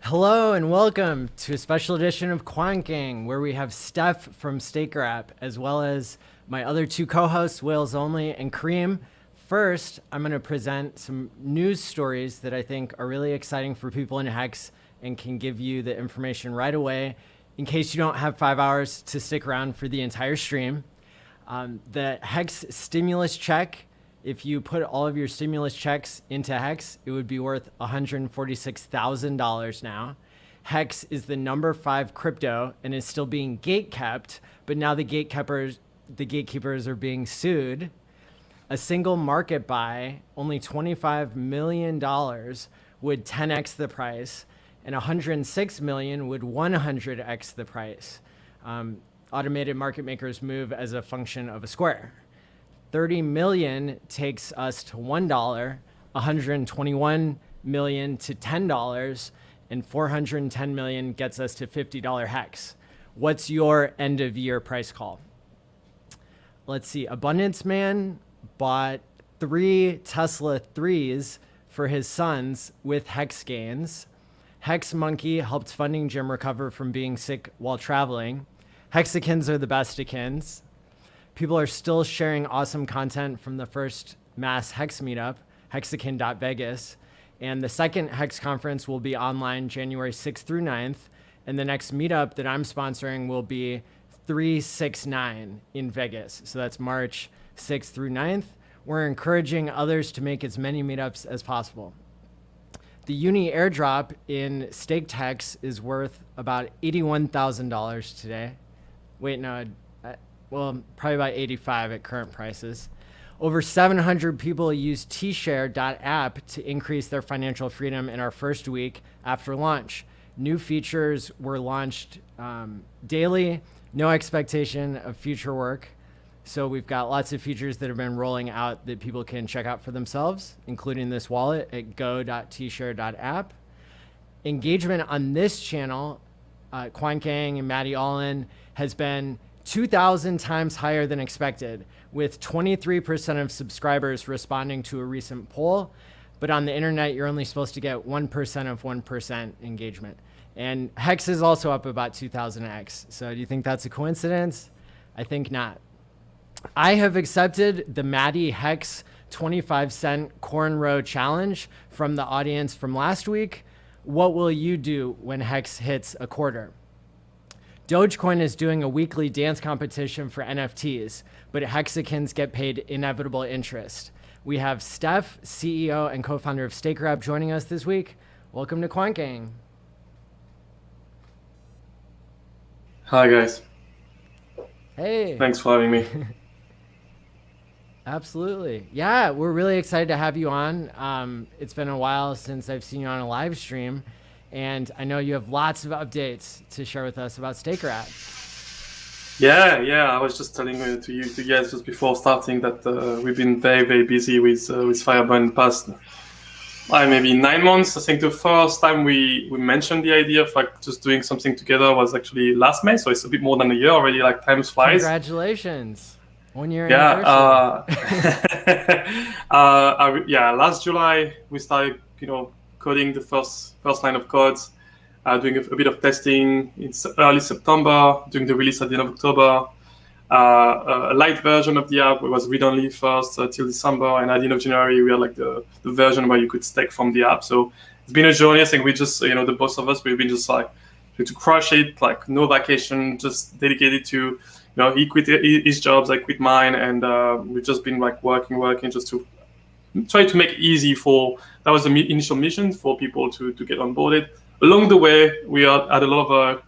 Hello and welcome to a special edition of Quant Gang, where we have Steph from StakerApp, as well as my other two co-hosts, WhalesOnly and Karim. First, I'm going to present some news stories that I think are really exciting for people in HEX and can give you the information right away in case you don't have 5 hours to stick around for the entire stream. The HEX stimulus check, if you put all of your stimulus checks into HEX, it would be worth $146,000 now. HEX is the number 5 crypto and is still being gatekept, but now the gatekeepers are being sued. A single market buy, only $25 million, would 10x the price, and $106 million would 100x the price. Automated market makers move as a function of a square. 30 million takes us to $1, 121 million to $10, and 410 million gets us to $50 HEX. What's your end of year price call? Let's see, AnundanceMan bought 3 Tesla 3s for his sons with HEX Gains. HEX Monkey helped funding Jim recover from being sick while traveling. HEXICANS are the BESTicans. People are still sharing awesome content from the first mass HEX meetup, hexican.vegas. And the second HEX conference will be online January 6th through 9th. And the next meetup that I'm sponsoring will be 369 in Vegas. So that's March 6th through 9th. We're encouraging others to make as many meetups as possible. The UNI AirDrop in staked HEX is worth about $81,000 today. Wait, no. Well, probably about 85 at current prices. Over 700 people used TShare.app to increase their financial freedom in our first week after launch. New features were launched daily, no expectation of future work. So we've got lots of features that have been rolling out that people can check out for themselves, including this wallet at go.tshare.app. Engagement on this channel, Quant Gang and Mati ALLin, has been 2,000 times higher than expected, with 23% of subscribers responding to a recent poll. But on the internet, you're only supposed to get 1% of 1% engagement. And HEX is also up about 2,000x. So do you think that's a coincidence? I think not. I have accepted the Mati HEX 25-cent Cornrow challenge from the audience from last week. What will you do when HEX hits a quarter? Dogecoin is doing a weekly dance competition for NFTs, but HEXICANS get paid inevitable interest. We have Steph, CEO and co-founder of StakerApp, joining us this week. Welcome to Quant Gang. Hi, guys. Hey. Thanks for having me. Absolutely. Yeah, we're really excited to have you on. It's been a while since I've seen you on a live stream. And I know you have lots of updates to share with us about StakerApp. Yeah. I was just telling to you guys just before starting that we've been very, very busy with Fireball in the past maybe 9 months. I think the first time we mentioned the idea of like just doing something together was actually last May. So it's a bit more than a year already. Like time flies. Congratulations! 1 year anniversary. Last July we started, coding the first line of codes, doing a bit of testing. It's early September, doing the release at the end of October. A light version of the app was read-only first till December, and at the end of January we had like the version where you could stake from the app. So it's been a journey. I think we just, the both of us, we've been just like to crush it, like no vacation, just dedicated to, he quit his jobs, I quit mine, and we've just been like working just to try to make it easy that was the initial mission for people to get onboarded. Along the way, we had a lot of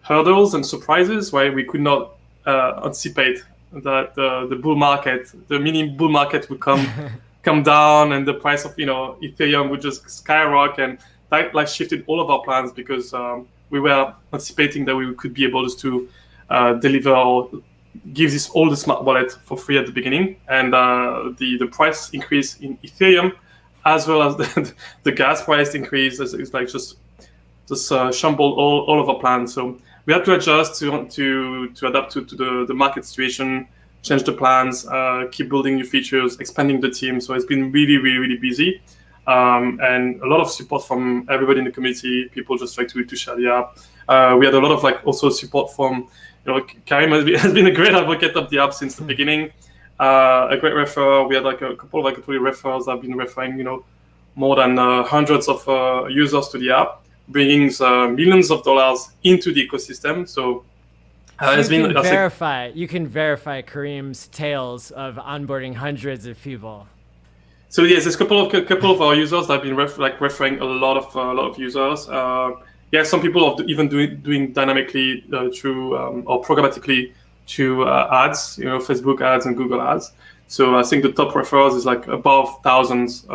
hurdles and surprises where we could not anticipate that the bull market, the mini bull market would come down, and the price of Ethereum would just skyrocket, and that like shifted all of our plans because we were anticipating that we could be able to deliver or give all the smart wallet for free at the beginning, and the price increase in Ethereum, as well as the gas price increase, is like just shambled all of our plans. So we had to adjust to adapt to the market situation, change the plans, keep building new features, expanding the team. So it's been really, really, really busy. and a lot of support from everybody in the community. People just try to share the app. We had a lot of like also support from, Karim has been a great advocate of the app since the beginning. A great referrer. We had like a couple of like referrals that have been referring, more than hundreds of users to the app, bringing millions of dollars into the ecosystem. So you can verify Karim's tales of onboarding hundreds of people. So yes, there's a couple of our users that have been referring a lot of users. Some people are even doing dynamically through or programmatically through ads, Facebook ads and Google ads. So I think the top referrals is like above thousands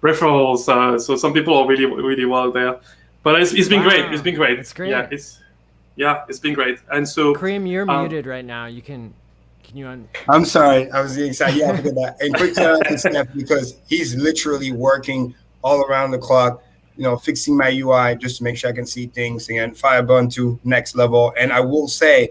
referrals. So some people are really, really well there. But it's been great. It's been great. It's great. It's been great. And so Karim, you're muted right now. Can you I'm sorry. I was excited. Yeah, I forgot that. And quick shout out to Steph because he's literally working all around the clock, fixing my UI just to make sure I can see things and Firebun to next level. And I will say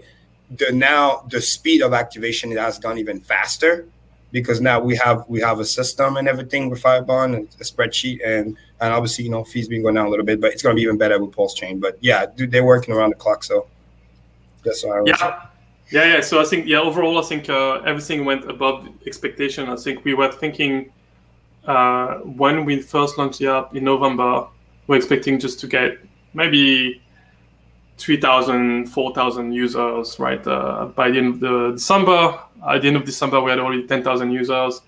the speed of activation has gone even faster because now we have a system and everything with Firebun and a spreadsheet and obviously, fees been going down a little bit, but it's going to be even better with PulseChain. But yeah, they're working around the clock. So that's what I was saying. Yeah. So I think, overall, I think everything went above expectation. I think we were thinking when we first launched the app in November, we're expecting just to get maybe 3,000, 4,000 users, right? By the end of December. At the end of December, we had already 10,000 users.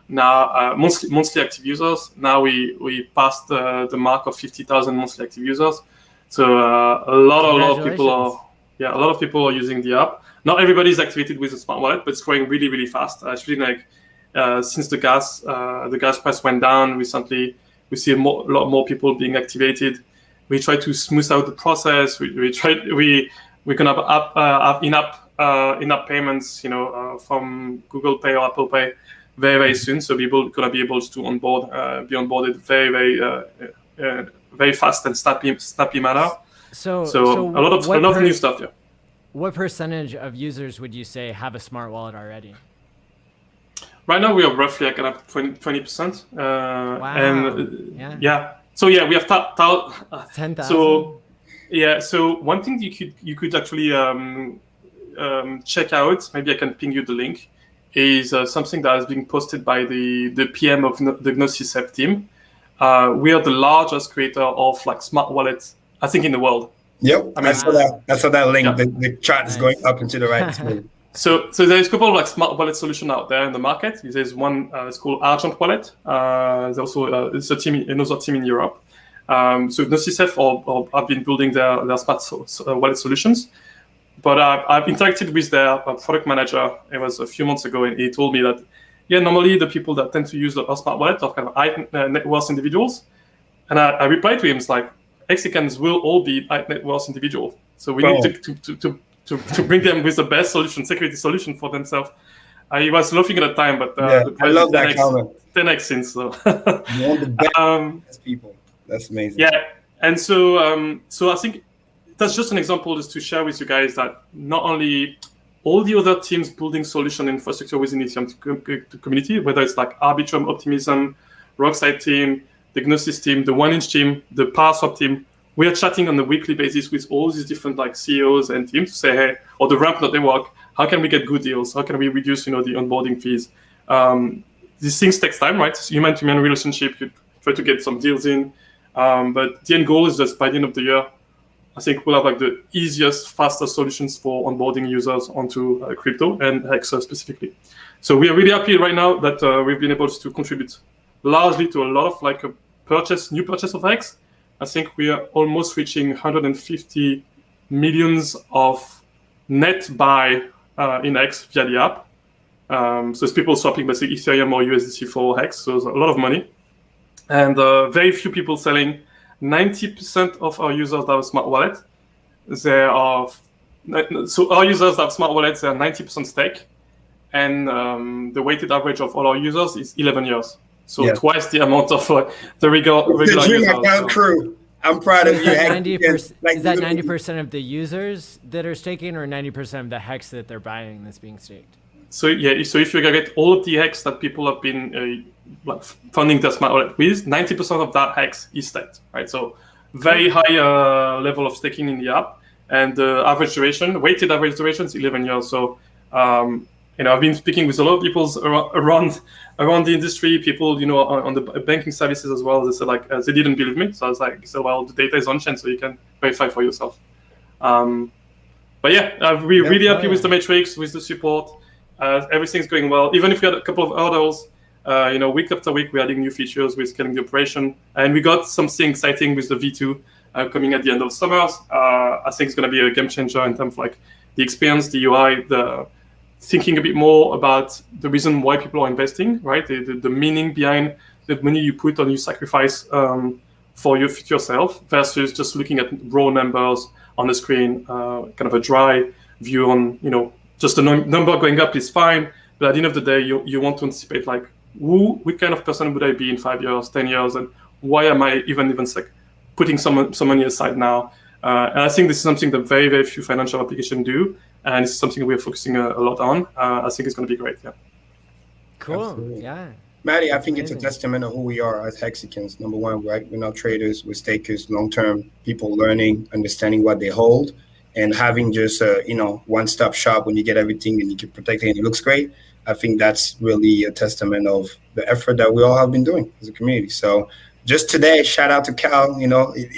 Now, monthly active users. Now we passed the mark of 50,000 monthly active users. So a lot of people are using the app. Not everybody is activated with a smart wallet, but it's growing really, really fast. Actually, since the gas price went down recently, we see a lot more people being activated. We try to smooth out the process. We can have in-app payments, from Google Pay or Apple Pay very, very soon. So people gonna be able to be onboarded very, very, very fast and snappy manner. So a lot of new stuff. Yeah. What percentage of users would you say have a smart wallet already? Right now we are roughly like 20%. Wow. And yeah. So yeah, we have 10,000. So one thing you could actually check out. Maybe I can ping you the link. Is something that is being posted by the PM of the Gnosis Safe team. We are the largest creator of like smart wallets, I think, in the world. Yep, I saw that link. Yeah. The chart is going up and to the right. So there's a couple of like smart wallet solution out there in the market. There's one it's called Argent Wallet. There's also another team in Europe. So Gnosis Safe have been building their smart wallet solutions. But I've interacted with their product manager. It was a few months ago, and he told me that normally the people that tend to use a smart wallet are kind of high net worth individuals. And I replied to him, it's like, HEXICANS will all be high net worth individuals. So we need to bring them with the best solution, security solution for themselves. I was laughing at the time, but I love that comment. 10x since. So. You're the best people. That's amazing. Yeah, and so I think that's just an example just to share with you guys that not only all the other teams building solution infrastructure within the Ethereum community, whether it's like Arbitrum, Optimism, Rockside team, the Gnosis team, the 1inch team, the PowerSwap team, we are chatting on a weekly basis with all these different like CEOs and teams to say, hey, or the ramp network, how can we get good deals? How can we reduce, the onboarding fees? These things takes time, right? So human-to-human relationship, you try to get some deals in. But the end goal is just by the end of the year, I think we'll have like the easiest, fastest solutions for onboarding users onto crypto and HEX specifically. So we are really happy right now that we've been able to contribute largely to a lot of like new purchase of HEX. I think we are almost reaching 150 millions of net buy in HEX via the app. So it's people swapping basically Ethereum or USDC for HEX. So it's a lot of money. And very few people selling. 90% of our users that have a smart wallet, so our users that have smart wallets, they are 90% stake. And the weighted average of all our users is 11 years. So twice the amount of the regular users. Account crew. I'm proud of you. Is that 90% of the users that are staking or 90% of the HEX that they're buying that's being staked? So if you get all of the HEX that people have been like funding their smart wallet with, 90% of that hex is staked, right? So very high level of staking in the app, and the average duration, weighted average duration, is 11 years. So I've been speaking with a lot of people around the industry, people on the banking services as well. They said they didn't believe me, so I was like, well, the data is on chain, so you can verify for yourself. But yeah, we're really happy with the metrics, with the support. Everything's going well. Even if we had a couple of hurdles, week after week, we're adding new features, we're scaling the operation. And we got something exciting with the V2 coming at the end of summer. I think it's going to be a game changer in terms of the experience, the UI, the thinking a bit more about the reason why people are investing, right? The meaning behind the money you put on, you sacrifice for your future self versus just looking at raw numbers on the screen, kind of a dry view on, just the number going up is fine. But at the end of the day, you want to anticipate what kind of person would I be in 5 years, 10 years, and why am I even putting some money aside now? And I think this is something that very, very few financial applications do. And it's something we're focusing a lot on. I think it's going to be great. Yeah. Cool. Absolutely. Yeah. Mati, I think it's a testament of who we are as HEXICANs. Number one, right? We're not traders, we're stakers, long-term people learning, understanding what they hold, and having just a one-stop shop when you get everything and you can protect it and it looks great. I think that's really a testament of the effort that we all have been doing as a community. So just today, shout out to Cal. He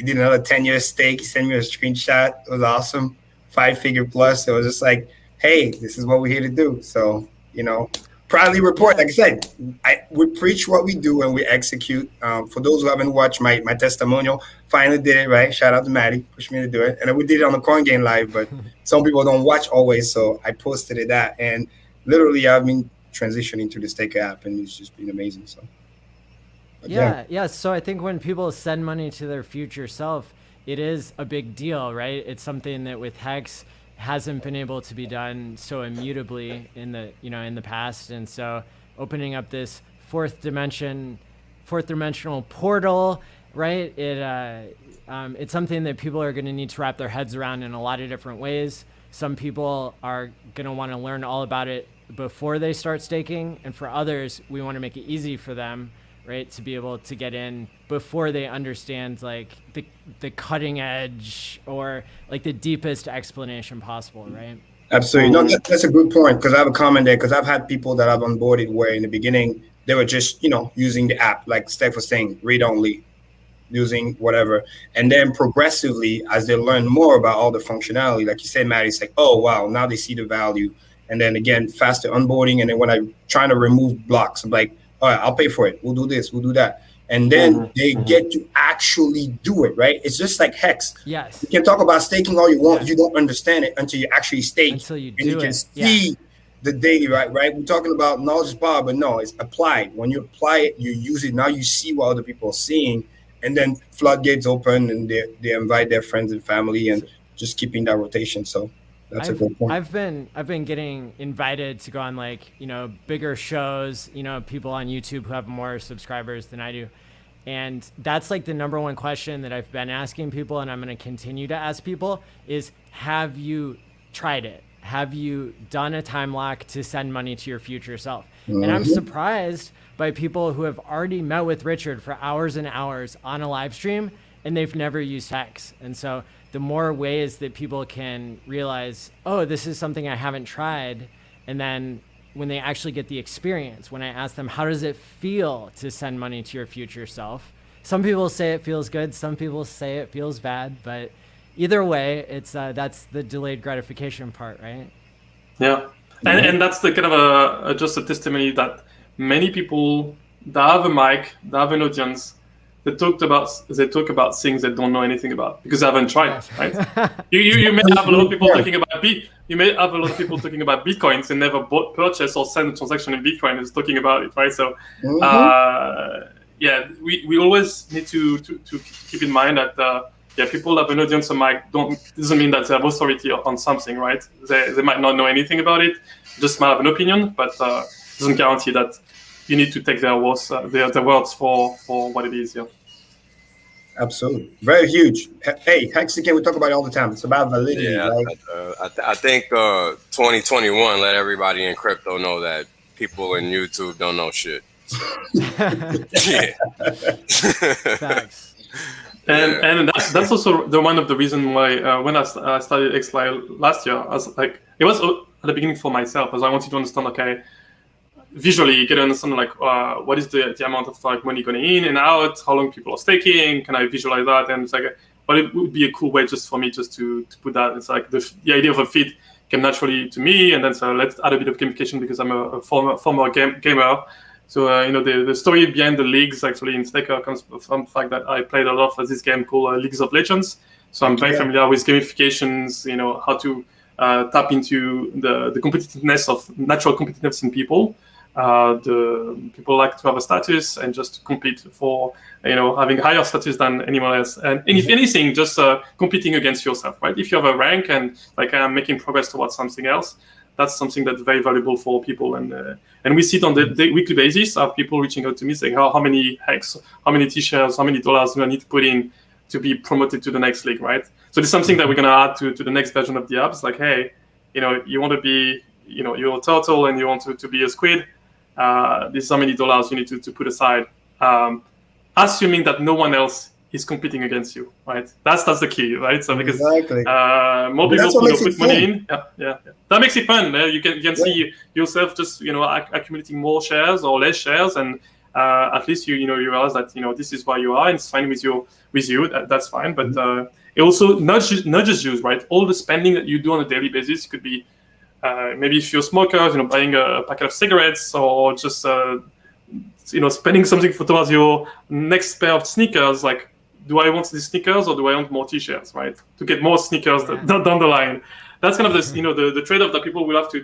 did another 10-year stake. He sent me a screenshot. It was awesome. 5-figure plus. It was just like, hey, this is what we're here to do. So, proudly report. Like I said, we preach what we do and we execute. For those who haven't watched my testimonial, finally did it, right? Shout out to Mati, pushed me to do it. And then we did it on the Coin Game Live, but some people don't watch always, so I posted it that. And literally, I've been transitioning to the StakerApp, and it's just been amazing. So, yeah. So I think when people send money to their future self, it is a big deal, right? It's something that with Hex hasn't been able to be done so immutably in the past. And so opening up this fourth dimensional portal, right? It's something that people are going to need to wrap their heads around in a lot of different ways. Some people are going to want to learn all about it before they start staking. And for others, we want to make it easy for them, right, to be able to get in before they understand the cutting edge or the deepest explanation possible, right? Absolutely. No, that's a good point, because I have a comment there, because I've had people that I've onboarded where in the beginning they were just using the app, like Steph was saying, read only, using whatever, and then progressively as they learn more about all the functionality, like you said, Matt, it's like, oh wow, now they see the value. And then again, faster onboarding, and then when I'm trying to remove blocks, I'm like, all right, I'll pay for it. We'll do this, we'll do that. And then they get to actually do it, right? It's just like Hex. Yes. You can talk about staking all you want. You don't understand it until you actually stake. Until you and you can see the daily, right? We're talking about knowledge is power, but no, it's applied. When you apply it, you use it. Now you see what other people are seeing, and then floodgates open, and they invite their friends and family, and just keeping that rotation. So that's a good point. I've been getting invited to go on bigger shows, people on YouTube who have more subscribers than I do. And that's the number one question that I've been asking people, and I'm going to continue to ask people is, have you tried it? Have you done a time lock to send money to your future self? And I'm surprised by people who have already met with Richard for hours and hours on a live stream, and they've never used Hex. And so the more ways that people can realize, oh, this is something I haven't tried, and then when they actually get the experience, when I ask them, how does it feel to send money to your future self? Some people say it feels good. Some people say it feels bad. But either way, it's that's the delayed gratification part, right? Yeah. And that's the kind of just a testimony that many people that have a mic, that have an audience, they talk about things they don't know anything about because they haven't tried, right? you may have a lot of people talking about Bitcoins and never purchase or send a transaction in Bitcoin is talking about it, right? So we always need to keep in mind that people have an audience on mic doesn't mean that they have authority on something, right? They might not know anything about it, just might have an opinion, but doesn't guarantee that you need to take their words for what it is. Yeah. Absolutely. Very huge. Hey, HEXICAN, we talk about it all the time. It's about validity, right? I think 2021 let everybody in crypto know that people in YouTube don't know shit. Yeah. Facts. And that's also one of the reasons why when I started HEXLive last year, I was like, it was at the beginning for myself, as I wanted to understand, okay, visually you get to understand like what is the amount of like money going in and out, how long people are staking, can I visualize that? And it's like, but it would be a cool way just for me just to put that. It's like the idea of a feed came naturally to me, and then so let's add a bit of gamification because I'm a former gamer. So you know, the story behind the leagues actually in Staker comes from the fact that I played a lot of this game called Leagues of Legends. So I'm very familiar with gamifications. You know, how to tap into the competitiveness of natural competitiveness in people. The people like to have a status and just compete for, you know, having higher status than anyone else. And if anything, just competing against yourself, right? If you have a rank and like I'm making progress towards something else, that's something that's very valuable for people. And we see it on the weekly basis of people reaching out to me saying, how many HEX, how many T-shares, how many dollars do I need to put in to be promoted to the next league, right? So this is something that we're going to add to the next version of the app. It's like, hey, you know, you want to be, you know, you're a turtle and you want to be a squid. This is how many dollars you need to put aside, assuming that no one else is competing against you, right? That's the key, right? So because more people put money in, yeah, that makes it fun. You can see yourself just, you know, accumulating more shares or less shares, and at least you realize that, you know, this is where you are and it's fine with you. That's fine, but it also nudges you, right? All the spending that you do on a daily basis could be. Maybe if you're smokers, you know, buying a packet of cigarettes or just, you know, spending something towards your next pair of sneakers. Like, do I want these sneakers or do I want more T-shirts, right? To get more sneakers down the line. That's kind of this, you know, the trade-off that people will have to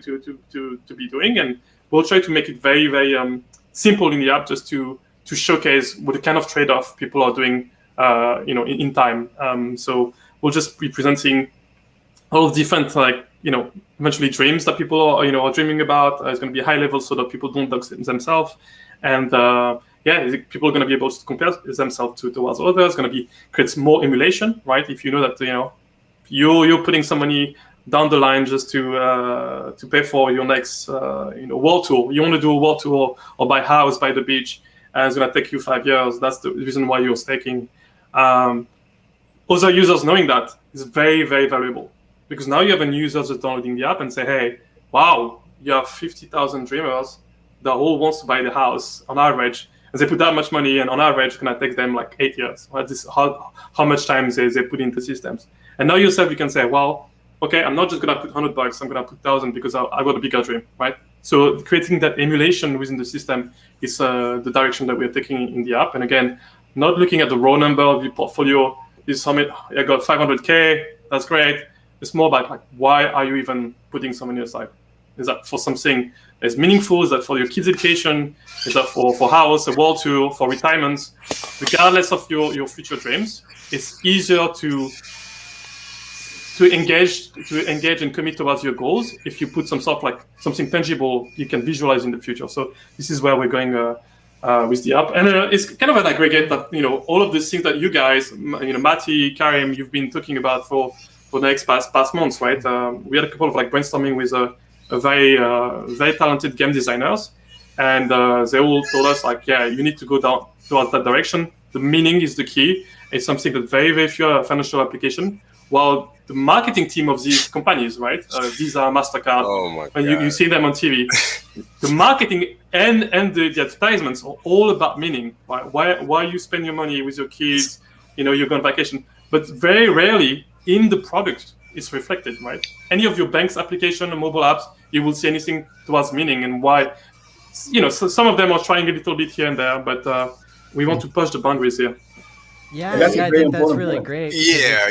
be doing, and we'll try to make it very, very simple in the app just to showcase what the kind of trade-off people are doing, you know, in time. So we'll just be presenting all of different, like, you know, eventually dreams that people are, you know, are dreaming about. It's going to be high level so that people don't dox themselves. And people are going to be able to compare themselves towards others. It's going to creates more emulation, right? If you know that, you know, you're putting some money down the line just to pay for your next, you know, world tour. You want to do a world tour or buy a house by the beach, and it's going to take you 5 years. That's the reason why you're staking. Other users knowing that is very, very valuable. Because now you have a new user just downloading the app and say, hey, wow, you have 50,000 dreamers that all wants to buy the house on average. And they put that much money, and on average, it's going to take them like 8 years. Right? This is how much time they put into systems. And now yourself, you can say, well, okay, I'm not just going to put $100, I'm going to put 1,000 because I've got a bigger dream, right? So creating that emulation within the system is the direction that we're taking in the app. And again, not looking at the raw number of your portfolio. This summit, I got 500K, that's great. It's more about like, why are you even putting some money aside? Is that for something that's meaningful? Is that for your kids' education? Is that for house, a world tour, for retirements? Regardless of your future dreams, it's easier to engage and commit towards your goals if you put some sort of like something tangible you can visualize in the future. So this is where we're going with the app, and it's kind of an aggregate that, you know, all of these things that you guys, you know, Mati, Karim, you've been talking about for the next past months, right? We had a couple of like brainstorming with a very talented game designers, and they all told us like, yeah, you need to go down towards that direction. The meaning is the key. It's something that very, very few financial application. While the marketing team of these companies, right, Visa, MasterCard, oh my God. when you see them on TV, the marketing and the advertisements are all about meaning. Right? Why you spend your money with your kids, you know, you go on vacation, but very rarely in the product is reflected, right? Any of your bank's application or mobile apps, you will see anything towards meaning and why. You know, so some of them are trying a little bit here and there, but we want to push the boundaries here. Yeah, I think that's really great. Yeah.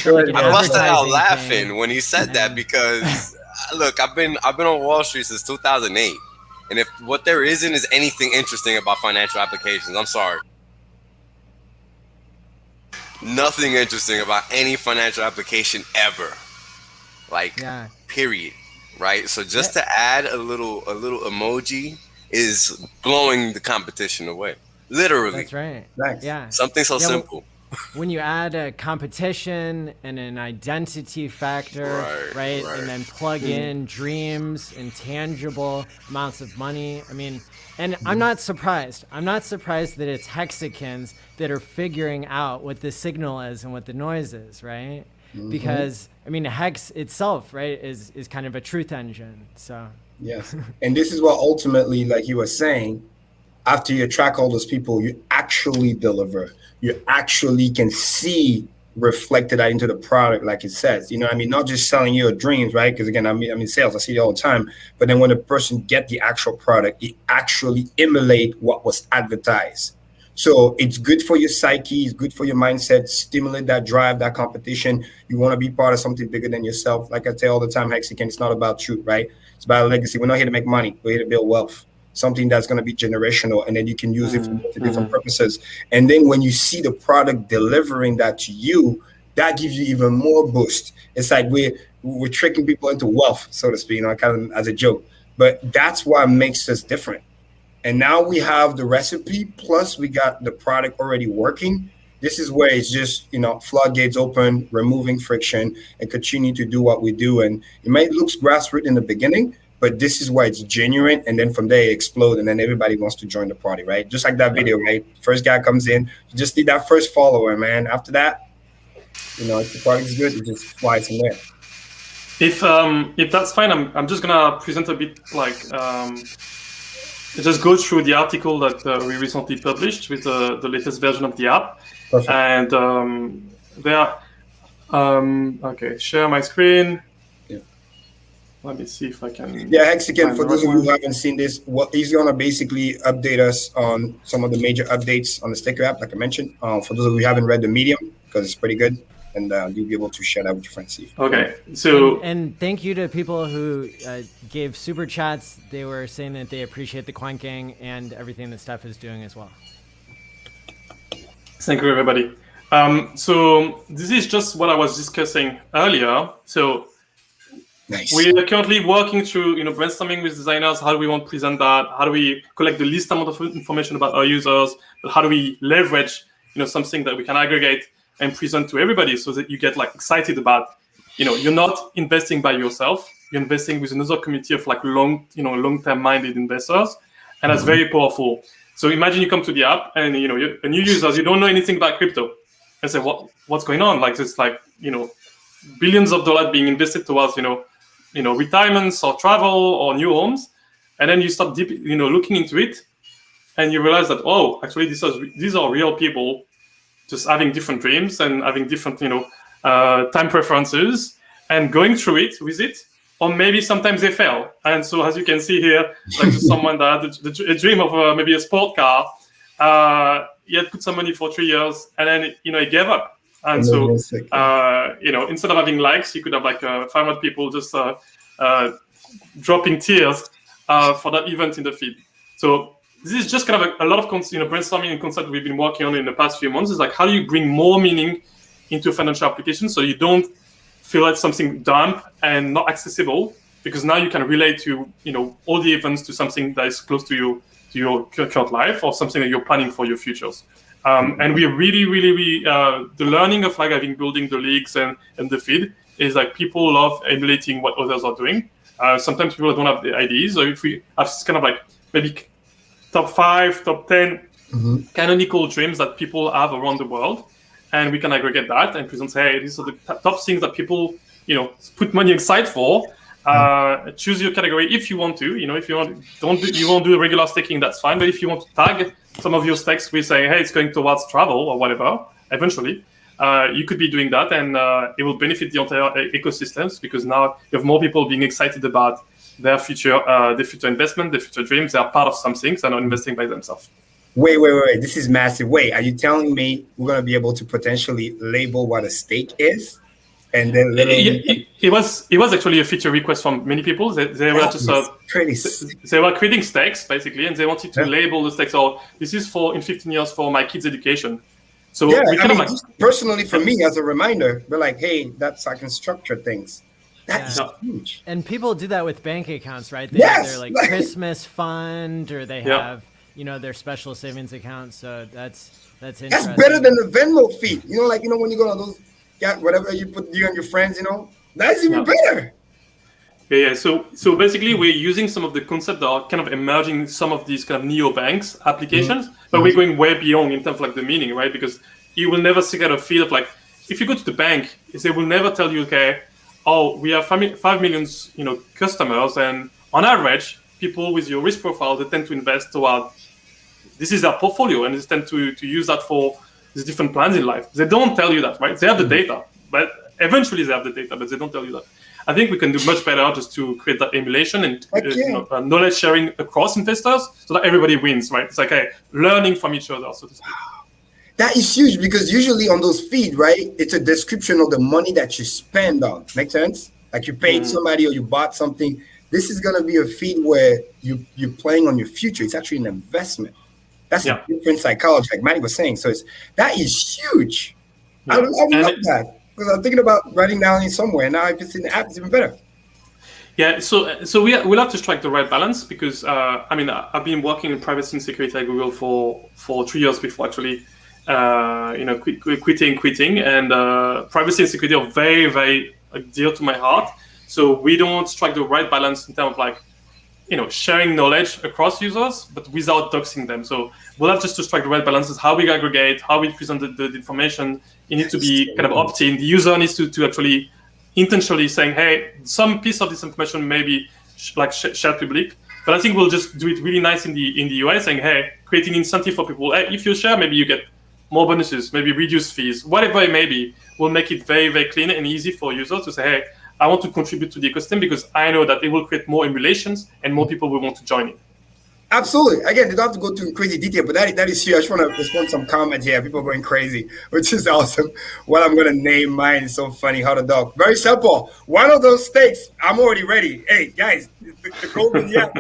Like, I busted out laughing when he said that because, look, I've been on Wall Street since 2008, and if what there isn't is anything interesting about financial applications, I'm sorry. Nothing interesting about any financial application ever, like period, right? So just to add a little emoji is blowing the competition away, literally. That's right. Nice. Yeah. Something so simple. when you add a competition and an identity factor, right? And then plug in dreams and tangible amounts of money. I mean, and I'm not surprised. I'm not surprised that it's HEXICANS that are figuring out what the signal is and what the noise is, right? Because I mean, Hex itself, right, is kind of a truth engine. So yes, and this is what ultimately, like you were saying, after you track all those people, you actually deliver. You actually can see reflected that into the product, like it says. You know what I mean? Not just selling your dreams, right? Because again, I'm in sales, I see it all the time. But then when a person get the actual product, it actually emulate what was advertised. So it's good for your psyche, it's good for your mindset, stimulate that drive, that competition. You want to be part of something bigger than yourself. Like I tell all the time, Hexican, it's not about truth, right? It's about a legacy. We're not here to make money. We're here to build wealth, something that's going to be generational, and then you can use it for different purposes. And then when you see the product delivering that to you, that gives you even more boost. It's like we're tricking people into wealth, so to speak, you know, kind of as a joke. But that's what makes us different. And now we have the recipe, plus we got the product already working. This is where it's just, you know, floodgates open, removing friction, and continue to do what we do. And it might look grassroots in the beginning, but this is why it's genuine. And then from there, it explodes, and then everybody wants to join the party, right? Just like that video, right? First guy comes in, you just need that first follower, man. After that, you know, if the product is good, it just flies from there. If that's fine, I'm just gonna present a bit like just go through the article that we recently published with the latest version of the app. Perfect. And there, okay, share my screen. Yeah. Let me see if I can. Yeah, Hexican, for those of you who haven't seen this, he's going to basically update us on some of the major updates on the StakerApp, like I mentioned. For those of you who haven't read the Medium, because it's pretty good, and you'll be able to share that with your friends. Steve. Okay, so and thank you to people who gave super chats. They were saying that they appreciate the Quant gang and everything that Steph is doing as well. Thank you, everybody. So this is just what I was discussing earlier. So nice. We are currently working through, you know, brainstorming with designers. How do we want to present that? How do we collect the least amount of information about our users? But how do we leverage, you know, something that we can aggregate and present to everybody so that you get like excited about, you know, you're not investing by yourself. You're investing with another community of like long-term minded investors, and that's very powerful. So imagine you come to the app and, you know, you're a new user, you don't know anything about crypto. And say, what's going on? Like, there's like, you know, billions of dollars being invested towards, you know, retirements or travel or new homes. And then you start deep, you know, looking into it, and you realize that, oh, actually these are real people just having different dreams and having different, you know, time preferences, and going through it with it. Or maybe sometimes they fail. And so as you can see here, like someone that had a dream of maybe a sport car, he had put some money for 3 years, and then, you know, he gave up. And so, you know, instead of having likes, you could have like 500 people just dropping tears for that event in the feed. So this is just kind of a lot of brainstorming and concept we've been working on in the past few months. Is like, how do you bring more meaning into financial applications so you don't feel like something dumb and not accessible, because now you can relate to, you know, all the events to something that is close to your current life or something that you're planning for your futures. And we really, the learning of like building the leagues and the feed is like people love emulating what others are doing. Sometimes people don't have the ideas. So if we have kind of like maybe top 5, top 10 canonical dreams that people have around the world, and we can aggregate that and present, hey, these are the top things that people, you know, put money aside for. Choose your category if you want to. You know, if you want, you won't do regular staking, that's fine. But if you want to tag some of your stakes, we say, hey, it's going towards travel or whatever. Eventually, you could be doing that, and it will benefit the entire ecosystems, because now you have more people being excited about their future investment, their future dreams. They are part of something. They're not investing by themselves. Wait. This is massive. Wait, are you telling me we're going to be able to potentially label what a stake is? And then it was actually a feature request from many people. They were just they were creating stakes basically, and they wanted to label the stakes. Or this is for in 15 years for my kids' education. So yeah, we kind of like, personally for me as a reminder, we're like, hey, that's I can structure things. That's huge. And people do that with bank accounts, right? They're like Christmas fund, or they have, you know, their special savings account. So that's That's That's interesting. better than the Venmo feed. You know, like, you know, when you go on those, whatever you put you and your friends, you know, that's even better. Yeah. So basically, we're using some of the concepts that are kind of emerging in some of these kind of neobanks applications, but we're going way beyond in terms of like the meaning, right? Because you will never see kind of feel of like, if you go to the bank, they will never tell you, okay, oh, we have 5 million, you know, customers, and on average, people with your risk profile, they tend to invest toward, this is their portfolio, and they tend to use that for these different plans in life. They don't tell you that, right? They have the data, but eventually they have the data, but they don't tell you that. I think we can do much better just to create that emulation and knowledge sharing across investors so that everybody wins, right? It's like, hey, learning from each other, so to speak. That is huge, because usually on those feeds, right, it's a description of the money that you spend on. Make sense? Like you paid somebody or you bought something. This is going to be a feed where you're playing on your future. It's actually an investment. That's a different psychology, like Mati was saying. So that is huge. Yeah. I love that, because I'm thinking about writing down it somewhere. Now if it's in the app, it's even better. Yeah, so we'll have to strike the right balance, because I mean, I've been working in privacy and security at Google for 3 years before actually, you know, quitting, and privacy and security are very, very dear to my heart. So we don't strike the right balance in terms of like, you know, sharing knowledge across users, but without doxing them. So we'll have just to strike the right balance, how we aggregate, how we present the information. It needs to be kind of opt-in. The user needs to actually intentionally saying, hey, some piece of this information may be shared public, but I think we'll just do it really nice in the UI, saying, hey, creating incentive for people. Hey, if you share, maybe you get more bonuses, maybe reduced fees, whatever it may be. We'll make it very, very clean and easy for users to say, hey, I want to contribute to the ecosystem because I know that it will create more emulations and more people will want to join in. Absolutely. Again, they don't have to go to crazy detail, but that is huge. I just want to respond to some comments here. People are going crazy, which is awesome. What I'm going to name mine is so funny. How to dog. Very simple. One of those stakes, I'm already ready. Hey, guys, the golden year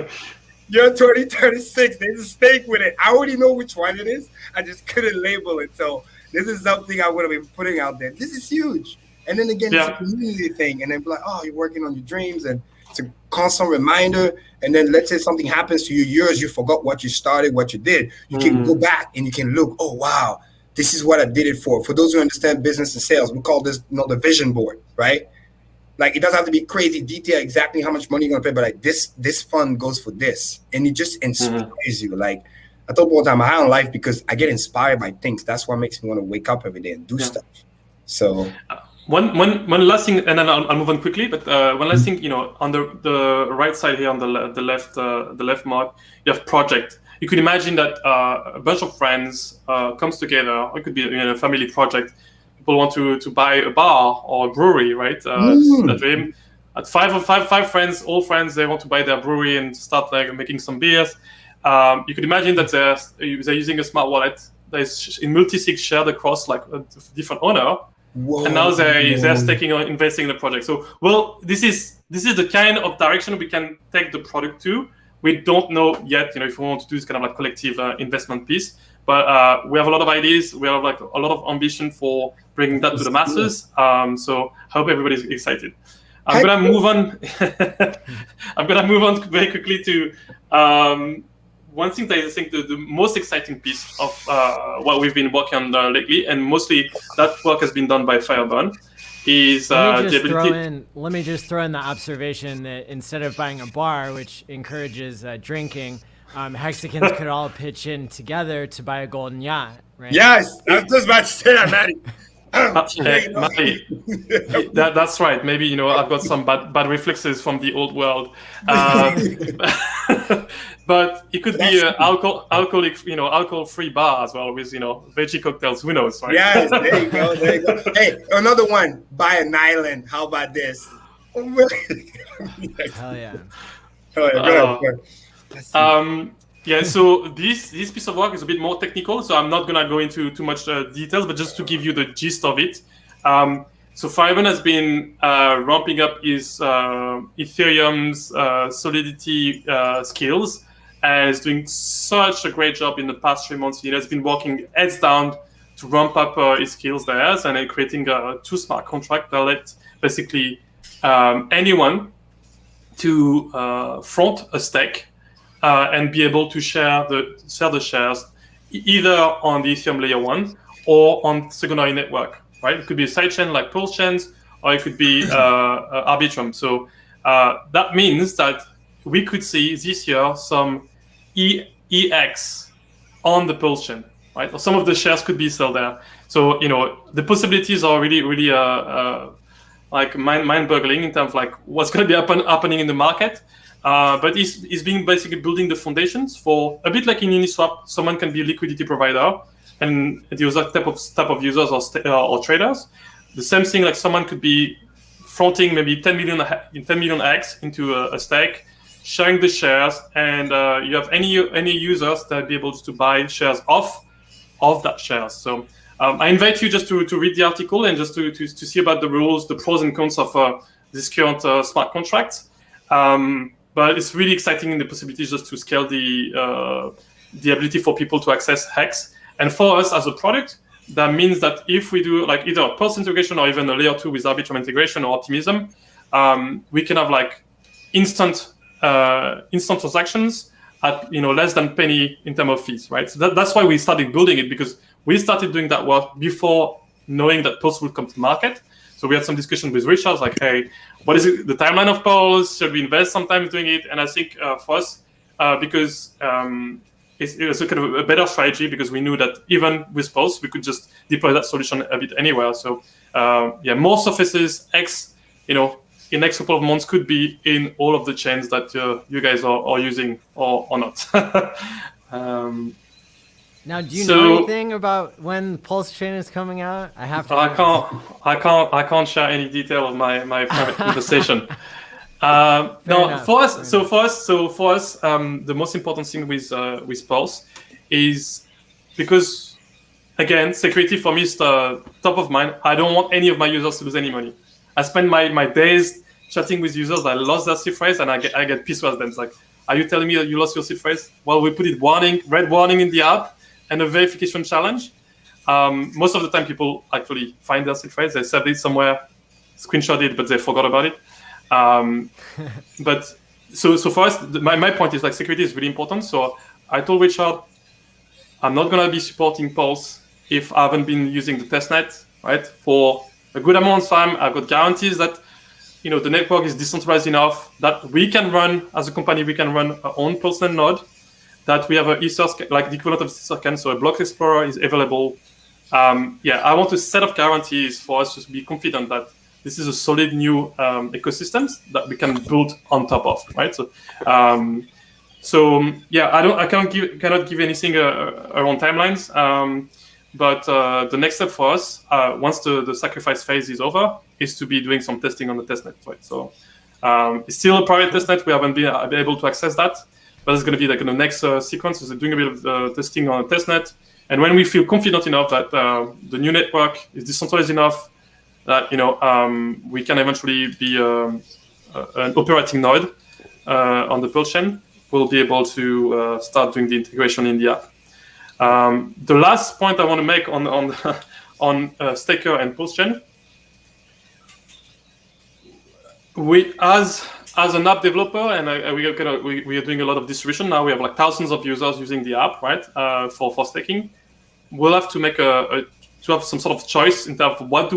2036, there's a stake with it. I already know which one it is. I just couldn't label it. So this is something I would have been putting out there. This is huge. And then again, it's a community thing. And then be like, oh, you're working on your dreams. And it's a constant reminder. And then let's say something happens to you, you forgot what you started, what you did. You can go back and you can look, oh, wow, this is what I did it for. For those who understand business and sales, we call this, you know, the vision board, right? Like, it doesn't have to be crazy detail exactly how much money you're going to pay, but like this fund goes for this. And it just inspires you. Like, I told all the time, I'm high on life because I get inspired by things. That's what makes me want to wake up every day and do stuff. So... One last thing, and then I'll move on quickly. But one last thing, you know, on the right side here, on the left mark, you have project. You could imagine that a bunch of friends comes together. Or it could be, you know, a family project. People want to buy a bar or a brewery, right? A dream. At five friends, all friends, they want to buy their brewery and start like making some beers. You could imagine that they're using a smart wallet that is in multi-sig shared across like a different owner. Whoa. And now they're staking or investing in the project. So, well, this is the kind of direction we can take the product to. We don't know yet, you know, if we want to do this kind of like collective investment piece. But we have a lot of ideas. We have like a lot of ambition for bringing that to the masses. So I hope everybody's excited. I'm gonna move on. I'm gonna move on very quickly to one thing that I think the most exciting piece of what we've been working on lately, and mostly that work has been done by Fireburn, is let me just throw in the observation that instead of buying a bar, which encourages drinking, HEXICANS could all pitch in together to buy a golden yacht, right? Yes, I was just about to say that, Matty. That's right. Maybe, you know, I've got some bad reflexes from the old world, but it could be an alcoholic, you know, alcohol-free bar as well with, you know, veggie cocktails. Who knows, right? Yes, there you go. There you go. Hey, another one. Buy an island. How about this? Hell yeah. Oh yeah. Yeah, so this piece of work is a bit more technical, so I'm not going to go into too much details, but just to give you the gist of it. So Fireburn has been ramping up his Ethereum's Solidity skills, and is doing such a great job in the past 3 months. He has been working heads down to ramp up his skills there, and creating two smart contracts that let basically anyone to front a stake and be able to share the shares either on the Ethereum layer 1 or on secondary network, right? It could be a sidechain like PulseChains, or it could be Arbitrum. So that means that we could see this year some EX on the PulseChain, right? Or some of the shares could be sold there. So the possibilities are really, really like mind-boggling in terms of like what's going to be happening in the market. But it's being basically building the foundations for a bit like in Uniswap. Someone can be a liquidity provider, and the other type of users or traders. The same thing, like someone could be fronting maybe 10 million X into a stake, sharing the shares, and you have any users that be able to buy shares of that shares. So I invite you just to read the article and just to see about the rules, the pros and cons of this current smart contract. But it's really exciting in the possibility just to scale the ability for people to access HEX. And for us as a product, that means that if we do like either a Pulse integration or even a layer 2 with Arbitrum integration or Optimism, we can have like instant transactions at less than penny in terms of fees, right? So that's why we started building it, because we started doing that work before knowing that Pulse would come to the market. So we had some discussion with Richard, like, hey, what is the timeline of Pulse? Should we invest sometimes doing it? And I think for us, because it was a kind of a better strategy, because we knew that even with Pulse, we could just deploy that solution a bit anywhere. So more surfaces, X, in the next couple of months could be in all of the chains that you guys are using or not. Now, do you know anything about when PulseChain is coming out? I have to. I can't share any detail of my private conversation. For us, the most important thing with Pulse is, because again, security for me is the top of mind. I don't want any of my users to lose any money. I spend my days chatting with users that lost their seed phrase, and I get pissed with them. It's like, are you telling me that you lost your seed phrase? Well, we put it red warning in the app and a verification challenge. Most of the time, people actually find their seed phrase. They saved it somewhere, screenshot it, but they forgot about it. But so for us, my point is like security is really important. So I told Richard, I'm not gonna be supporting Pulse if I haven't been using the testnet, right? For a good amount of time, I've got guarantees that the network is decentralized enough that we can run, as a company, we can run our own PulseNet node, that we have a Ether, like the equivalent of HEXICANS, so a block explorer is available. I want a set of guarantees for us to be confident that this is a solid new ecosystem that we can build on top of, right? So, I cannot give anything around timelines. But the next step for us, once the sacrifice phase is over, is to be doing some testing on the testnet, right? So it's still a private testnet. We haven't been able to access that, but it's going to be like in the next sequence is doing a bit of testing on the testnet. And when we feel confident enough that the new network is decentralized enough that we can eventually be an operating node on the PulseChain, we'll be able to start doing the integration in the app. The last point I want to make on Staker and PulseChain, we as an app developer, and we are doing a lot of distribution now. We have like thousands of users using the app, right? For staking, we'll have to make to have some sort of choice in terms of what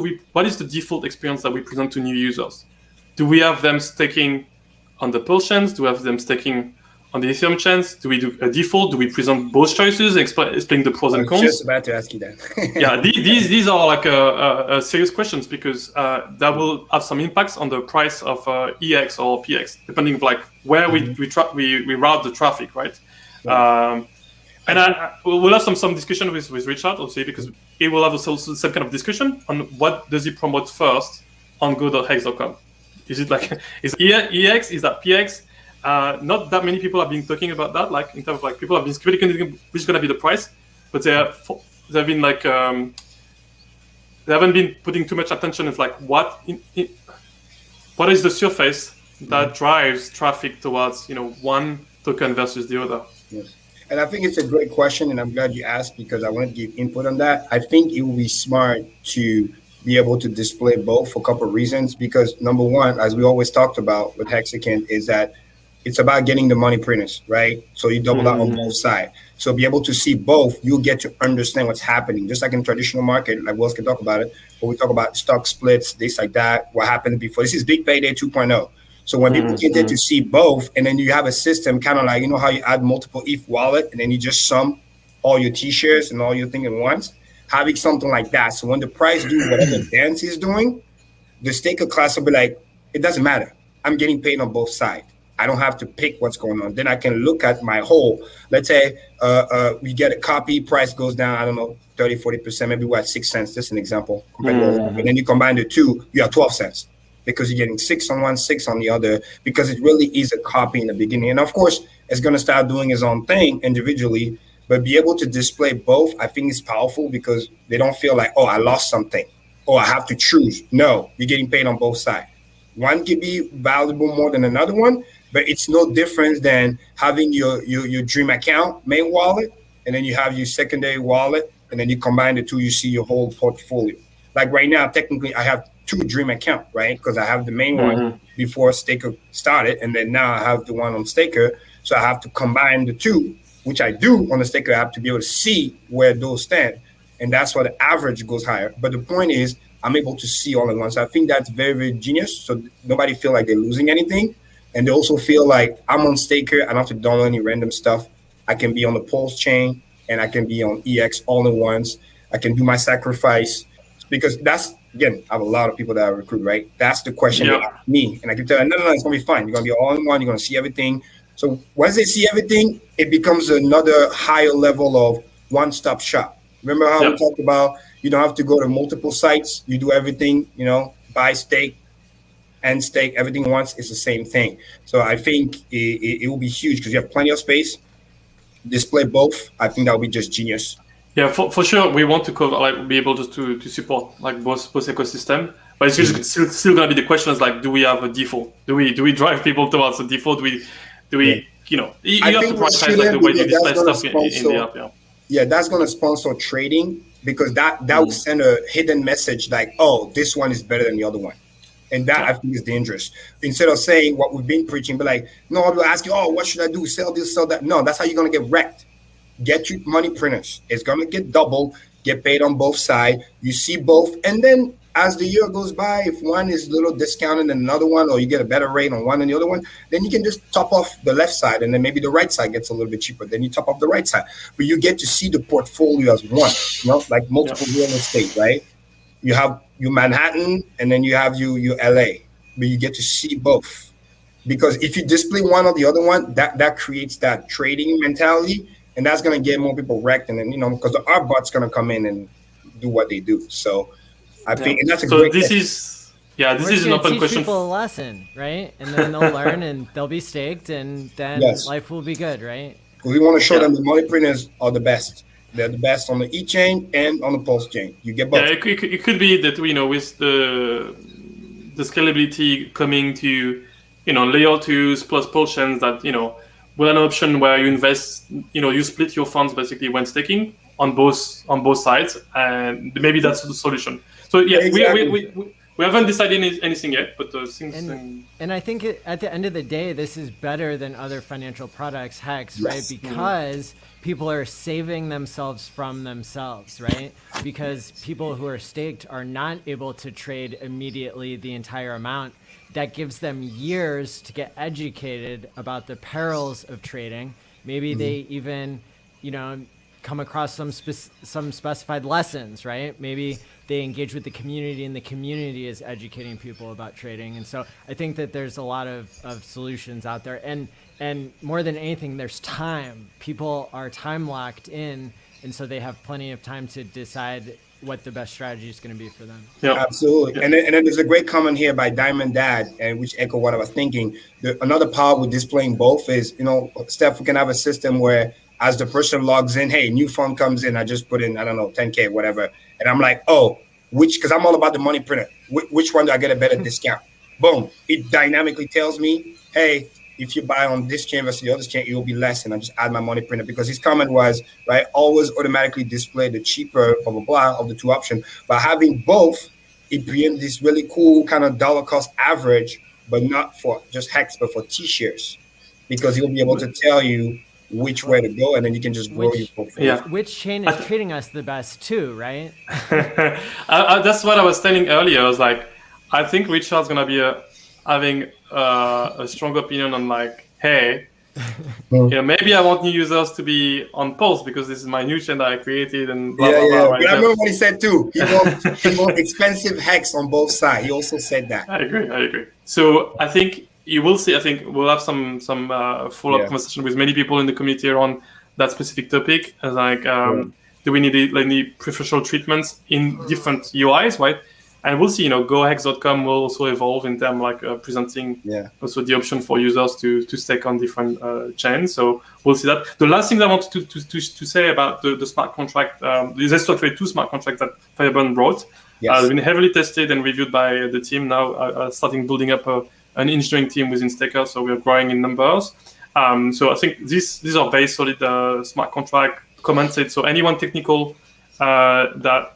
is the default experience that we present to new users. Do we have them staking on the PulseChains? Do we have them staking on the Ethereum chains? Do we do a default? Do we present both choices and explain the pros and cons? I was just about to ask you that. Yeah, these are like serious questions, because that will have some impacts on the price of EX or PX, depending on like where we route the traffic, right? And we'll have some discussion with Richard, also, because he will have also the same kind of discussion on what does he promote first on go.hex.com. Is it like, is EX, is that PX? Not that many people have been talking about that, like in terms of like people have been speculating which is going to be the price, but they've been like they haven't been putting too much attention of like what is the surface that drives traffic towards one token versus the other. Yes. And I think it's a great question, and I'm glad you asked, because I want to give input on that. I think it will be smart to be able to display both for a couple of reasons, because number one, as we always talked about with HEXICANS, is that It's about getting the money printers, right? So you double out on both sides. So be able to see both, you'll get to understand what's happening. Just like in traditional market, like Wells can talk about it, but we talk about stock splits, this like that, what happened before. This is big payday 2.0. So when people get to see both, and then you have a system kind of like, you know how you add multiple ETH wallet, and then you just sum all your T-shares and all your thing at once, having something like that. So when the price do whatever dance is doing, the staker class will be like, it doesn't matter. I'm getting paid on both sides. I don't have to pick what's going on. Then I can look at my whole, let's say we get a copy, price goes down, I don't know, 30, 40%, maybe we're at 6 cents, just an example. And then you combine the two, you have 12 cents because you're getting 6 on one, 6 on the other, because it really is a copy in the beginning. And of course, it's going to start doing its own thing individually, but be able to display both, I think is powerful because they don't feel like, oh, I lost something. Oh, I have to choose. No, you're getting paid on both sides. One can be valuable more than another one, but it's no different than having your dream account main wallet, and then you have your secondary wallet, and then you combine the two, you see your whole portfolio. Like right now, technically, I have 2 dream account, right? Because I have the main one before Staker started, and then now I have the one on Staker. So I have to combine the two, which I do on the Staker app to be able to see where those stand. And that's why the average goes higher. But the point is, I'm able to see all at once. I think that's very, very genius. So nobody feel like they're losing anything. And they also feel like I'm on Staker. I don't have to download any random stuff. I can be on the PulseChain and I can be on EX all at once. I can do my sacrifice because that's, again, I have a lot of people that I recruit, right? That's the question they ask me. And I can tell them, no, it's going to be fine. You're going to be all in one. You're going to see everything. So once they see everything, it becomes another higher level of one-stop shop. Remember how we talked about you don't have to go to multiple sites. You do everything, buy, stake, and stake, everything once. It's the same thing. So I think it will be huge because you have plenty of space. Display both. I think that will be just genius. Yeah, for sure. We want to cover, like, be able to support like both ecosystem. But it's just still going to be the question is like, do we have a default? Do we drive people towards a default? Do we you have to prioritize like the way you display stuff in the app. Yeah, that's going to sponsor trading because that will send a hidden message like, oh, this one is better than the other one. And that I think is dangerous. Instead of saying what we've been preaching, but like, no, I'll ask you, oh, what should I do? Sell this, sell that. No, that's how you're going to get wrecked. Get your money printers. It's going to get double, get paid on both sides. You see both. And then as the year goes by, if one is a little discounted than another one, or you get a better rate on one and the other one, then you can just top off the left side. And then maybe the right side gets a little bit cheaper. Then you top off the right side. But you get to see the portfolio as one, like multiple real estate, right? You have your Manhattan and then you have your LA, but you get to see both. Because if you display one or the other one, that creates that trading mentality. And that's going to get more people wrecked. And then, because the art bot's going to come in and do what they do. So I think, and that's a great this is an open question. Teach people a lesson, right? And then they'll learn and they'll be staked and then life will be good, right? We want to show them the money printers are the best. They're the best on the e-chain and on the PulseChain. You get both. Yeah, it could be that, with the scalability coming to, layer 2s plus PulseChains that, with an option where you invest, you split your funds basically when staking on both sides, and maybe that's the solution. So exactly. we haven't decided anything yet, but and I think at the end of the day, this is better than other financial products, HEX, right? Because people are saving themselves from themselves, right? Because people who are staked are not able to trade immediately the entire amount. That gives them years to get educated about the perils of trading. Maybe they even, come across some specified lessons, right? Maybe they engage with the community and the community is educating people about trading. And so I think that there's a lot of solutions out there. And more than anything, there's time. People are time locked in. And so they have plenty of time to decide what the best strategy is going to be for them. Yeah, absolutely. Yeah. And then there's a great comment here by Diamond Dad, and which echo what I was thinking. Another power with displaying both is, Steph, we can have a system where as the person logs in, hey, new fund comes in, I just put in, I don't know, 10K, whatever. And I'm like, oh, because I'm all about the money printer. Which one do I get a better discount? Boom. It dynamically tells me, hey, if you buy on this chain versus the other chain, it will be less. And I just add my money printer because his comment was, right, always automatically display the cheaper, blah, blah, blah, of the two options. But having both, it brings this really cool kind of dollar cost average, but not for just HEX, but for T-shares. because he'll be able to tell you which way to go, and then you can just grow your portfolio. Which chain is treating us the best too, right? That's what I was telling earlier. I was like, I think Richard's gonna be having a strong opinion on like, hey, maybe I want new users to be on Pulse because this is my new chain that I created and blah, blah, blah. Right? But I remember what he said too. He wants expensive hex on both sides. He also said that. I agree. So I think you will see. I think we'll have some follow-up conversation with many people in the community around that specific topic. As like, do we need any preferential treatments in different UIs, right? And we'll see. GoHex.com will also evolve in terms like presenting also the option for users to stake on different chains. So we'll see that. The last thing I wanted to say about the smart contract, there's actually 2 smart contracts that Fireburn wrote. They've been heavily tested and reviewed by the team now, starting building up an engineering team within Staker, so we're growing in numbers. So I think these are very solid smart contract commented. So anyone technical that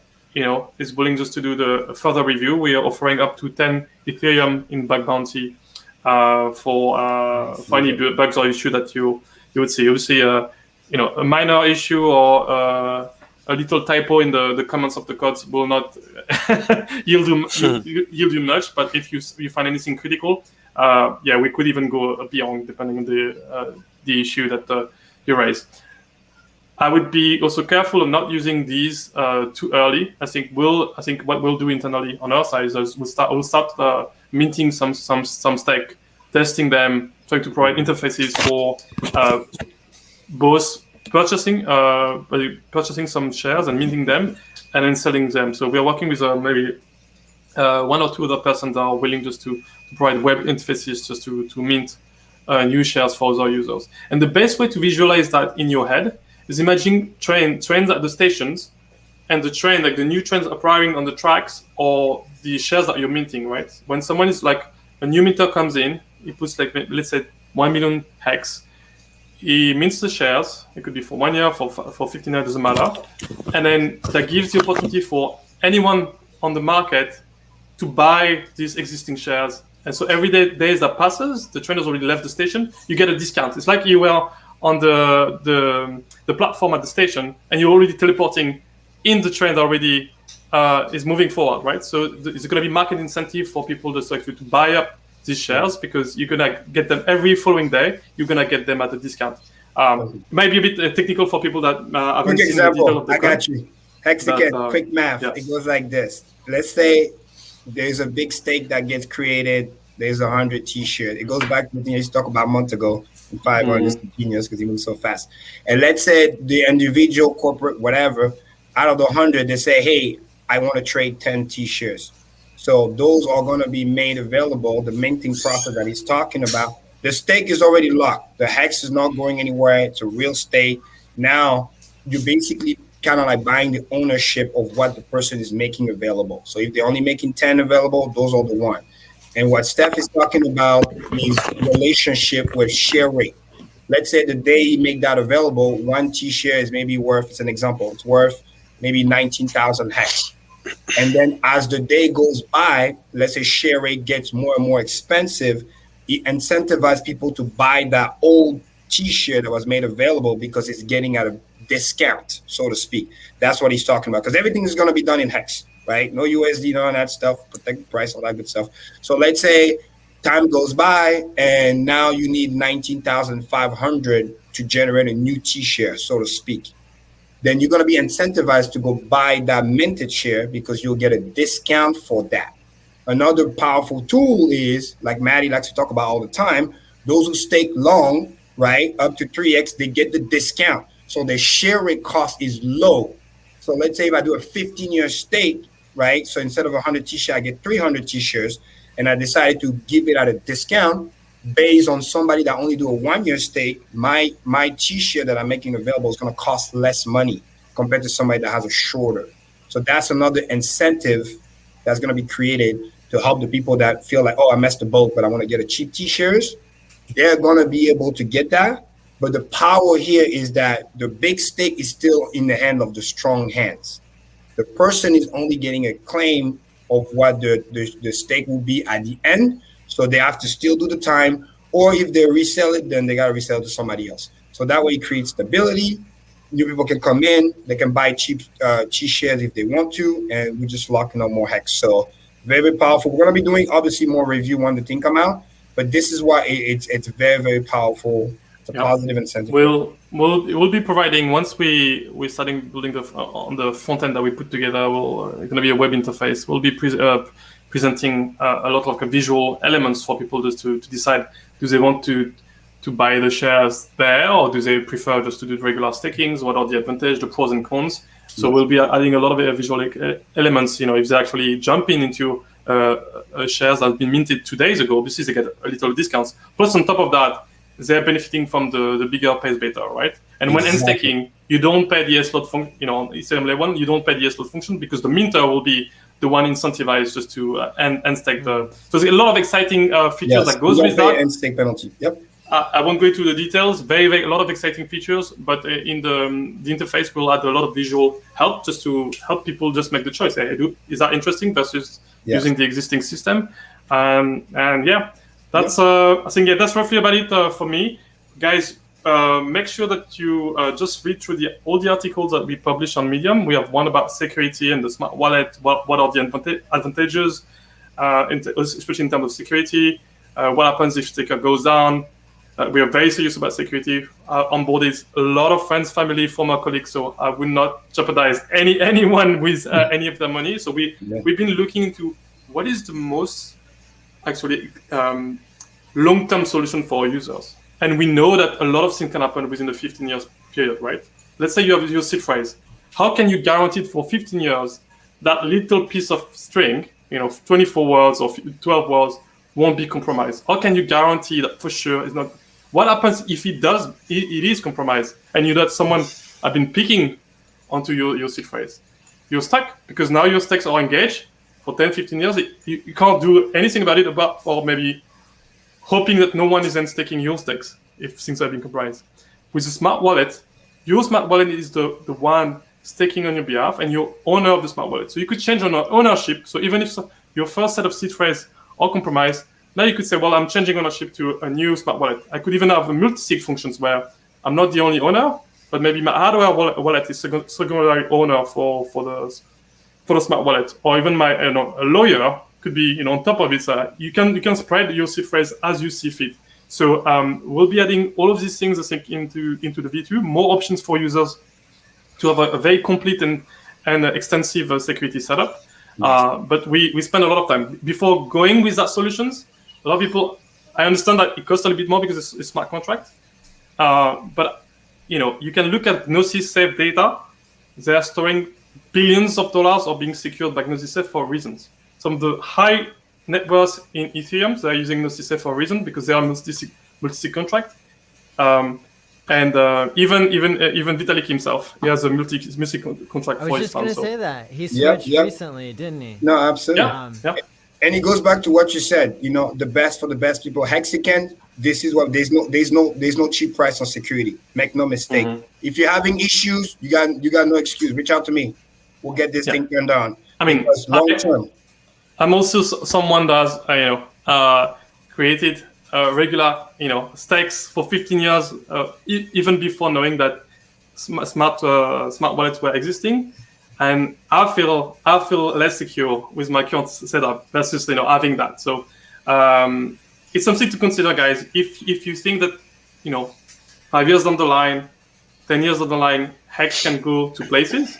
is willing just to do the further review, we are offering up to 10 Ethereum in bug bounty for any bugs or issue that you would see. You'll see a minor issue or a little typo in the comments of the codes will not yield you much. But if you find anything critical, we could even go beyond depending on the issue that you raise. I would be also careful of not using these too early. I think what we'll do internally on our side is we'll start minting some stake, testing them, trying to provide interfaces for both purchasing some shares and minting them, and then selling them. So we are working with maybe 1 or 2 other persons that are willing just to provide web interfaces just to mint new shares for other users. And the best way to visualize that in your head is imagine trains at the stations, and the train, like the new trains arriving on the tracks, or the shares that you're minting, right? When someone is like, a new minter comes in, he puts like, let's say 1 million hex, he mints the shares, it could be for 1 year, for 15 years, doesn't matter. And then that gives the opportunity for anyone on the market to buy these existing shares. And so every days that passes, the train has already left the station, you get a discount. It's like you were on the platform at the station, and you're already teleporting in the train that already is moving forward, right? So it's going to be market incentive for people just actually to buy up these shares, because you're going to get them every following day. You're going to get them at a discount. Maybe a bit technical for people that haven't seen the detail of the code. I got you. HEXICANS, quick math. It goes like this. Let's say there's a big stake that gets created. There's 100 T-shares. It goes back to the thing I used to talk about a month ago. 500 is genius because he moves so fast. And let's say the individual, corporate, whatever, out of the 100, they say, hey, I want to trade 10 T-shares. So those are going to be made available. The minting process that he's talking about, the stake is already locked. The hex is not going anywhere. It's a real stake. Now you're basically kind of like buying the ownership of what the person is making available. So if they're only making 10 available, those are the one. And what Steph is talking about is relationship with share rate. Let's say the day you make that available, 1 T-share is maybe worth, it's an example, it's worth maybe 19,000 hex. And then as the day goes by, let's say share rate gets more and more expensive, it incentivizes people to buy that old T-share that was made available because it's getting at a discount, so to speak. That's what he's talking about, because everything is going to be done in hex. Right? No USD, none of that stuff, protect the price, all that good stuff. So let's say time goes by and now you need 19,500 to generate a new T-share, so to speak. Then you're going to be incentivized to go buy that minted share because you'll get a discount for that. Another powerful tool is, like Mati likes to talk about all the time, those who stake long, right, up to 3x, they get the discount. So the share rate cost is low. So let's say if I do a 15-year stake, right? So instead of 100 T-shares, I get 300 T-shares, and I decided to give it at a discount based on somebody that only do a 1-year stake. My T-share that I'm making available is going to cost less money compared to somebody that has a shorter. So that's another incentive that's going to be created to help the people that feel like, oh, I messed the boat, but I want to get a cheap T-shares. They're going to be able to get that. But the power here is that the big stake is still in the hand of the strong hands. The person is only getting a claim of what the stake will be at the end. So they have to still do the time, or if they resell it, then they got to resell it to somebody else. So that way it creates stability. New people can come in, they can buy cheap shares if they want to, and we're just locking up more HEX. So very, very powerful. We're going to be doing obviously more review when the thing come out, but this is why it's very, very powerful. It's a positive incentive. We'll be providing, once we're starting building on the front end that we put together, it's going to be a web interface. We'll be presenting a lot of visual elements for people just to decide, do they want to buy the shares there, or do they prefer just to do regular stakings? What are the advantages, the pros and cons? So we'll be adding a lot of visual elements. If they actually jump into shares that have been minted 2 days ago, obviously they get a little discounts. Plus, on top of that, they're benefiting from the bigger pays beta, right? And when end staking, you don't pay the S-Lot function. On Ethereum layer 1, you don't pay the S-Lot function because the minter will be the one incentivized just to end stake So there's a lot of exciting features that goes with that. End stake penalty. Yep. I won't go into the details. Very, a lot of exciting features, but in the interface, we'll add a lot of visual help just to help people just make the choice. Is that interesting versus using the existing system? And yeah, that's I think that's roughly about it for me, guys. Make sure that you just read through all the articles that we publish on Medium. We have one about security and the smart wallet. What are the advantages, especially in terms of security? What happens if Staker goes down? We are very serious about security. Onboarded a lot of friends, family, former colleagues, so I would not jeopardize anyone with any of their money. So we've been looking into what is the most actually long-term solution for our users. And we know that a lot of things can happen within the 15 years period, right? Let's say you have your seed phrase. How can you guarantee for 15 years that little piece of string, 24 words or 12 words, won't be compromised? How can you guarantee that for sure it's not? What happens if it does? It is compromised, and that someone have been picking onto your seed phrase. You're stuck because now your stakes are engaged for 10, 15 years. You can't do anything about it for maybe hoping that no one is then staking your stakes if things have been compromised. With a smart wallet, your smart wallet is the one staking on your behalf, and you're owner of the smart wallet. So you could change ownership. So even if your first set of seed phrase are compromised, now you could say, well, I'm changing ownership to a new smart wallet. I could even have multi-sig functions where I'm not the only owner, but maybe my hardware wallet is secondary owner for the smart wallet, or even my a lawyer could be on top of it. So you can spread your seed phrase as you see fit. So we'll be adding all of these things, I think, into the V2. More options for users to have a very complete and extensive security setup. But we spend a lot of time before going with that solutions. A lot of people, I understand that it costs a little bit more because it's a smart contract. But you can look at Gnosis Safe data. They are storing billions of dollars or being secured by Gnosis Safe for reasons. Some of the high net worth in Ethereum, they are using Gnosis Safe for a reason because they are multi-sig contract. And even Vitalik himself, he has a multi-sig contract for his fund. I was just going to say that. He switched recently, didn't he? No, absolutely. Yeah. And it goes back to what you said, the best for the best people. HEXICANS, this is what there's no cheap price on security. Make no mistake. Mm-hmm. If you're having issues, you got no excuse. Reach out to me. We'll get this thing turned on. I mean, long term. I'm also someone that has created regular stakes for 15 years, even before knowing that smart wallets were existing. And I feel less secure with my current setup versus having that. So it's something to consider, guys. If you think that 5 years down the line, 10 years down the line, HEX can go to places,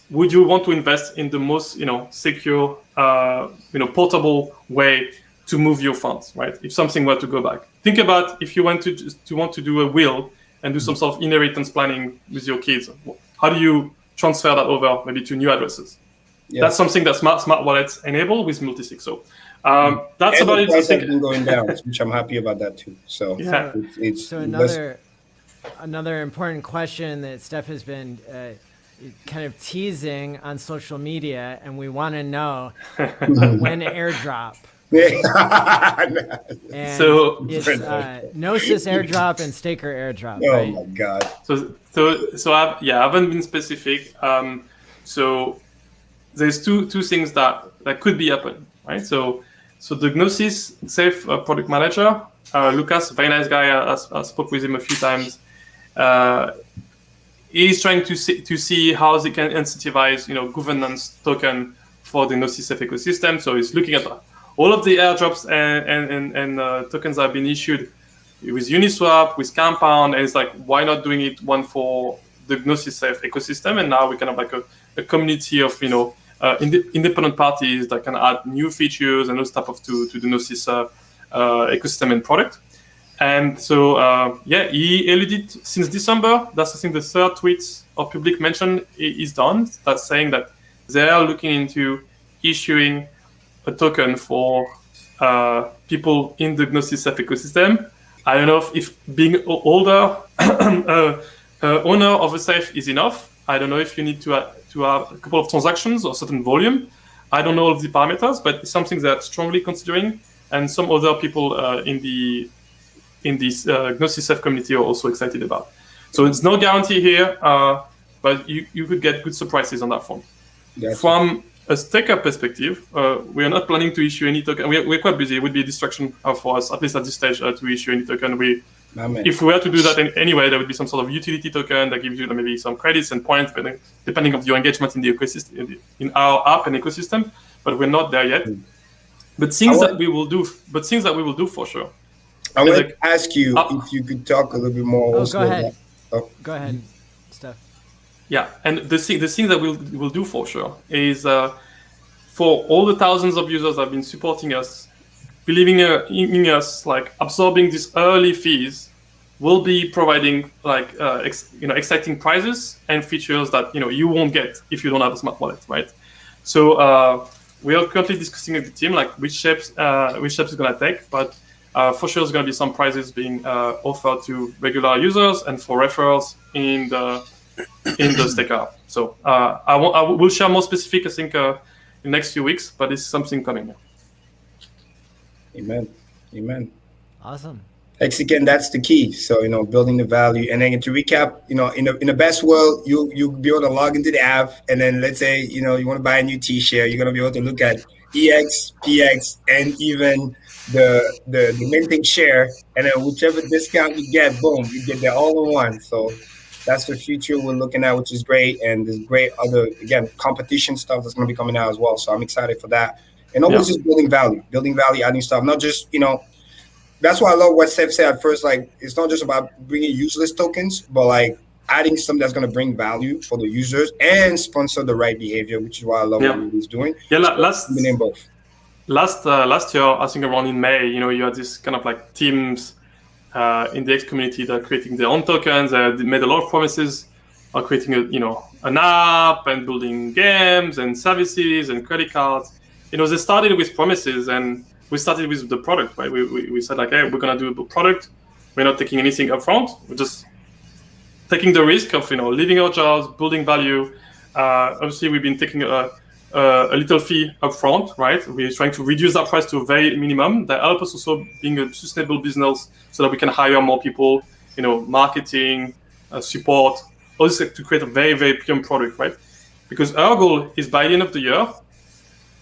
would you want to invest in the most secure, portable way to move your funds, right? If something were to go back, think about if you want to do a will and do some sort of inheritance planning with your kids. How do you transfer that over maybe to new addresses? That's something that smart wallets enable with multisig. So that's about it. Price has been going down, which I'm happy about that too. So so another important question that Steph has been kind of teasing on social media, and we want to know when AirDrop. And so it's Gnosis AirDrop and Staker AirDrop. Oh my god! So I haven't been specific. So there's two things that could be happen, right? So So the Gnosis Safe product manager, Lucas, very nice guy. I spoke with him a few times. He's trying to see how they can incentivize, governance token for the Gnosis Safe ecosystem. So he's looking at all of the airdrops and tokens that have been issued with Uniswap, with Compound, and it's like, why not doing it one for the Gnosis Safe ecosystem? And now we kind of like a community of independent parties that can add new features and those type of to the Gnosis ecosystem and product. And so he alluded since December. That's I think the third tweet or public mention is done. That's saying that they are looking into issuing a token for people in the Gnosis Safe ecosystem. I don't know if being older owner of a safe is enough. I don't know if you need to have a couple of transactions or certain volume. I don't know all of the parameters, but it's something they're strongly considering. And some other people in this Gnosis Safe community are also excited about. So it's no guarantee here, but you could get good surprises on that front. Yes. From a staker perspective, we are not planning to issue any token. We're quite busy. It would be a distraction for us, at least at this stage, to issue any token. If we were to do that anyway, there would be some sort of utility token that gives you maybe some credits and points, depending on your engagement in the ecosystem, in our app and ecosystem. But we're not there yet. But things that we will do for sure. I want to ask you if you could talk a little bit more. Go ahead. Go ahead, Steph. Yeah, and the thing that we'll do for sure is for all the thousands of users that have been supporting us, believing in us, like absorbing these early fees, we'll be providing like exciting prizes and features that you won't get if you don't have a smart wallet, right? So we are currently discussing with the team like which steps is gonna take, but for sure there's gonna be some prizes being offered to regular users and for referrals in the StakerApp. So I will share more specific, I think, in the next few weeks, but it's something coming. Amen. Awesome. HEXICAN, that's the key. So, building the value. And then to recap, in the best world, you'll be able to log into the app. And then let's say, you want to buy a new TShare, you're going to be able to look at EX, PX, and even the minting share. And then whichever discount you get, boom, you get that all in one. So that's the future we're looking at, which is great. And there's great other, again, competition stuff that's going to be coming out as well. So I'm excited for that. And always just building value, adding stuff, not just, that's why I love what Steph said at first. Like, it's not just about bringing useless tokens, but like adding something that's going to bring value for the users and sponsor the right behavior, which is why I love what he's doing. Yeah, last both. Last year, I think around in May, you had this kind of like teams in the X community that are creating their own tokens. They made a lot of promises of creating an app and building games and services and credit cards. They started with promises, and we started with the product, right? We said like, hey, we're gonna do a product. We're not taking anything upfront. We're just taking the risk of leaving our jobs, building value. Obviously, we've been taking a little fee upfront, right? We're trying to reduce that price to a very minimum. That helps us also being a sustainable business, so that we can hire more people, marketing, support, all this to create a very, very premium product, right? Because our goal is by the end of the year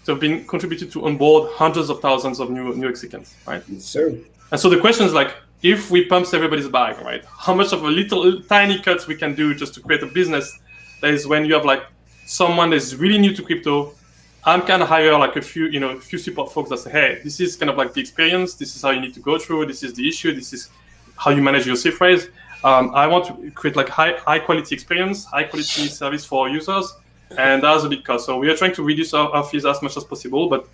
to have been contributed to onboard hundreds of thousands of new HEXICANs, right? Yes, sir. And so the question is like, if we pump everybody's bag, right? How much of a little tiny cuts we can do just to create a business that is when you have like someone that's really new to crypto, I'm kind of hire like a few support folks that say, hey, this is kind of like the experience. This is how you need to go through. This is the issue. This is how you manage your safe phrase. I want to create like high quality experience, high quality service for our users. And that's a big cost. So we are trying to reduce our fees as much as possible, but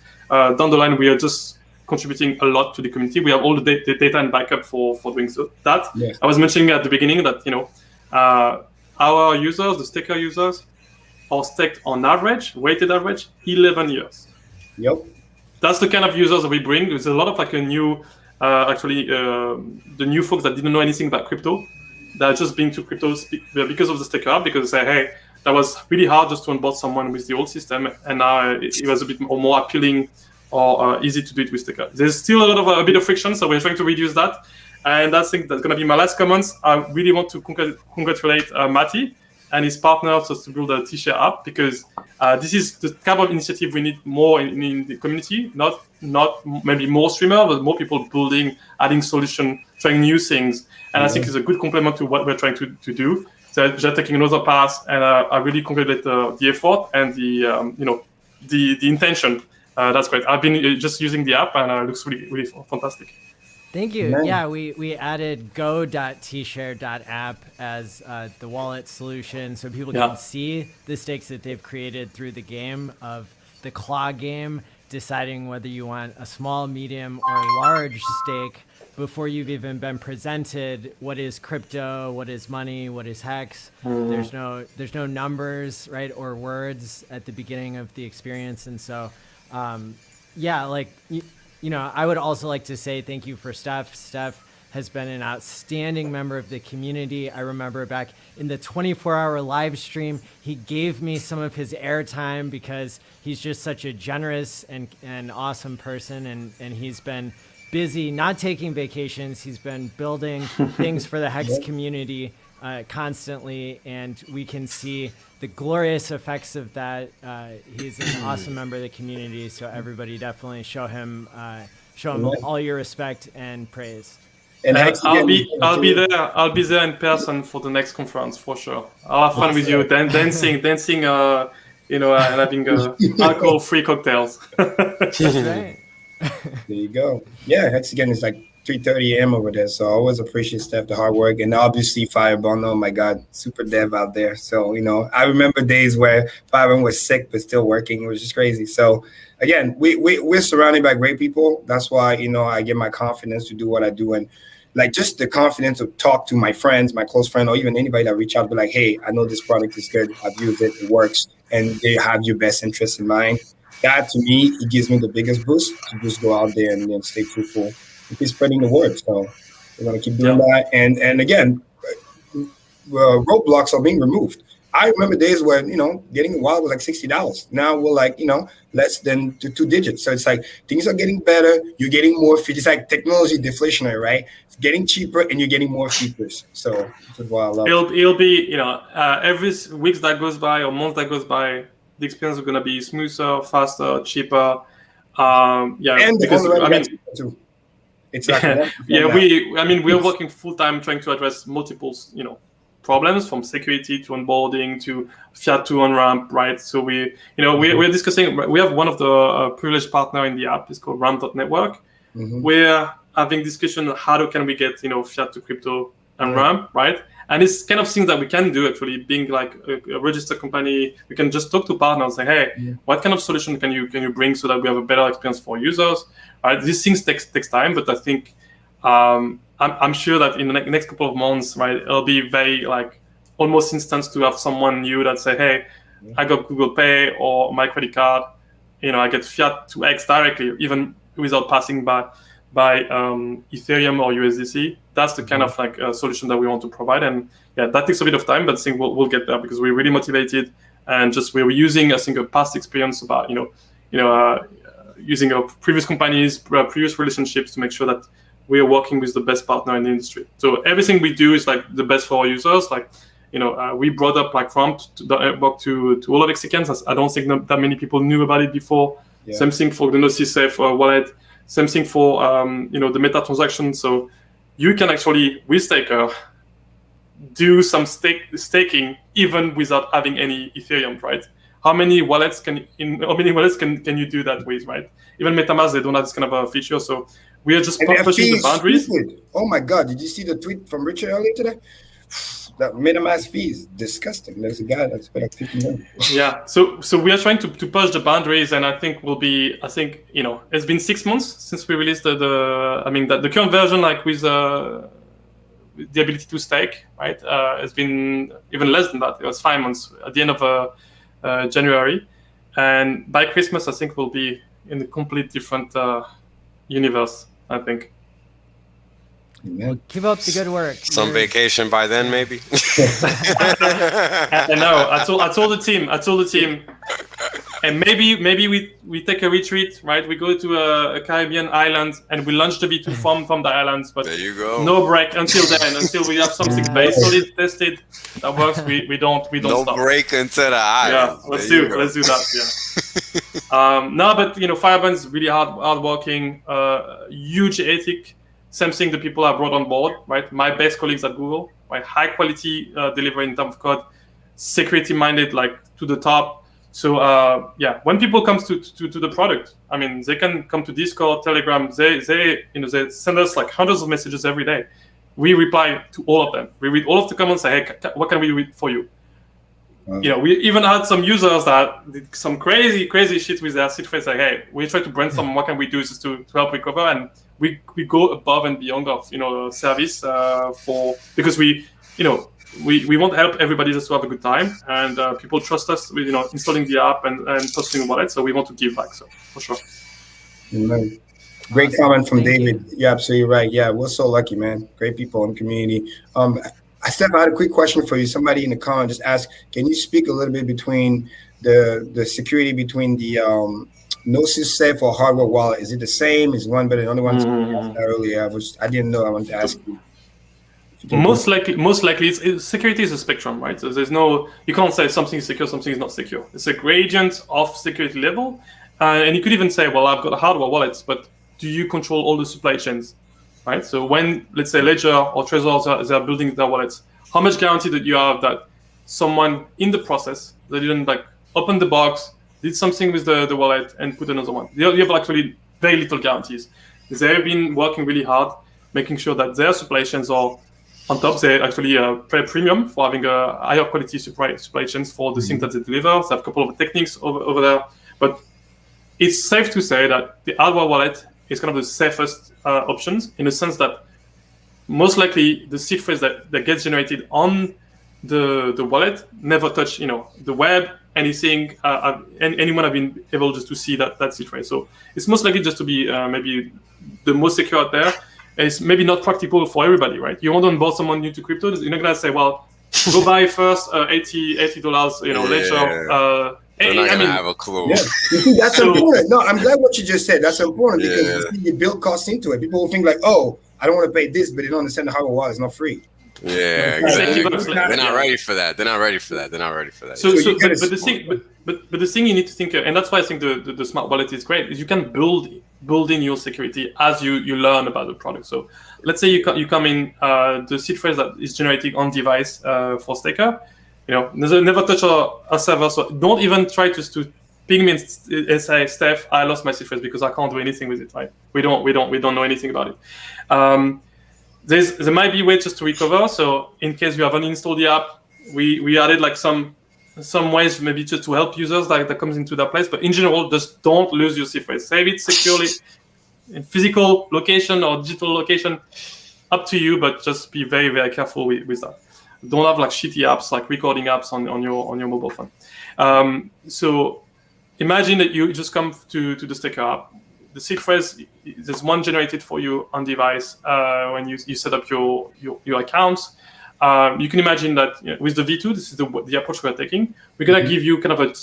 down the line, we are just contributing a lot to the community. We have all the data and backup for doing that. Yes. I was mentioning at the beginning that our users, the staker users, are staked on average, weighted average, 11 years. Yep. That's the kind of users that we bring. There's a lot of like a new, the new folks that didn't know anything about crypto, that are just being to crypto because of the StakerApp, because they say, hey, that was really hard just to onboard someone with the old system, and now it was a bit more appealing or easy to do it with Staker. There's still a bit of friction, so we're trying to reduce that. And I think that's going to be my last comments. I really want to congratulate Mati and his partners just to build a TShare app, because this is the type of initiative we need more in the community. Not maybe more streamers, but more people building, adding solutions, trying new things. And I think it's a good complement to what we're trying to do. So they're taking another path, and I really congratulate the effort and the intention. That's great. I've been just using the app, and it looks really fantastic. Thank you. Yeah, we added go.tshare.app as the wallet solution, so people can see the stakes that they've created through the game of the claw game, deciding whether you want a small, medium, or large stake before you've even been presented what is crypto, what is money, what is hex. There's no numbers, right, or words at the beginning of the experience, and so yeah, like you know, I would also like to say thank you for Steph. Steph has been an outstanding member of the community. I remember back in the 24-hour live stream, he gave me some of his airtime because he's just such a generous and awesome person, and he's been busy, not taking vacations. He's been building things for the HEX community constantly, and we can see the glorious effects of that. He's an awesome member of the community, so everybody definitely show him all your respect and praise. And I'll be there in person for the next conference for sure. I'll have fun with you, dancing, and having alcohol-free cocktails. That's right. There you go. Yeah, HEXICAN is like 3:30 a.m. over there, so I always appreciate Steph, the hard work, and obviously Fireball. Oh my God, super dev out there. So I remember days where Fireball was sick but still working. It was just crazy. So again, we're surrounded by great people. That's why I get my confidence to do what I do, and like just the confidence to talk to my friends, my close friend, or even anybody that reach out, be like, hey, I know this product is good. I've used it. It works, and they have your best interest in mind. That to me, it gives me the biggest boost to just go out there and then stay fruitful and keep spreading the word. So we're gonna keep doing that. And again, roadblocks are being removed. I remember days where getting a wallet was like $60. Now we're like less than 2 digits. So it's like things are getting better. You're getting more features. It's like technology deflationary, right? It's getting cheaper and you're getting more features. So this is what I love. It'll be every week that goes by or month that goes by, the experience is going to be smoother, faster, cheaper. And because too. Exactly. We're working full time trying to address multiple, problems, from security to onboarding to fiat to on-ramp, right? So we're discussing. We have one of the privileged partner in the app. It's called ramp.network. We're having discussion on how can we get fiat to crypto and ramp, right? And it's kind of things that we can do actually, being like a registered company. We can just talk to partners and say, hey, what kind of solution can you bring so that we have a better experience for users? Right? These things takes time, but I think I'm sure that in the next couple of months, right, it'll be very like almost instant to have someone new that say, hey, I got Google Pay or my credit card, I get fiat to X directly, even without passing by Ethereum or USDC. That's the kind of like solution that we want to provide, and that takes a bit of time, but I think we'll get there because we're really motivated, and just we were using, I think, a past experience about using our previous companies, previous relationships to make sure that we are working with the best partner in the industry. So everything we do is like the best for our users. Like we brought up like Quant to all of HEXICANS. I don't think that many people knew about it before. Same thing for the Gnosis Safe wallet. Same thing for the meta transaction. So you can actually, with Staker, do some staking even without having any Ethereum, right? How many wallets can you do that with, right? Even MetaMask, they don't have this kind of a feature. So we are just pushing the boundaries. Stupid. Oh my God! Did you see the tweet from Richard earlier today? That MetaMask fees, disgusting. There's a guy that's paid like $50 million. Yeah, so we are trying to push the boundaries, and I think it's been 6 months since we released the current version, like with the ability to stake, right? It's been even less than that. It was 5 months at the end of January, and by Christmas, I think we'll be in a complete different universe, I think. Well, keep up the good work. Some vacation by then, maybe. I know. I told the team. And maybe we take a retreat, right? We go to a Caribbean island and we launch the V2 from the islands. But there you go. No break until then, until we have something very solid, tested, that works. We don't no stop. No break until the island. Yeah, let's do that. Yeah. No, but Fireband is really hardworking, huge ethic. Same thing the people I brought on board, right? My best colleagues at Google, right? High quality delivery in terms of code, security minded, like to the top. So when people come to the product, I mean, they can come to Discord, Telegram. They send us like hundreds of messages every day. We reply to all of them. We read all of the comments. Say, hey, what can we read for you? Wow. We even had some users that did some crazy shit with their seed phrase. Like, hey, we try to brainstorm what can we do just to help recover, and we go above and beyond of service because we want to help everybody just to have a good time, and people trust us with installing the app and trusting the wallet. So we want to give back. So for sure. Amen. Great comment from David. You're absolutely right. Yeah, we're so lucky, man. Great people in the community. Steph, I had a quick question for you. Somebody in the comment just asked, can you speak a little bit between the security between the Gnosis Safe or hardware wallet? Is it the same? Is one better than the other one? Earlier, I didn't know. I wanted to ask you. Most likely, security is a spectrum, right? So you can't say something is secure, something is not secure. It's a gradient of security level, and you could even say, well, I've got a hardware wallet, but do you control all the supply chains, right? So when, let's say, Ledger or Trezor, they're building their wallets, how much guarantee that you have that someone in the process, they didn't open the box, did something with the wallet and put another one? You have actually very little guarantees. They've been working really hard, making sure that their supply chains are on top. They actually pay premium for having a higher quality supply chains for the things that they deliver. They have a couple of techniques over there. But it's safe to say that the hardware wallet is kind of the safest options, in the sense that most likely the seed phrase that gets generated on the wallet never touch the web, anything, anyone have been able just to see that seed phrase. So it's most likely just to be maybe the most secure out there. And it's maybe not practical for everybody, right? You want to onboard someone new to crypto, you're not gonna say, well, go buy first $80, Ledger. They're not gonna have a clue. Yeah. That's important. No, I'm glad what you just said. That's important because you build costs into it. People will think like, oh, I don't want to pay this, but they don't understand the hardware wallet is not free. Yeah, exactly. They're not ready for that. So but the thing you need to think, and that's why I think the smart wallet is great, is you can build in your security as you learn about the product. So let's say you come in the seed phrase that is generating on device for Staker. Never touch our server, so don't even try to ping me and say, Steph, I lost my seed phrase because I can't do anything with it. Right? We don't know anything about it. There might be ways just to recover. So in case you have uninstalled the app, we added some ways maybe just to help users that comes into that place. But in general, just don't lose your seed phrase. Save it securely in physical location or digital location. Up to you, but just be very, very careful with that. Don't have shitty apps like recording apps on your mobile phone. So imagine that you just come to the StakerApp. The seed phrase, there's one generated for you on device when you set up your accounts. You can imagine that with the V2, this is the approach we're taking. We're gonna give you kind of a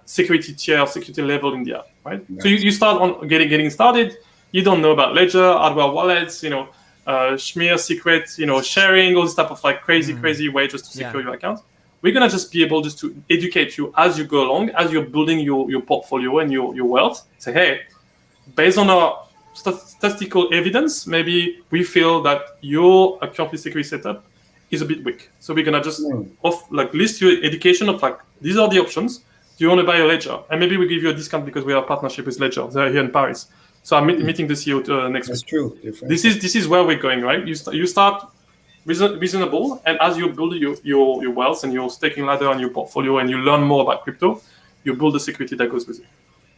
security level in the app, right? Nice. So you start on getting started. You don't know about Ledger, hardware wallets, Schmear secret, sharing, all this type of crazy way just to secure your account. We're gonna just be able just to educate you as you go along, as you're building your portfolio and your wealth. Say, hey, based on our statistical evidence, maybe we feel that your account security setup is a bit weak. So we're gonna just list your education of these are the options. Do you want to buy a Ledger? And maybe we give you a discount because we have a partnership with Ledger. They're here in Paris. So I'm meeting the CEO next week. That's true. This is where we're going, right? You start reasonable, and as you build your wealth and your staking ladder and your portfolio, and you learn more about crypto, you build the security that goes with it.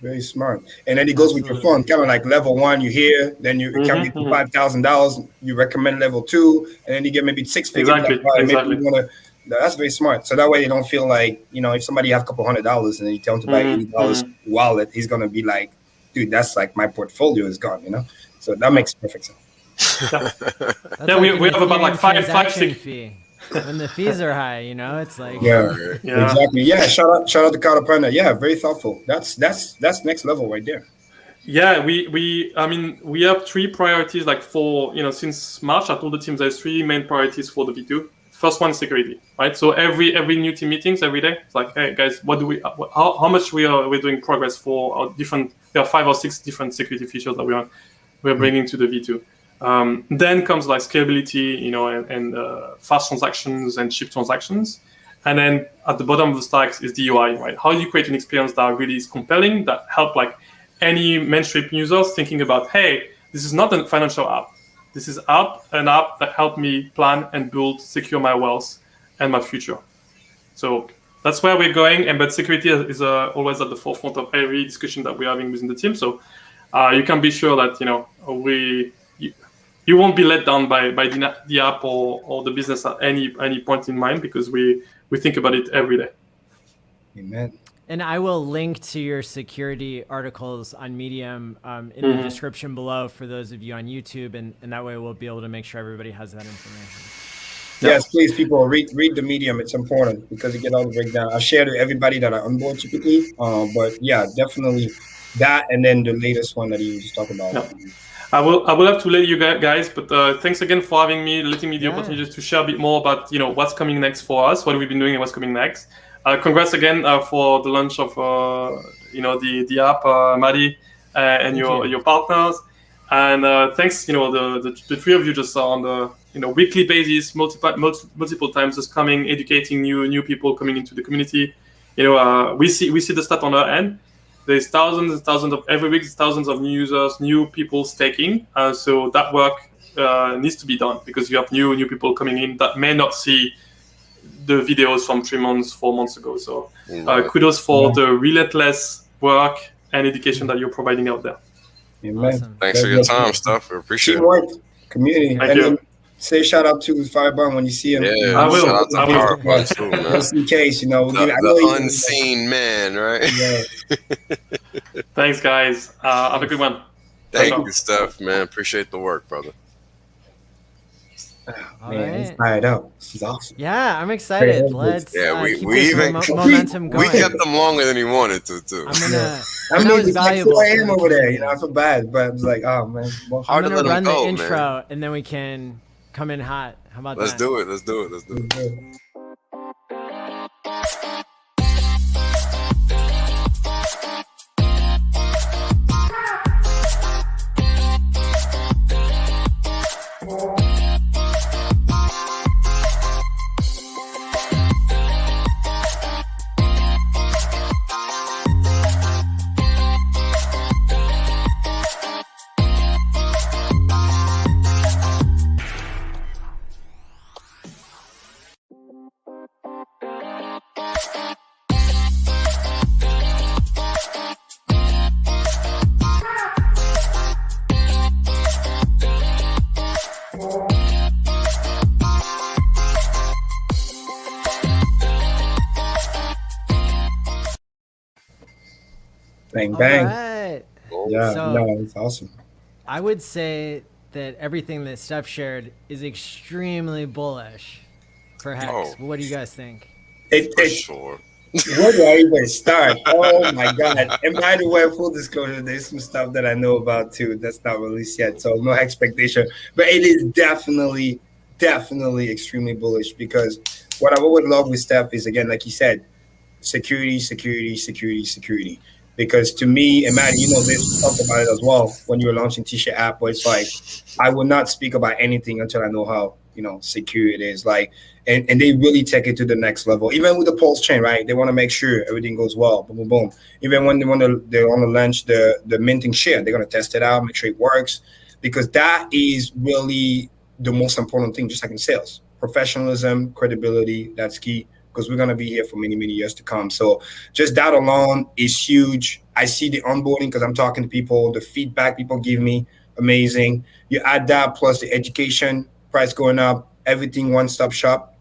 Very smart. And then it goes with your fund, kind of like level 1, you hear, then you can get $5,000, you recommend level 2, and then you get maybe 6 figures. Exactly. That's very smart. So that way they don't feel like, if somebody have a couple $100 and then you tell them to buy $80 wallet, he's going to be like, dude, that's my portfolio is gone, So that makes perfect sense. We have about 5, 6. when the fees are high, you know, it's like Yeah, Yeah. exactly. Yeah, shout out to Carter. Yeah, very thoughtful. That's next level right there. Yeah, I mean, we have 3 priorities. Like for, since March, I told the team there's 3 main priorities for the V2. First one is security, right? So every new team meetings every day, it's like, hey guys, what do we, how much we're doing progress for our different. There are 5 or 6 different security features that we're bringing to the V2. Then comes like scalability, and fast transactions and cheap transactions. And then at the bottom of the stack is the UI, right? How do you create an experience that really is compelling, that help like any mainstream users thinking about, hey, this is not a financial app. This is an app that helped me plan and build, secure my wealth and my future. So that's where we're going. But security is always at the forefront of every discussion that we're having within the team. So you can be sure that you won't be let down by the app or the business at any point in mind, because we think about it every day. Amen. And I will link to your security articles on Medium in the description below for those of you on YouTube, and that way we'll be able to make sure everybody has that information. Yes, please, people, read the Medium. It's important because you get all the breakdown. I share to everybody that I onboard typically, but yeah, definitely that, and then the latest one that you just talked about. Yeah. I will have to let you guys, but thanks again for having me, letting me the opportunity to share a bit more about what's coming next for us, what we've been doing, and what's coming next. Congrats again for the launch of the app, Mati, and your partners. And thanks, the 3 of you just on the weekly basis, multiple times, just coming, educating new people coming into the community. We see the stat on our end. There's thousands and thousands of every week, thousands of new users, new people staking. So that work needs to be done, because you have new people coming in that may not see the videos from 3 months, 4 months ago. So kudos for the relentless work and education that you're providing out there. Amen. Awesome. Thanks for your time, Steph. We appreciate it. Teamwork, community. Thank you. Then say shout out to Firebomb when you see him. Yeah, I will. shout out to I will. Firebomb too, man. Just in case, The unseen man, right? Yeah. Thanks, guys. Have a good one. Thank you, Steph, man. Appreciate the work, brother. All Man, he's right. fired up. This is awesome. Yeah, I'm excited. Let's we keep we this even momentum going. we kept them longer than he wanted to, too. I'm gonna. I that mean, was it's like valuable. 4 a.m. over there. I feel bad, but I was like, oh man. Well, I'm Hard to gonna let him run the go, intro, man. and then we can come in hot. How about Let's that? do it. Let's do it. Let's do it. bang All bang. right. Yeah, So- no, it's awesome. I would say that everything that Steph shared is extremely bullish for HEX. Oh. What do you guys think? It, Sure. where do I even start? Oh my god! And by the way, full disclosure, there's some stuff that I know about too that's not released yet, so no expectation. But it is definitely extremely bullish, because what I would love with Steph is, again, like you said, security. Because to me, and Matt, you know this, talked about it as well when you were launching TShare app, where it's like, I will not speak about anything until I know how, secure it is. Like, and they really take it to the next level. Even with the PulseChain, right? They want to make sure everything goes well. Boom, boom, boom. Even when they want to launch the minting share, they're going to test it out, make sure it works, because that is really the most important thing, just like in sales. Professionalism, credibility, that's key, because we're going to be here for many, many years to come. So just that alone is huge. I see the onboarding, because I'm talking to people, the feedback people give me, amazing. You add that plus the education, price going up, everything one-stop shop,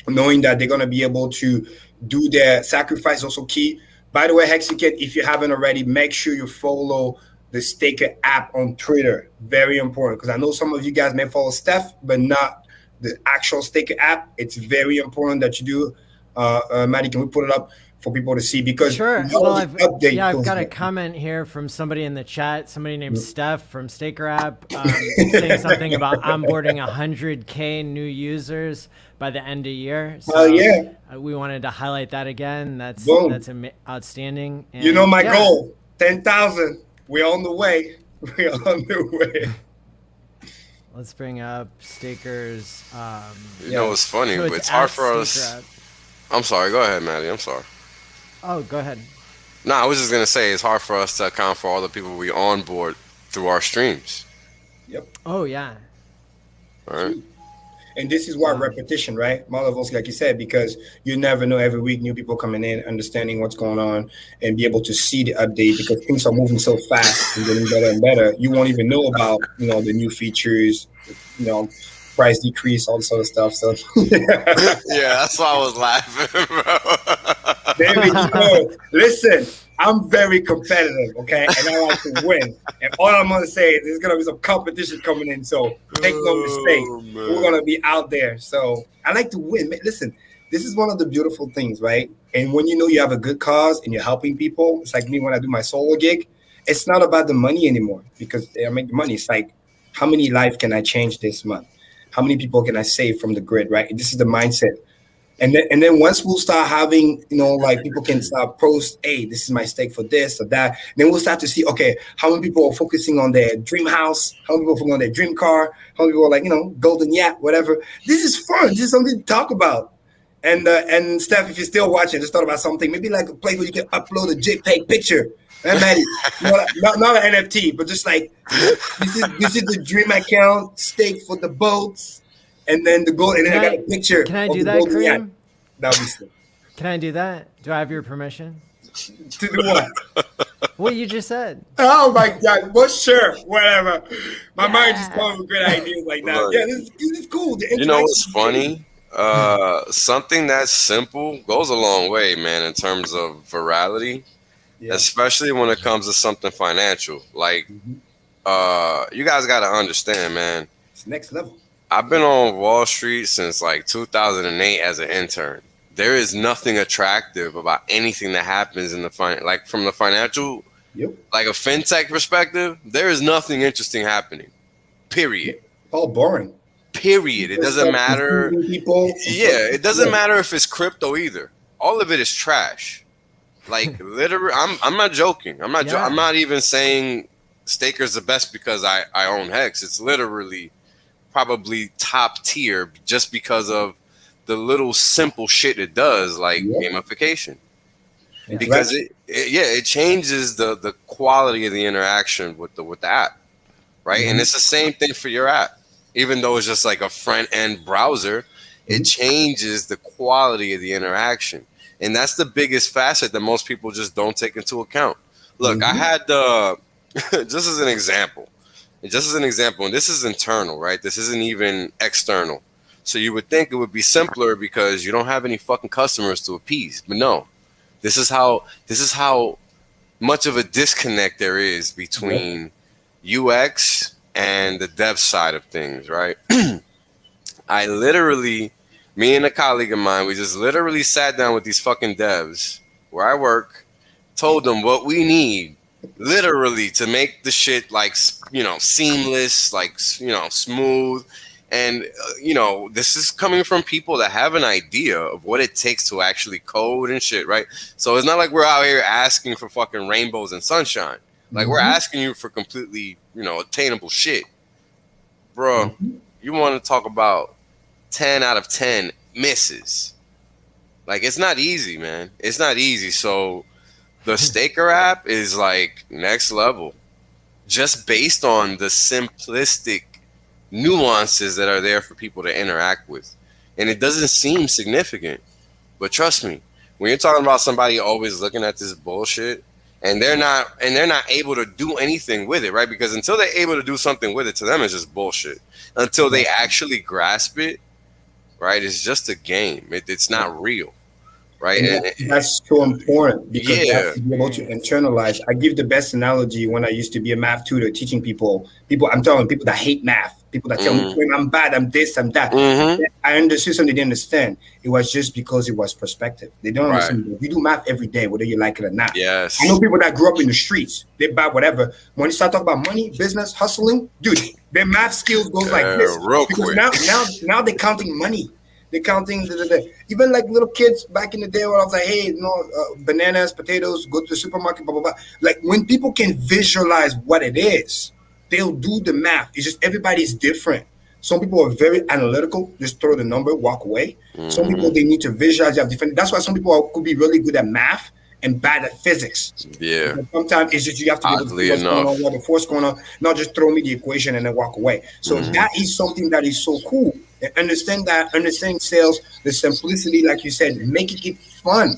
knowing that they're going to be able to do their sacrifice, also key. By the way, HEXICANS, if you haven't already, make sure you follow the StakerApp on Twitter. Very important, because I know some of you guys may follow Steph, but not the actual Staker app, it's very important that you do. Maddie, can we put it up for people to see? Because sure. Well, I've got a there. comment here from somebody in the chat. Somebody named Steph from StakerApp saying something about onboarding 100K new users by the end of year. So we wanted to highlight that again. That's outstanding. And, you know my goal, 10,000. We're on the way. We're on the way. Let's bring up Stakers. You know what's funny? So it's hard for us. StakerApp. I'm sorry. Go ahead, Maddie. I'm sorry. Oh, go ahead. No, I was just gonna say it's hard for us to account for all the people we onboard through our streams. Yep. Oh yeah. All right. And this is why repetition, right? Malavos, like you said, because you never know every week, new people coming in, understanding what's going on, and be able to see the update because things are moving so fast and getting better and better. You won't even know about, the new features, price decrease, all this other stuff. So yeah, that's why I was laughing, bro. David, listen, I'm very competitive, okay? And I like to win. And all I'm gonna say is there's gonna be some competition coming in. So make no mistake, we're gonna be out there. So I like to win. Listen, this is one of the beautiful things, right? And when you have a good cause and you're helping people, it's like me when I do my solo gig. It's not about the money anymore because I make money. It's like, how many lives can I change this month? How many people can I save from the grid, right? And this is the mindset. And then once we'll start having, people can start post, hey, this is my stake for this or that. Then we'll start to see, okay, how many people are focusing on their dream house? How many people are focusing on their dream car? How many people are like, golden yacht, whatever. This is fun. This is something to talk about. And Steph, if you're still watching, just thought about something, maybe like a place where you can upload a JPEG picture. And Maddie, not an NFT, but just like this is the dream account, stake for the boats. And then the gold, and then I got a picture. Can I do that, Karim? That would be sick. Can I do that? Do I have your permission? To do what? What you just said. Oh my God! Well, sure, whatever. My mind just coming with good ideas like that. Yeah, this is cool. You know what's funny? Something that's simple goes a long way, man, in terms of virality, especially when it comes to something financial. Like, you guys got to understand, man. It's next level. I've been on Wall Street since like 2008 as an intern. There is nothing attractive about anything that happens in the from the financial, like a fintech perspective. There is nothing interesting happening. Period. All boring. Period. It doesn't matter. It doesn't matter if it's crypto either. All of it is trash. Like literally, I'm not joking. I'm not even saying Staker's the best because I own Hex. It's literally probably top tier just because of the little simple shit it does, like gamification. Because it changes the quality of the interaction with the app, right? And it's the same thing for your app. Even though it's just like a front end browser, it changes the quality of the interaction. And that's the biggest facet that most people just don't take into account. Look, I had just as an example, and this is internal, right? This isn't even external. So you would think it would be simpler because you don't have any fucking customers to appease. But no, this is how much of a disconnect there is between UX and the dev side of things, right? I literally, me and a colleague of mine, we just literally sat down with these fucking devs where I work, told them what we need literally to make the shit like, seamless, like, smooth. And, this is coming from people that have an idea of what it takes to actually code and shit, right? So it's not like we're out here asking for fucking rainbows and sunshine. Like, we're asking you for completely, attainable shit. Bro, you want to talk about 10 out of 10 misses. Like, it's not easy, man. It's not easy. So the StakerApp is, like, next level. Just based on the simplistic nuances that are there for people to interact with. And it doesn't seem significant. But trust me, when you're talking about somebody always looking at this bullshit and they're not able to do anything with it, right? Because until they're able to do something with it, to them it's just bullshit. Until they actually grasp it, right? It's just a game. It's not real, right? And that's so important because you have to be able to internalize. I give the best analogy when I used to be a math tutor teaching people. I'm telling people that hate math, people that tell me I'm bad, I'm this, I'm that. I understood something they didn't understand. It was just because it was perspective. They don't understand. You do math every day, whether you like it or not. Yes. I know people that grew up in the streets. They buy whatever. When you start talking about money, business, hustling, dude, their math skills goes like this. Real because quick. Now they're counting money. They're counting even like little kids back in the day where I was like, hey, bananas, potatoes, go to the supermarket, blah, blah, blah. Like when people can visualize what it is, they'll do the math. It's just everybody's different. Some people are very analytical, just throw the number, walk away. Some people, they need to visualize, have different. That's why some people could be really good at math and bad at physics. Yeah. But sometimes it's just you have to be able to see what's going on, what the force going on, not just throw me the equation and then walk away. So that is something that is so cool. Understanding sales, the simplicity, like you said, making it fun.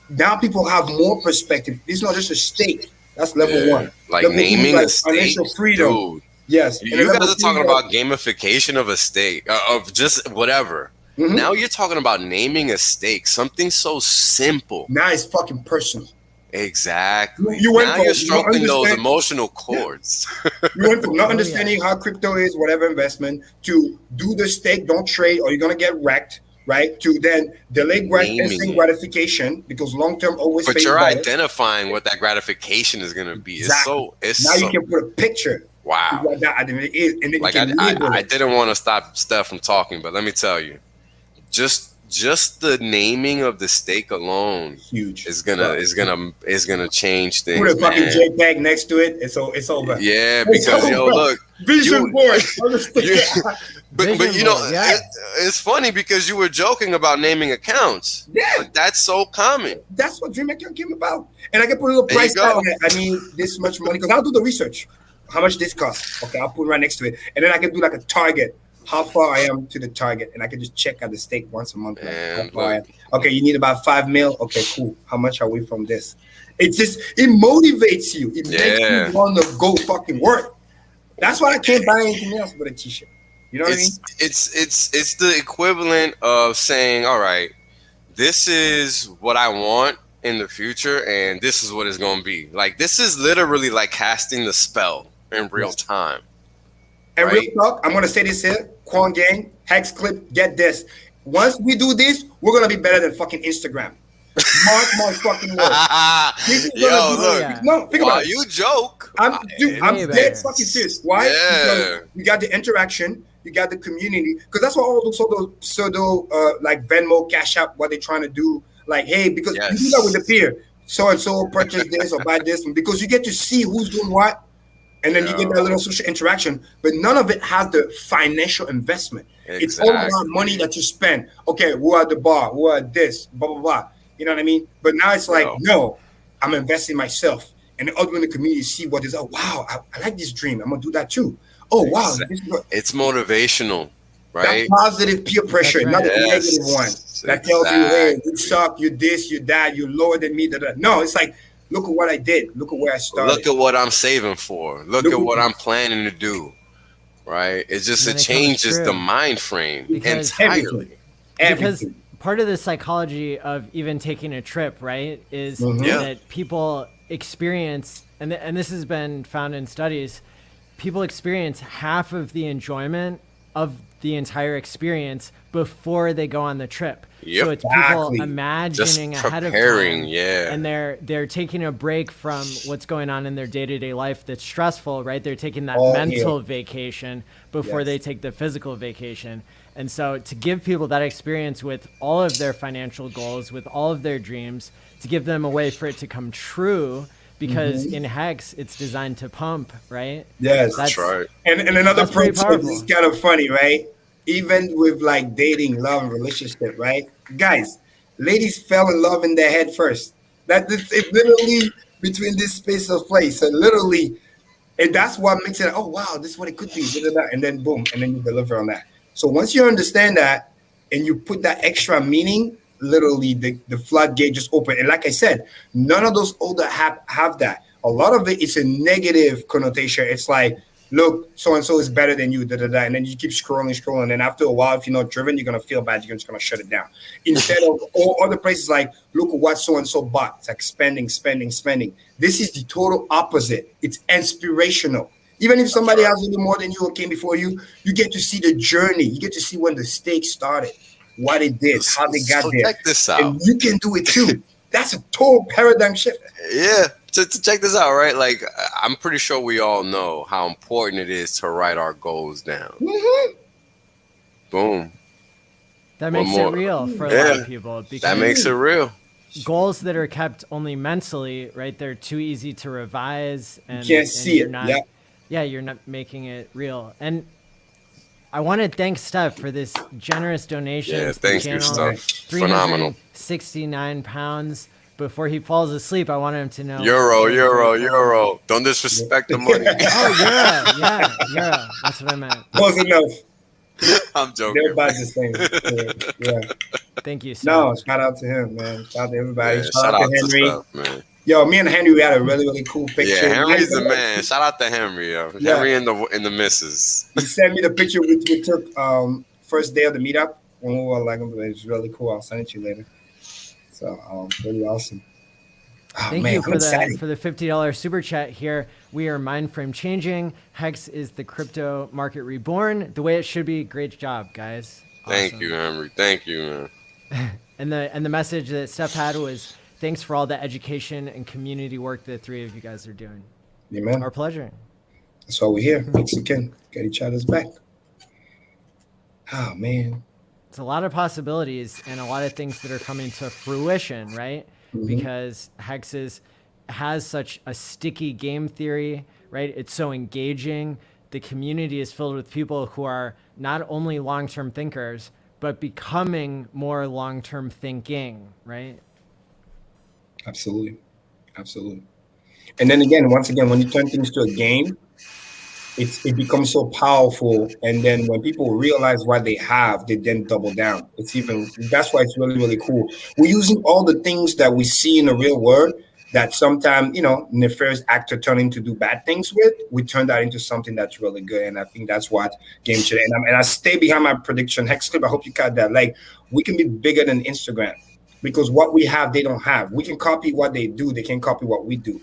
Now people have more perspective. It's not just a stake. That's level one. Like naming a stake, financial freedom. dude. Yes. You guys are talking about gamification of a stake, of just whatever. Now you're talking about naming a stake, something so simple. Now it's fucking personal. Exactly. Now you're stroking those emotional chords. You went from not understanding how crypto is, whatever investment, to do the stake, don't trade, or you're gonna get wrecked, right? To then delay instant gratification because long term always. But you're identifying what that gratification is gonna be. Exactly. It's now you can put a picture. Wow. I didn't want to stop Steph from talking, but let me tell you, just the naming of the stake alone is gonna change things. Put a fucking JPEG next to it, it's over. Yeah, because look, vision board. But you know, it's funny because you were joking about naming accounts. Yeah, but that's so common. That's what Dream Account came about, and I can put a little price tag on it. I need this much money because I'll do the research. How much this costs? Okay, I'll put it right next to it, and then I can do like a target. How far I am to the target, and I can just check out the stake once a month. Okay, you need about 5 mil. Okay, cool. How much are we from this? It motivates you. It makes you want to go fucking work. That's why I can't buy anything else but a t-shirt. You know what I mean? It's the equivalent of saying, all right, this is what I want in the future, and this is what it's gonna be. Like this is literally like casting the spell in real time. And real talk, I'm gonna say this here, Quant gang, Hex clip, get this. Once we do this, we're gonna be better than fucking Instagram. Mark my fucking words. No, think about it. You joke. I'm dead fucking serious. Why? Because you got the interaction, you got the community. Because that's what all those pseudo like Venmo, Cash App, what they're trying to do. Like, hey, because you do that with the peer. So and so purchase this or buy this, because you get to see who's doing what. And then you get that little social interaction, but none of it has the financial investment. Exactly. It's all about money that you spend. Okay, we're at the bar, we're at this, blah, blah, blah. You know what I mean? But now it's like, no, I'm investing myself. And the other in the community see what is, oh, wow, I like this dream. I'm going to do that too. Oh, wow. It's motivational, right? That positive peer pressure, not the negative one. That tells you, hey, you suck, you this, you that, you're lower than me. No, it's like, look at what I did. Look at where I started. Look at what I'm saving for. Look at what I'm planning to do. Right? It changes the mind frame entirely. Because part of the psychology of even taking a trip, right, is that people experience, and this has been found in studies, people experience half of the enjoyment of the entire experience before they go on the trip. So it's people imagining ahead of time, and they're taking a break from what's going on in their day-to-day life that's stressful, right? They're taking that mental vacation before they take the physical vacation. And so to give people that experience with all of their financial goals, with all of their dreams, to give them a way for it to come true, because in Hex, it's designed to pump, right? Yes, that's right. And another principle is kind of funny, right? Even with like dating, love, and relationship, right? Guys, ladies fell in love in their head first. It's literally between this space of place. So literally, and that's what makes it, oh, wow, this is what it could be. And then boom, and then you deliver on that. So once you understand that and you put that extra meaning, literally the floodgate just open. And like I said, none of those older have that. A lot of it is a negative connotation. It's like, look, so-and-so is better than you, da-da-da. And then you keep scrolling. And after a while, if you're not driven, you're going to feel bad. You're just going to shut it down. Instead of all other places like, look at what so-and-so bought. It's like spending. This is the total opposite. It's inspirational. Even if somebody has a little more than you or came before you, you get to see the journey. You get to see when the stake started, what it did, how they got there. Check this out. And you can do it too. That's a total paradigm shift. Yeah. To check this out, right? Like, I'm pretty sure we all know how important it is to write our goals down. Mm-hmm. Boom. That makes it real for a lot of people. Because that makes it real. Goals that are kept only mentally, right? They're too easy to revise, and you can't see it. You're not making it real. And I want to thank Steph for this generous donation. Yeah, to thanks, the channel. Steph. Phenomenal. 69 pounds. Before he falls asleep, I want him to know. Euro. Don't disrespect the money. Oh, euro. That's what I meant. Close enough. I'm joking. Everybody's the same. Yeah. Thank you, Steph. No, shout out to him, man. Shout out to everybody. Yeah, shout out to Henry. Steph, man. Yo, me and Henry, we had a really cool picture. Yeah, Henry's the man. Shout out to Henry, yo. Yeah. Henry and the missus. He sent me the picture we took first day of the meetup when we were like, it was really cool. I'll send it to you later. So really awesome. Oh, Thank you for the $50 super chat here. We are mind frame changing. Hex is the crypto market reborn the way it should be. Great job, guys. Awesome. Thank you, Henry. Thank you, man. And the message that Steph had was, thanks for all the education and community work the three of you guys are doing. Yeah, man. Our pleasure. That's why we're here. Mexican. Get each other's back. Oh, man. It's a lot of possibilities and a lot of things that are coming to fruition, right? Mm-hmm. Because Hex has such a sticky game theory, right? It's so engaging. The community is filled with people who are not only long-term thinkers, but becoming more long-term thinking, right? Absolutely. And then once again, when you turn things to a game, it becomes so powerful. And then when people realize what they have, they then double down. That's why it's really, really cool. We're using all the things that we see in the real world that sometimes, nefarious actor turn into do bad things with. We turn that into something that's really good. And I think that's what game should. And I stay behind my prediction. Hex Clip, I hope you caught that. Like, we can be bigger than Instagram because what we have, they don't have. We can copy what they do. They can copy what we do.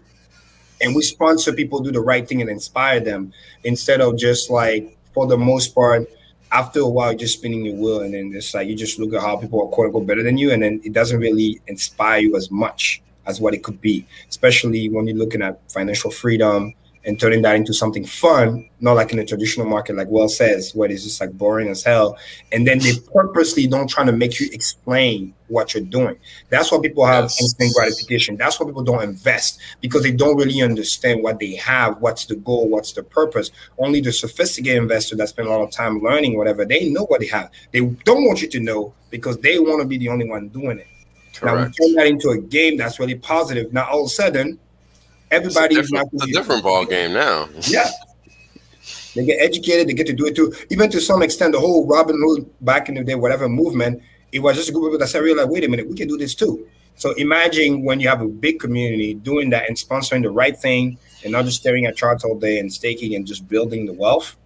And we sponsor people do the right thing and inspire them instead of just like, for the most part, after a while, you're just spinning your wheel. And then it's like, you just look at how people are quote unquote better than you. And then it doesn't really inspire you as much as what it could be, especially when you're looking at financial freedom and turning that into something fun, not like in the traditional market, like Well says, where it's just like boring as hell. And then they purposely don't try to make you explain what you're doing. That's why people have instant gratification. That's why people don't invest, because they don't really understand what they have, what's the goal, what's the purpose. Only the sophisticated investor that spend a lot of time learning whatever, they know what they have. They don't want you to know because they want to be the only one doing it. Correct. Now we turn that into a game that's really positive. Now all of a sudden, everybody it's a different ball game now. Yeah. They get educated, they get to do it too. Even to some extent, the whole Robin Hood back in the day, whatever movement, it was just a group of people that said, like, wait a minute, we can do this too. So imagine when you have a big community doing that and sponsoring the right thing and not just staring at charts all day and staking and just building the wealth.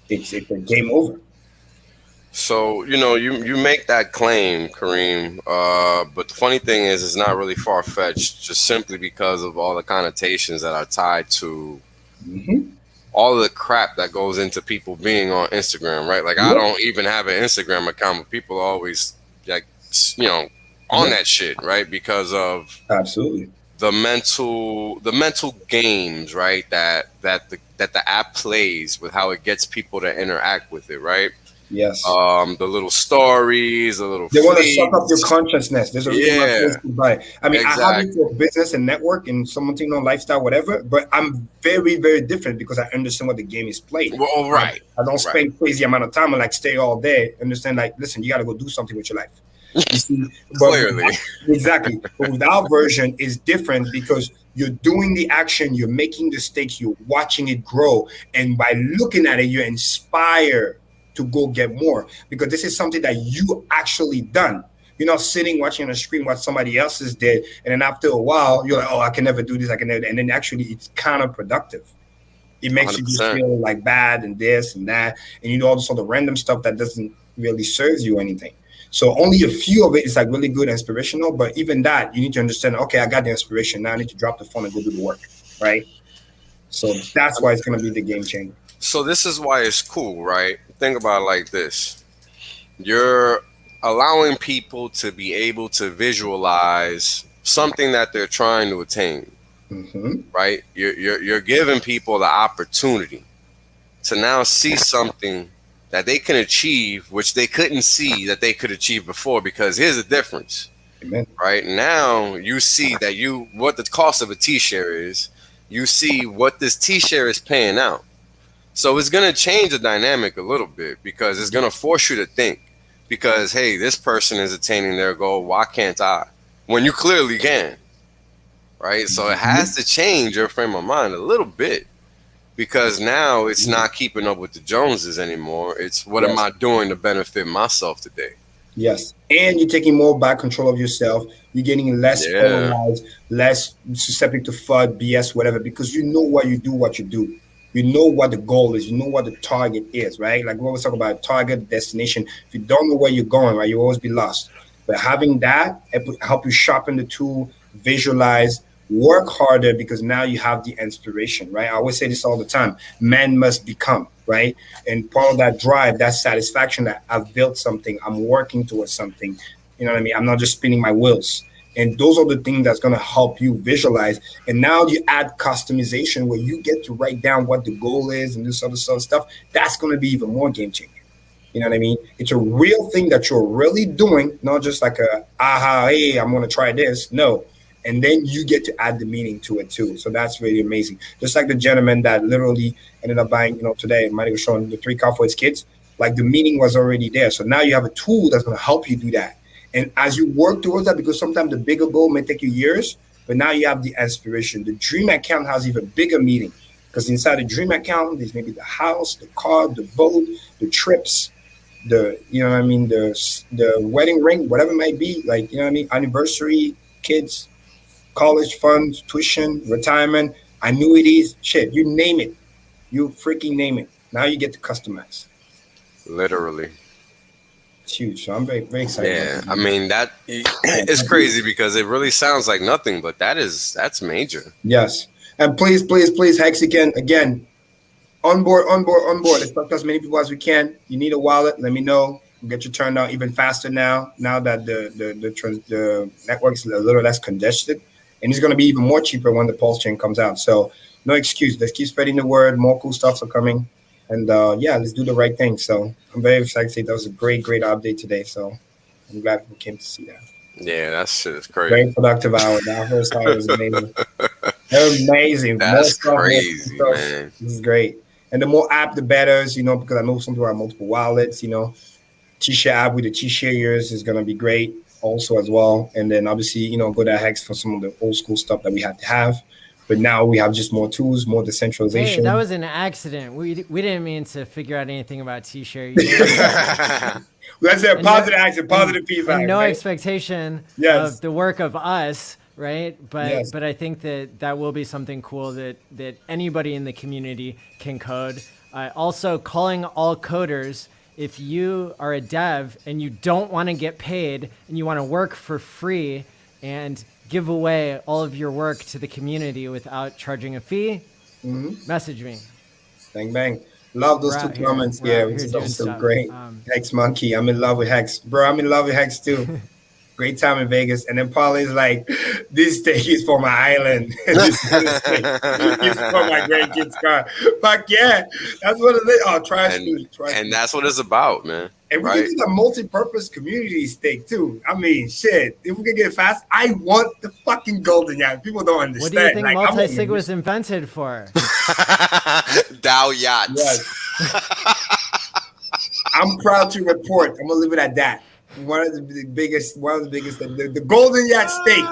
It's a game over. So, you make that claim, Karim, but the funny thing is it's not really far-fetched just simply because of all the connotations that are tied to all of the crap that goes into people being on Instagram, right? Like, I don't even have an Instagram account, but people are always, like, on that shit, right? Because of absolutely the mental games, right, that the app plays with how it gets people to interact with it, right? Yes. The little stories, the little. They want to suck up your consciousness. There's a reason why I mean, exactly. I have into business and network and something on lifestyle, whatever. But I'm very, very different because I understand what the game is played. Well, right. I don't spend crazy amount of time and like stay all day. Understand? Like, listen, you got to go do something with your life. You see, clearly, exactly. But with our version is different because you're doing the action, you're making the stakes, you're watching it grow, and by looking at it, you're inspired to go get more, because this is something that you actually done. You're not sitting watching on a screen what somebody else is did, and then after a while you're like, oh, I can never do this, I can never, and then actually it's counterproductive. It makes you just 100%. feel like bad and this and that, and you do all this sort of random stuff that doesn't really serve you anything. So only a few of it is like really good and inspirational, but even that you need to understand. Okay, I got the inspiration. Now I need to drop the phone and go do the work, right? So that's why it's gonna be the game changer. So this is why it's cool, right? Think about it like this. You're allowing people to be able to visualize something that they're trying to attain, right? You're giving people the opportunity to now see something that they can achieve, which they couldn't see that they could achieve before. Because here's the difference. Amen. Right now, you see that what the cost of a TShare is. You see what this TShare is paying out. So it's gonna change the dynamic a little bit, because it's gonna force you to think. Because hey, this person is attaining their goal. Why can't I? When you clearly can, right? So it has to change your frame of mind a little bit, because now it's not keeping up with the Joneses anymore. It's what am I doing to benefit myself today? Yes, and you're taking more back control of yourself. You're getting less polarized, less susceptible to FUD, BS, whatever, because you know why you do what you do. You know what the goal is. You know what the target is, right? Like we always talk about target, destination. If you don't know where you're going, right, you'll always be lost. But having that help you sharpen the tool, visualize, work harder, because now you have the inspiration, right? I always say this all the time. Man must become, right? And part of that drive, that satisfaction that I've built something, I'm working towards something. You know what I mean? I'm not just spinning my wheels. And those are the things that's going to help you visualize. And now you add customization where you get to write down what the goal is and this other sort of stuff. That's going to be even more game changer. You know what I mean? It's a real thing that you're really doing, not just like hey, I'm going to try this. No. And then you get to add the meaning to it too. So that's really amazing. Just like the gentleman that literally ended up buying, today, Mati was showing the 3 car for his kids. Like the meaning was already there. So now you have a tool that's going to help you do that. And as you work towards that, because sometimes the bigger goal may take you years, but now you have the inspiration. The dream account has even bigger meaning, because inside the dream account, there's maybe the house, the car, the boat, the trips, the wedding ring, whatever it might be, like, anniversary, kids, college funds, tuition, retirement, annuities, shit, you name it. You freaking name it. Now you get to customize. Literally. It's huge. So I'm very, very excited. Yeah, I mean, that it's crazy, because it really sounds like nothing, but that's major. Yes. And please, HEXICAN, again, on board. Let's talk to as many people as we can. You need a wallet, let me know. We'll get you turned on even faster now that the network is a little less congested. And it's going to be even more cheaper when the PulseChain comes out. So no excuse. Let's keep spreading the word. More cool stuff are coming. And let's do the right thing. So I'm very excited to say that was a great update today. So I'm glad we came to see that. Yeah, that shit is crazy. Very productive hour. That first hour was amazing. Amazing. That's crazy, man. This is great. And the more app, the better, because I know some people have multiple wallets, TShare app with the TShareers is going to be great also as well. And then obviously, go to HEX for some of the old school stuff that we had to have. But now we have just more tools, more decentralization. Hey, that was an accident. We didn't mean to figure out anything about TShare. That's a positive action, positive feedback. And no expectation of the work of us, right? But I think that will be something cool that anybody in the community can code. Also, calling all coders. If you are a dev and you don't want to get paid and you want to work for free and give away all of your work to the community without charging a fee, message me. Bang, bang. Love those two comments. Yeah, which is also great. HEX Monkey. I'm in love with HEX. Bro, I'm in love with HEX too. Great time in Vegas. And then Paul is like, this steak is for my island. This is for my grandkids' car. Fuck yeah. That's what it is. Oh, try me. And that's what it's about, man. And we can do a multi-purpose community steak too. I mean, shit. If we can get it fast, I want the fucking golden yak. People don't understand. What do you think multi-sig was invented for? Dow yachts. Yes. I'm proud to report. I'm gonna leave it at that. One of the biggest, the golden yacht steak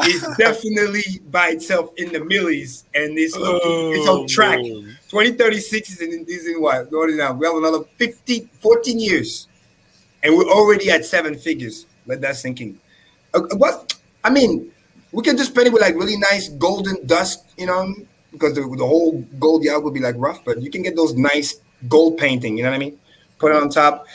is definitely by itself in the millies, and it's on track. 2036 is in what? We have another 14 years, and we're already at 7 figures. Let that sink in. We can just spend it with like really nice golden dust, because the whole gold yard would be like rough, but you can get those nice gold painting, you know what I mean? Put it on top.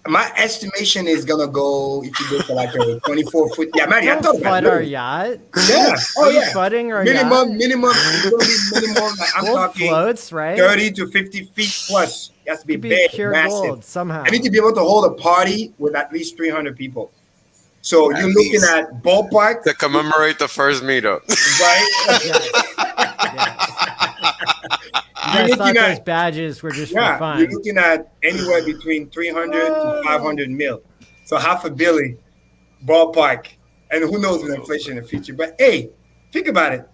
My estimation is gonna go if you go for like a 24-foot. Yeah, man, I thought about FUD our yacht. Yeah. Oh yeah. Fudding our Minimum. yacht. Minimum. Like, I'm Gold talking floats, right? 30 to 50 feet plus. It has to be big, pure massive. gold somehow. I need to be able to hold a party with at least 300 people. So you're looking at ballpark to commemorate the first meetup, right? You guys thought those badges were just for fun. You're looking at anywhere between 300 to 500 mil. So $500 million ballpark. And who knows with inflation in the future. But hey, think about it.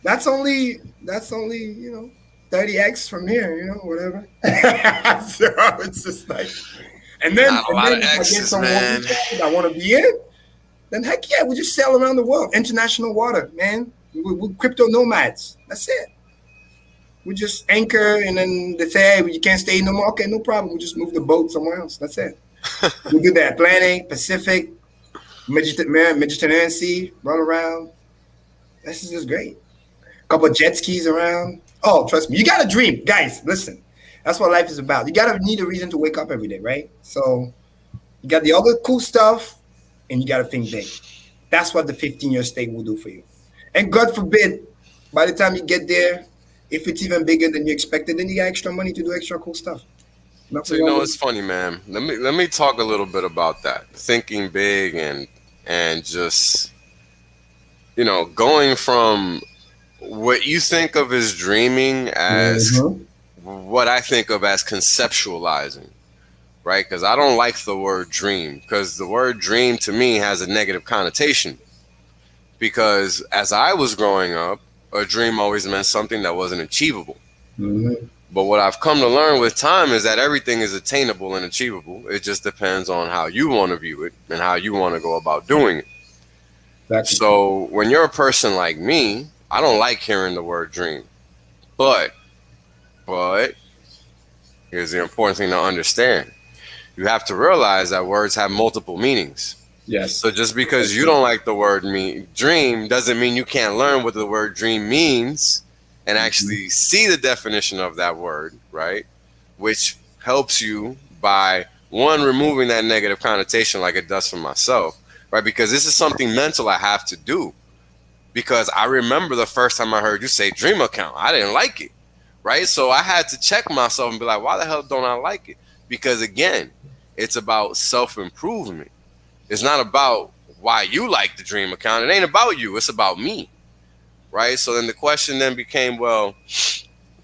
That's only 30x from here, whatever. So it's just like, and then if I get someone that want to be in it, then heck yeah, we just sail around the world. International water, man. We're crypto nomads. That's it. We just anchor, and then they say, hey, you can't stay no more. Okay, no problem. We just move the boat somewhere else. That's it. We do the Atlantic, Pacific, Mediterranean Sea, run around. This is just great. A couple of jet skis around. Oh, trust me. You got to dream. Guys, listen. That's what life is about. You got to need a reason to wake up every day, right? So you got the other cool stuff, and you got to think big. That's what the 15-year stake will do for you. And God forbid, by the time you get there, if it's even bigger than you expected, then you got extra money to do extra cool stuff. So it's funny, man. Let me talk a little bit about that. Thinking big and just going from what you think of as dreaming as what I think of as conceptualizing, right? Because I don't like the word dream, because the word dream to me has a negative connotation. Because as I was growing up, a dream always meant something that wasn't achievable. But what I've come to learn with time is that everything is attainable and achievable. It just depends on how you want to view it and how you want to go about doing it. Exactly. So when you're a person like me, I don't like hearing the word dream. But here's the important thing to understand. You have to realize that words have multiple meanings. Yes. So just because you don't like the word dream doesn't mean you can't learn what the word dream means and actually see the definition of that word, right? Which helps you by, one, removing that negative connotation like it does for myself, right? Because this is something mental I have to do. Because I remember the first time I heard you say dream account, I didn't like it, right? So I had to check myself and be like, why the hell don't I like it? Because again, it's about self-improvement. It's not about why you like the dream account. It ain't about you. It's about me, right? So then the question then became, well,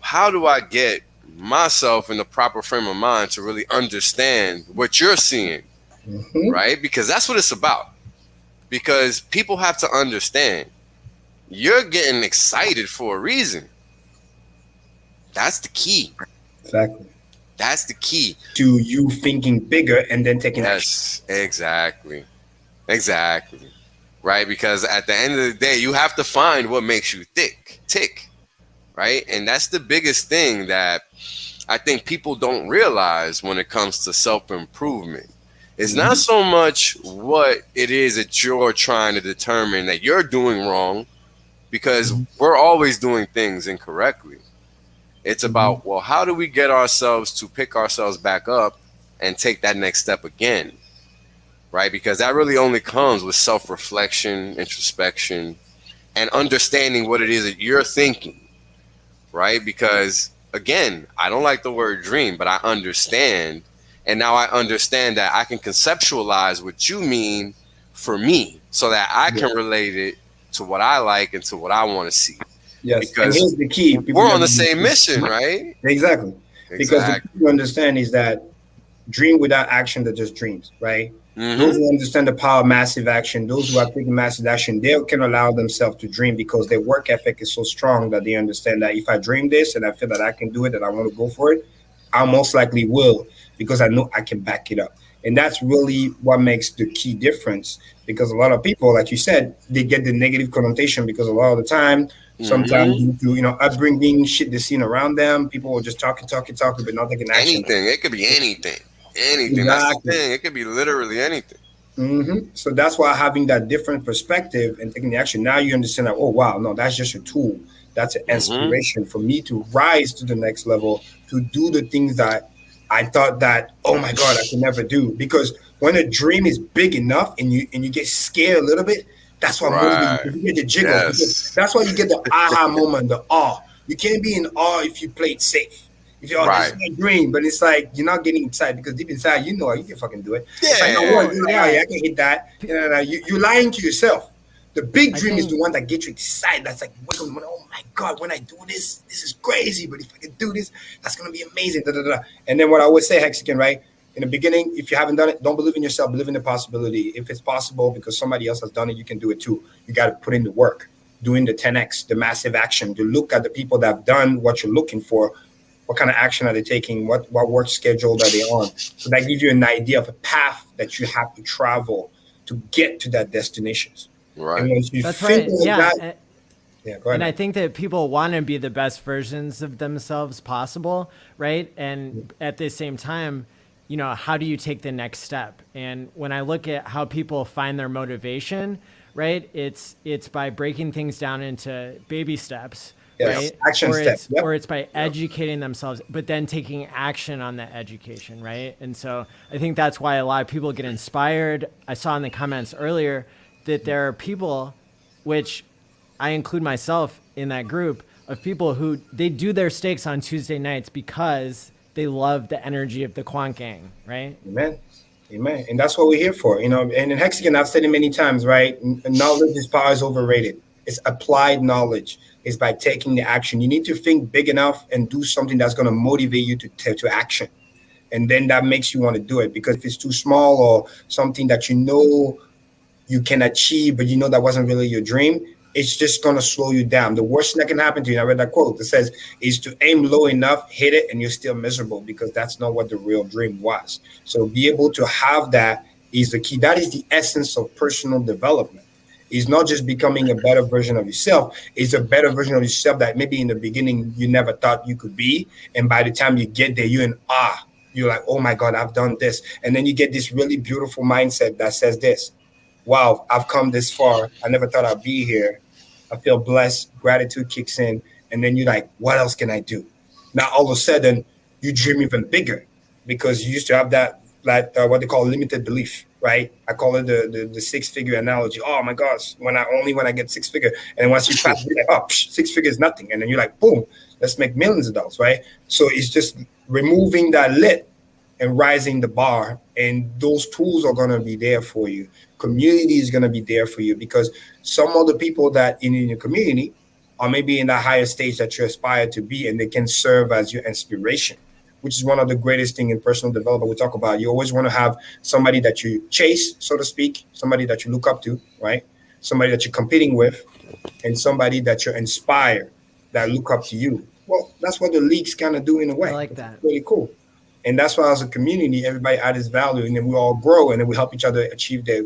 how do I get myself in the proper frame of mind to really understand what you're seeing, right? Because that's what it's about. Because people have to understand you're getting excited for a reason. That's the key. Exactly. That's the key to you thinking bigger and then taking action. Exactly. Right? Because at the end of the day, you have to find what makes you tick, right? And that's the biggest thing that I think people don't realize when it comes to self-improvement. It's not so much what it is that you're trying to determine that you're doing wrong, because we're always doing things incorrectly. It's about, well, how do we get ourselves to pick ourselves back up and take that next step again, right? Because that really only comes with self-reflection, introspection, and understanding what it is that you're thinking, right? Because, again, I don't like the word dream, but I understand. And now I understand that I can conceptualize what you mean for me so that I can relate it to what I like and to what I want to see. Yes, because and here's the key. We're on the same mission, right? Exactly. Because what you understand is that dream without action, they're just dreams, right? Those who understand the power of massive action, those who are taking massive action, they can allow themselves to dream because their work ethic is so strong that they understand that if I dream this and I feel that I can do it and I want to go for it, I most likely will, because I know I can back it up. And that's really what makes the key difference, because a lot of people, like you said, they get the negative connotation because a lot of the time, sometimes due to upbringing, shit they're seeing around them, people will just talking, but not taking action. Anything. It could be anything. Anything. Exactly. That's the thing. It could be literally anything. So that's why having that different perspective and taking the action, now you understand that, oh, wow, no, that's just a tool. That's an inspiration for me to rise to the next level, to do the things that I thought that, oh my God, I could never do. Because when a dream is big enough and you get scared a little bit, that's what motivates you. You get the jiggles. Because that's why you get the aha moment, the awe. You can't be in awe if you play it safe. If you're this is my dream, but it's like you're not getting excited because deep inside you know you can fucking do it. Yeah, it's like, no, oh, yeah, I can hit that. You're lying to yourself. The big dream is the one that gets you excited. That's like, oh my God, when I do this, this is crazy. But if I can do this, that's gonna be amazing. Da, da, da. And then what I always say, Hexican, right? In the beginning, if you haven't done it, don't believe in yourself. Believe in the possibility. If it's possible because somebody else has done it, you can do it too. You got to put in the work, doing the 10x, the massive action. To look at the people that have done what you're looking for. What kind of action are they taking? What work schedule are they on? So that gives you an idea of a path that you have to travel to get to that destination. Right. And once you That's right. Yeah. Go ahead. And I think that people want to be the best versions of themselves possible, right? And at the same time, you know, how do you take the next step? And when I look at how people find their motivation, right, it's by breaking things down into baby steps. Yes. Right? Action steps. Or it's by educating themselves, but then taking action on that education, right? And so I think that's why a lot of people get inspired. I saw in the comments earlier that there are people, which I include myself in that group, of people who they do their stakes on Tuesday nights because they love the energy of the Quant gang, right? Amen. And that's what we're here for, you know. And in Hexican, I've said it many times, right? Knowledge is power is overrated. It's applied knowledge. It's by taking the action. You need to think big enough and do something that's going to motivate you to action. And then that makes you want to do it. Because if it's too small or something that you know you can achieve, but you know that wasn't really your dream, it's just going to slow you down. The worst thing that can happen to you, and I read that quote that says, is to aim low enough, hit it, and you're still miserable because that's not what the real dream was. So be able to have that is the key. That is the essence of personal development. It's not just becoming a better version of yourself. It's a better version of yourself that maybe in the beginning you never thought you could be. And by the time you get there, you're in awe. You're like, oh my God, I've done this. And then you get this really beautiful mindset that says this. Wow, I've come this far. I never thought I'd be here. I feel blessed. Gratitude kicks in. And then you're like, what else can I do? Now, all of a sudden, you dream even bigger because you used to have that what they call limited belief, right? I call it the six-figure analogy. Oh my gosh, when I get six-figure. And then once you pass, you're like, oh, 6 figures is nothing. And then you're like, boom, let's make millions of dollars, right? So it's just removing that lid and rising the bar. And those tools are going to be there for you. Community is going to be there for you because some of the people that in your community are maybe in that higher stage that you aspire to be, and they can serve as your inspiration, which is one of the greatest things in personal development we talk about. You always want to have somebody that you chase, so to speak, somebody that you look up to, right? Somebody that you're competing with, and somebody that you're inspired, that look up to you. Well, that's what the leagues kind of do in a way. I like that. It's really cool. And that's why as a community, everybody adds value, and then we all grow, and then we help each other achieve their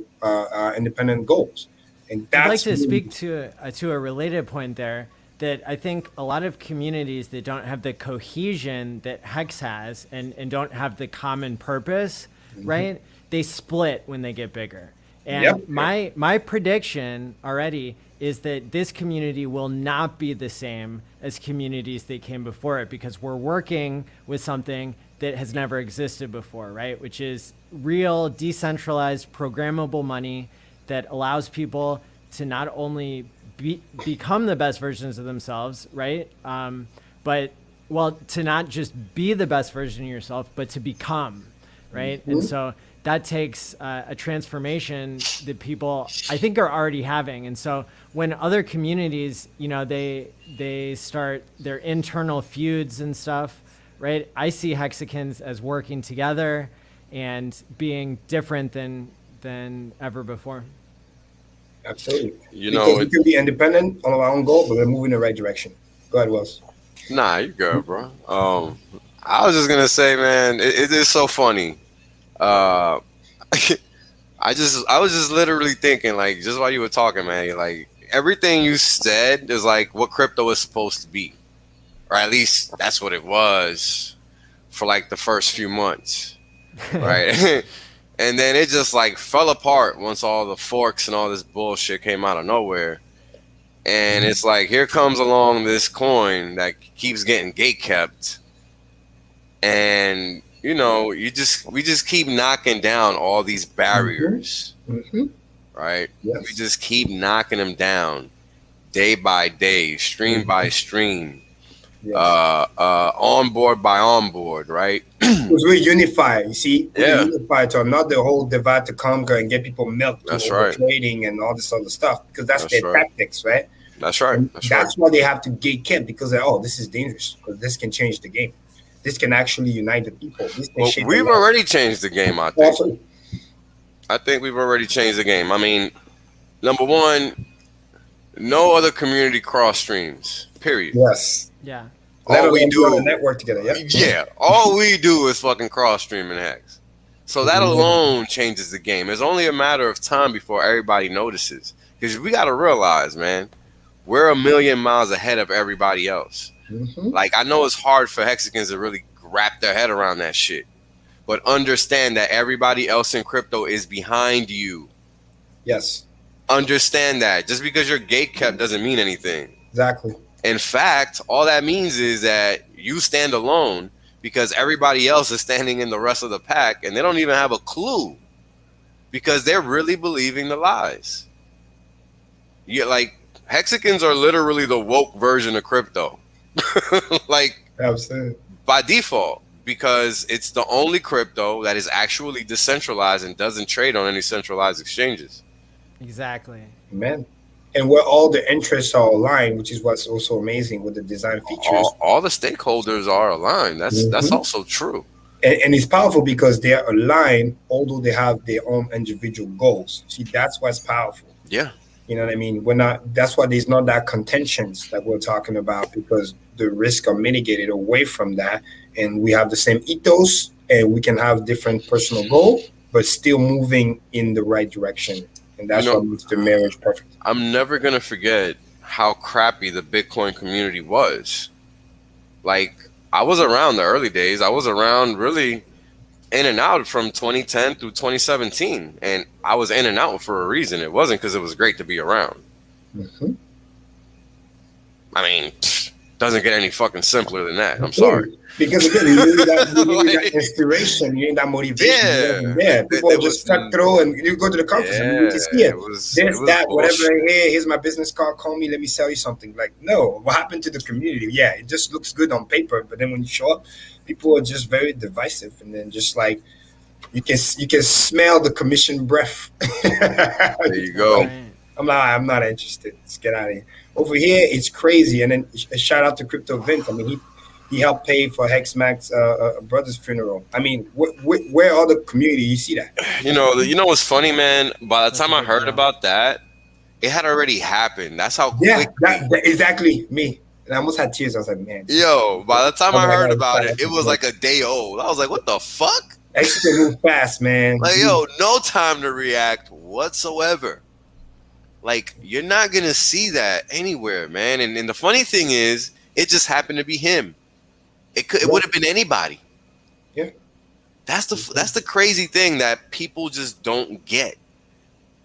independent goals. And that's I'd like to speak to a related point there, that I think a lot of communities that don't have the cohesion that HEX has and don't have the common purpose, right? They split when they get bigger. And my prediction already is that this community will not be the same as communities that came before it, because we're working with something that has never existed before, right? Which is real decentralized programmable money that allows people to not only become the best versions of themselves, right? But to not just be the best version of yourself, but to become, right? And so that takes a transformation that people, I think, are already having. And so when other communities, you know, they start their internal feuds and stuff, right? I see HEXICANS as working together and being different than ever before. Absolutely. You know, we can be independent on our own goal, but we're moving in the right direction. Go ahead, Wells. Nah, you good, bro. I was just gonna say, man, it is so funny. I was just literally thinking, like, just while you were talking, man, like everything you said is like what crypto is supposed to be, or at least that's what it was for like the first few months, right? And then it just like fell apart once all the forks and all this bullshit came out of nowhere. And it's like, here comes along this coin that keeps getting gate kept. And, you know, we just keep knocking down all these barriers, right? Yes. We just keep knocking them down day by day, stream by stream, onboard by onboard, right? Because we unify, you see? Yeah. We unify to not the whole divide to conquer and get people milked to trading and all this other stuff, because that's their tactics, right? That's right. That's why they have to gate kept, because this is dangerous, because this can change the game. This can actually unite the people. We've already changed the game, I think. Also, I think we've already changed the game. I mean, number one, no other community cross streams, period. Yes. Yeah. All we do on the network together. Yeah. All we do is fucking cross stream in HEX. So that alone changes the game. It's only a matter of time before everybody notices. Because we got to realize, man, we're a million miles ahead of everybody else. Like, I know it's hard for HEXICANS to really wrap their head around that shit. But understand that everybody else in crypto is behind you. Yes. Understand that. Just because you're gatekept doesn't mean anything. Exactly. In fact, all that means is that you stand alone because everybody else is standing in the rest of the pack and they don't even have a clue because they're really believing the lies. Yeah, like, HEXICANS are literally the woke version of crypto. Like, absolutely, by default, because it's the only crypto that is actually decentralized and doesn't trade on any centralized exchanges. Exactly. Man. And where all the interests are aligned, which is what's also amazing with the design features. All the stakeholders are aligned. That's also true. And it's powerful because they are aligned, although they have their own individual goals. See, that's what's powerful. Yeah. You know what I mean? That's why there's not that contentions that we're talking about, because the risks are mitigated away from that. And we have the same ethos and we can have different personal goals, but still moving in the right direction. And that's what makes the marriage perfect. I'm never going to forget how crappy the Bitcoin community was. Like, I was around the early days. I was around really in and out from 2010 through 2017. And I was in and out for a reason. It wasn't because it was great to be around. I mean, doesn't get any fucking simpler than that. I'm sorry. Because again, you need that inspiration, you need that motivation. Yeah, people just cut through, and you go to the conference and you just see it. There's that, whatever. Hey, here's my business card. Call me. Let me sell you something. Like, no, what happened to the community? Yeah, it just looks good on paper, but then when you show up, people are just very divisive, and then just like you can smell the commission breath. There you go. I'm not interested. Let's get out of here. Over here, it's crazy. And then a shout out to Crypto Vince. I mean, he helped pay for Hex Mac's brother's funeral. I mean, where are the community? You see that? You know what's funny, man? By the time I heard about that, it had already happened. That's how quick. Yeah, exactly me. And I almost had tears. I was like, man. Yo, by the time I heard about it, it was like a day old. I was like, what the fuck? Extra move fast, man. Like, yo, no time to react whatsoever. Like, you're not going to see that anywhere, man. And the funny thing is, it just happened to be him. It would have been anybody. Yeah. That's the crazy thing that people just don't get.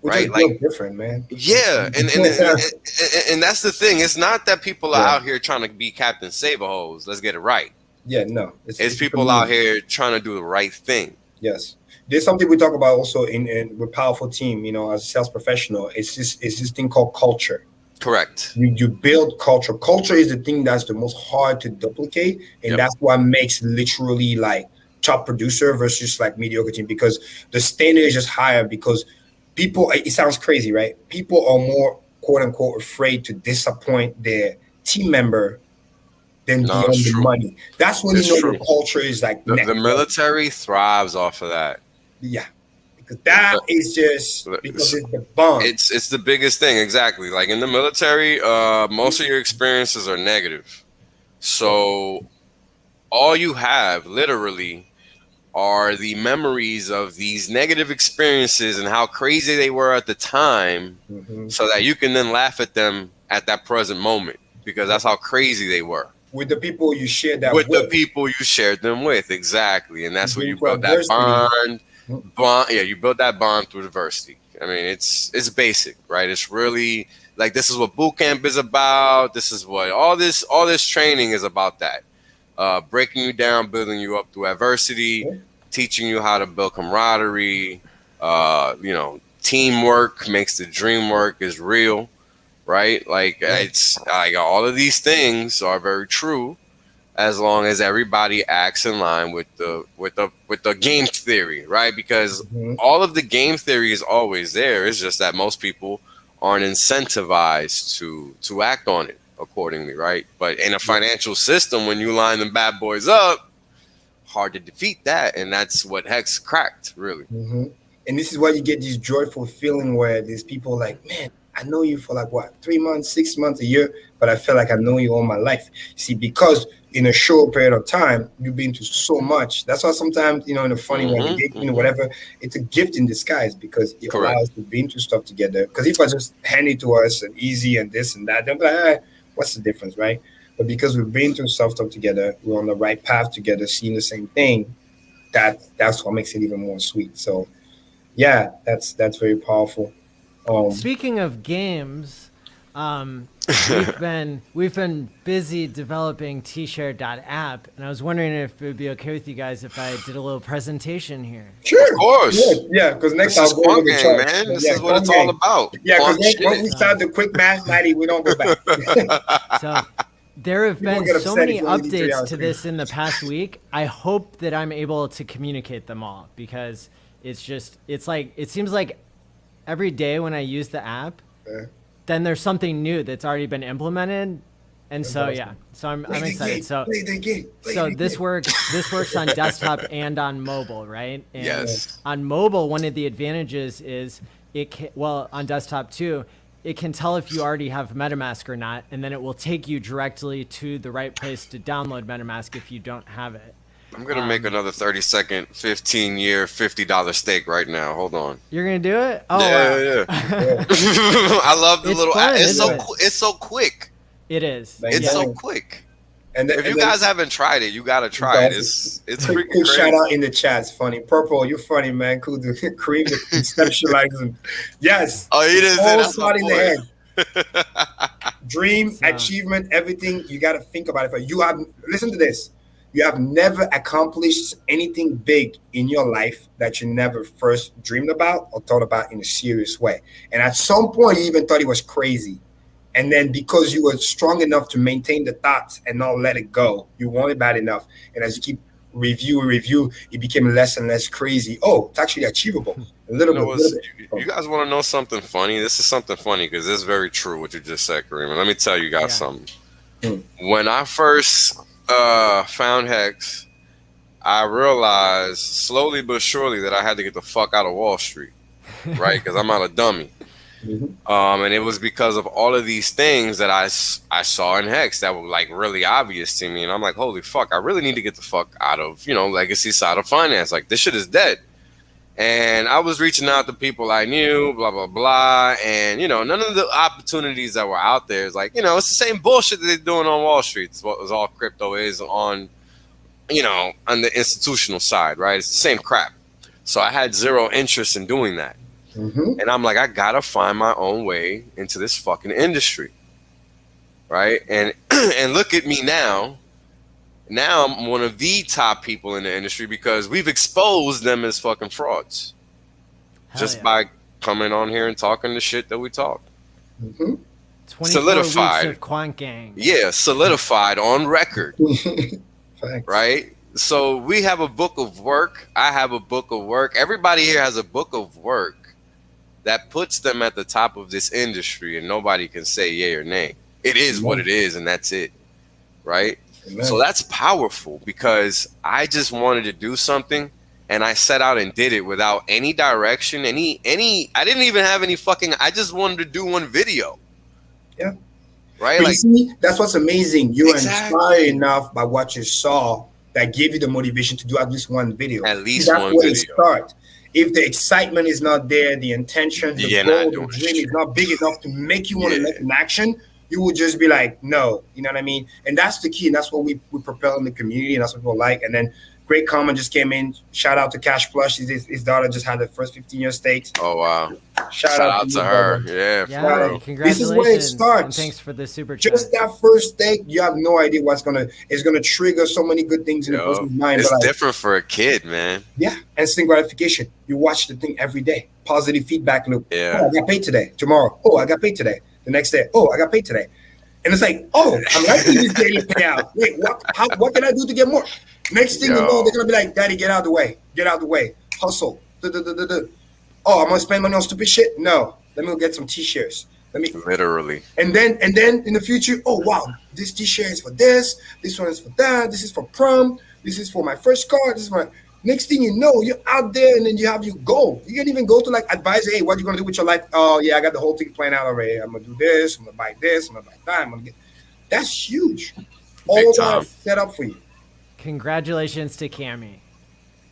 Which right? Is like different, man. Yeah. And that's the thing. It's not that people are out here trying to be Captain Save-A-Hoes. Let's get it right. Yeah, no. It's people out here trying to do the right thing. Yes. There's something we talk about also in with Powerful Team, as a sales professional. It's this thing called culture. Correct. You build culture. Culture is the thing that's the most hard to duplicate. And that's what makes literally like top producer versus like mediocre team, because the standard is just higher because people, it sounds crazy, right? People are more quote unquote afraid to disappoint their team member than beyond the money. That's when the culture is like the military thrives off of that. Yeah, because that is just because it's the bond. It's the biggest thing, exactly. Like in the military, most of your experiences are negative, so all you have literally are the memories of these negative experiences and how crazy they were at the time, so that you can then laugh at them at that present moment because that's how crazy they were. With the people you shared that with. The people you shared them with, exactly. And that's when you build that bond. Yeah, you build that bond through diversity. I mean, it's basic, right? It's really Like, this is what boot camp is about. This is what all this training is about. That breaking you down, building you up through adversity, teaching you how to build camaraderie. Teamwork makes the dream work is real, right? Like, it's like all of these things are very true, as long as everybody acts in line with the game theory, right? Because all of the game theory is always there. It's just that most people aren't incentivized to act on it accordingly, right? But in a financial system, when you line them bad boys up, hard to defeat that, and that's what Hex cracked, really. And this is why you get this joyful feeling where there's people like, man, I know you for like what, 3 months, 6 months, a year, but I feel like I know you all my life. See, because in a short period of time, you've been through so much. That's why sometimes, in a funny way, whatever, it's a gift in disguise, because it allows us to be through stuff together. Because if I just hand it to us and easy and this and that, they'll be like, what's the difference, right? But because we've been through stuff together, we're on the right path together, seeing the same thing, that's what makes it even more sweet. So yeah, that's very powerful. Speaking of games, we've been busy developing TShare.app, and I was wondering if it would be okay with you guys if I did a little presentation here. Sure, of course. Yeah, because next this I'll go over the game, chart. man. This is what it's all about. Yeah, because when we start the quick math, Matty, we don't go back. So there have been so many updates to this in the past week. I hope that I'm able to communicate them all, because it seems like every day when I use the app, then there's something new that's already been implemented. And so, I'm excited. So this works on desktop and on mobile, right? And on mobile, one of the advantages is on desktop too, it can tell if you already have MetaMask or not, and then it will take you directly to the right place to download MetaMask if you don't have it. I'm going to make another 30-second, 15-year, $50 stake right now. Hold on. You're going to do it? Oh, yeah. I love the little app. It's so quick. It is. It's so quick. And if you guys haven't tried it, you got to try it. It's freaking crazy. Shout out in the chat. It's funny. Purple, you're funny, man. Cool. Karim conceptualizing. Yes. Oh, he didn't say that's in the head. Dream, achievement, everything. You got to think about it. Listen to this. You have never accomplished anything big in your life that you never first dreamed about or thought about in a serious way. And at some point, you even thought it was crazy. And then because you were strong enough to maintain the thoughts and not let it go, you want it bad enough. And as you keep review, it became less and less crazy. Oh, it's actually achievable. A little bit. You guys want to know something funny? This is something funny because it's very true what you just said, Karim. Let me tell you guys something. When I first found Hex, I realized slowly but surely that I had to get the fuck out of Wall Street, right? Because I'm not a dummy. And it was because of all of these things that I saw in Hex that were like really obvious to me, and I'm like, holy fuck, I really need to get the fuck out of legacy side of finance. Like, this shit is dead. And I was reaching out to people I knew, blah blah blah, and none of the opportunities that were out there is like, it's the same bullshit that they're doing on Wall Street. It's what was all crypto is on on the institutional side, right? It's the same crap. So I had zero interest in doing that. And I'm like, I gotta find my own way into this fucking industry, right? And look at me now. Now I'm one of the top people in the industry because we've exposed them as fucking frauds, by coming on here and talking the shit that we talk. solidified. Weeks of Quant gang. Yeah, solidified on record. Right? So we have a book of work. I have a book of work. Everybody here has a book of work that puts them at the top of this industry, and nobody can say yay or nay. It is what it is, and that's it. Right? Amen. So that's powerful because I just wanted to do something and I set out and did it without any direction, I didn't even have any I just wanted to do one video. Yeah. Right? But like, you see, that's what's amazing. You were inspired enough by what you saw that gave you the motivation to do at least one video. At least one video. Start. If the excitement is not there, the intention, the goal, the dream is not big enough to make you want to make an action, you will just be like, no, you know what I mean? And that's the key. And that's what we propel in the community. And that's what people like. And then Great comment just came in. Shout out to Cash Plush. His daughter just had the first 15-year stakes. Oh wow! Shout out to her. Brother. Yeah, Yeah, congratulations. This is where it starts. And thanks for the super chat. Just that first stake, you have no idea what's gonna trigger so many good things in the person's mind. It's different for a kid, man. Yeah, instant gratification. You watch the thing every day. Positive feedback loop. Yeah. Oh, I got paid today. Tomorrow. Oh, I got paid today. The next day. Oh, I got paid today. And it's like, oh, I'm liking this daily payout. Wait, what can I do to get more? Next thing you know, they're gonna be like, Daddy, get out of the way. Get out of the way. Hustle. Oh, I'm gonna spend money on stupid shit? No. Let me go get some T-shares. Literally. And then in the future, oh wow, this T-share is for this one is for that, this is for prom, this is for my first car, this is my next thing you know, you're out there and then you have your goal. You can even go to like advise, hey, what are you gonna do with your life? Oh yeah, I got the whole thing planned out already. I'm gonna do this, I'm gonna buy this, I'm gonna buy that, I'm gonna get that's huge. All that set up for you. Congratulations to Cami.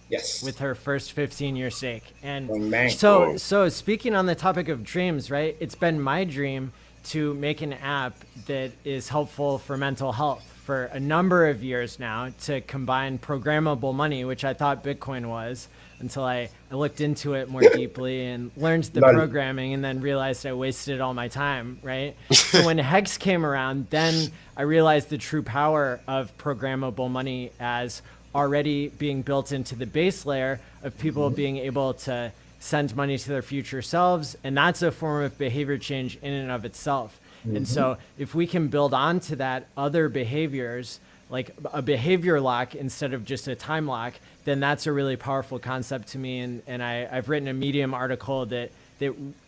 Yes. With her first 15-year stake. And so so speaking on the topic of dreams, right? It's been my dream to make an app that is helpful for mental health for a number of years now, to combine programmable money, which I thought Bitcoin was, until I looked into it more deeply and learned the programming, and then realized I wasted all my time, right? So when HEX came around, then I realized the true power of programmable money as already being built into the base layer of people being able to send money to their future selves. And that's a form of behavior change in and of itself. And so if we can build onto that other behaviors, like a behavior lock instead of just a time lock, then that's a really powerful concept to me. And I've written a Medium article that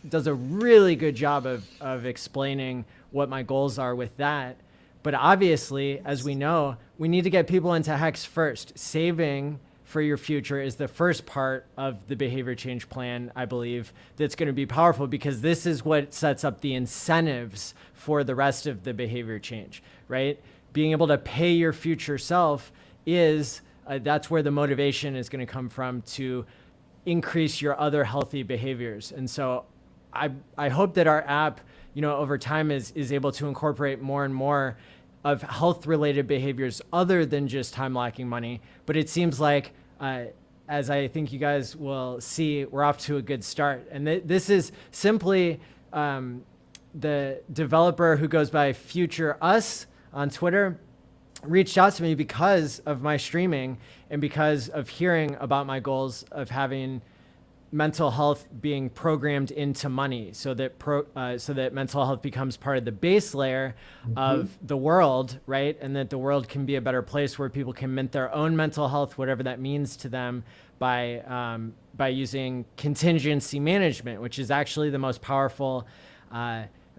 does a really good job of explaining what my goals are with that. But obviously, as we know, we need to get people into HEX first. Saving for your future is the first part of the behavior change plan, I believe, that's going to be powerful, because this is what sets up the incentives for the rest of the behavior change, right? Being able to pay your future self is, that's where the motivation is going to come from to increase your other healthy behaviors. And so I hope that our app, over time is able to incorporate more and more of health-related behaviors other than just time locking money. But it seems like, as I think you guys will see, we're off to a good start. And this is simply the developer who goes by Future Us on Twitter reached out to me because of my streaming and because of hearing about my goals of having mental health being programmed into money, so that mental health becomes part of the base layer of the world, right? And that the world can be a better place where people can mint their own mental health, whatever that means to them, by using contingency management, which is actually the most powerful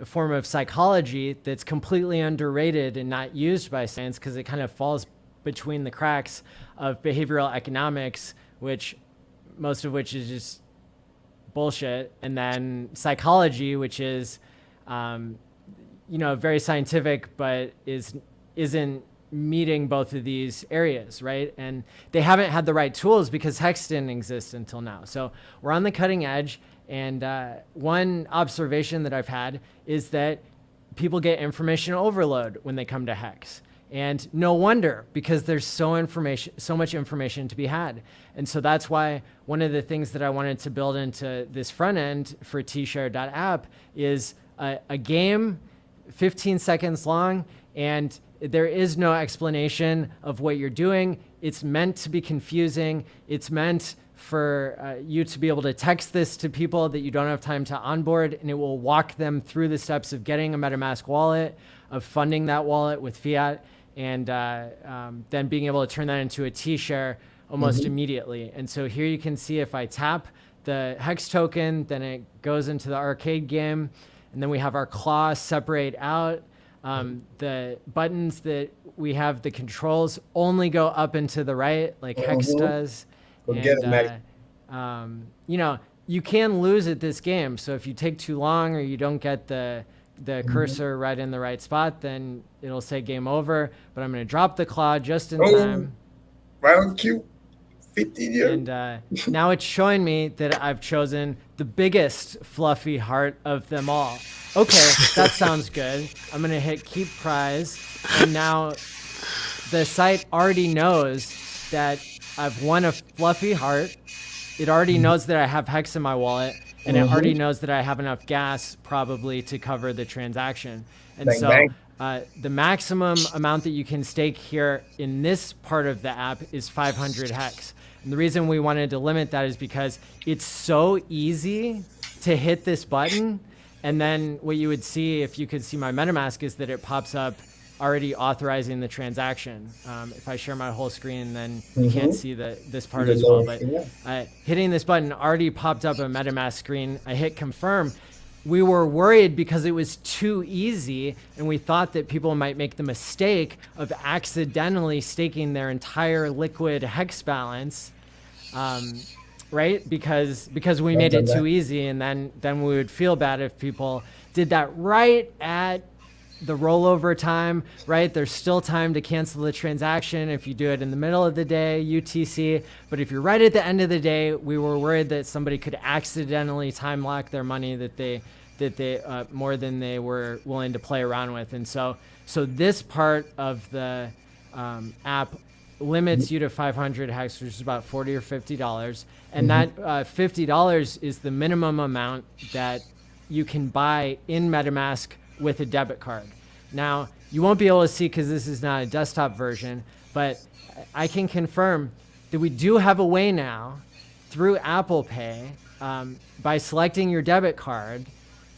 form of psychology that's completely underrated and not used by science, because it kind of falls between the cracks of behavioral economics, most of which is just bullshit, and then psychology, which is, very scientific, but isn't meeting both of these areas, right? And they haven't had the right tools because HEX didn't exist until now. So we're on the cutting edge. And one observation that I've had is that people get information overload when they come to HEX. And no wonder, because there's so much information to be had. And so that's why one of the things that I wanted to build into this front end for TShare.app is a game, 15 seconds long, and there is no explanation of what you're doing. It's meant to be confusing. It's meant for you to be able to text this to people that you don't have time to onboard, and it will walk them through the steps of getting a MetaMask wallet, of funding that wallet with fiat, and then being able to turn that into a TShare almost immediately. And so here you can see if I tap the HEX token, then it goes into the arcade game, and then we have our claw separate out. The buttons that we have, the controls, only go up and to the right, like HEX does. And, you can lose at this game. So if you take too long or you don't get the cursor right in the right spot, then it'll say game over. But I'm going to drop the claw just in time. Right on cue. 15 years. And now it's showing me that I've chosen the biggest fluffy heart of them all. Okay, that sounds good. I'm going to hit keep prize. And now the site already knows that I've won a fluffy heart. It already knows that I have HEX in my wallet, and it already knows that I have enough gas probably to cover the transaction. And Bang, so bang. the maximum amount that you can stake here in this part of the app is 500 HEX. And the reason we wanted to limit that is because it's so easy to hit this button. And then what you would see if you could see my MetaMask is that it pops up already authorizing the transaction. If I share my whole screen, then you can't see this part as well. But hitting this button already popped up a MetaMask screen. I hit confirm. We were worried because it was too easy, and we thought that people might make the mistake of accidentally staking their entire liquid HEX balance, right? Because we made it too easy, and then we would feel bad if people did that right at the rollover time, right? There's still time to cancel the transaction if you do it in the middle of the day, UTC. But if you're right at the end of the day, we were worried that somebody could accidentally time lock their money that they more than they were willing to play around with. And so this part of the app limits you to 500 HEX, which is about $40 or $50. And that $50 is the minimum amount that you can buy in MetaMask with a debit card. Now, you won't be able to see because this is not a desktop version, but I can confirm that we do have a way now through Apple Pay by selecting your debit card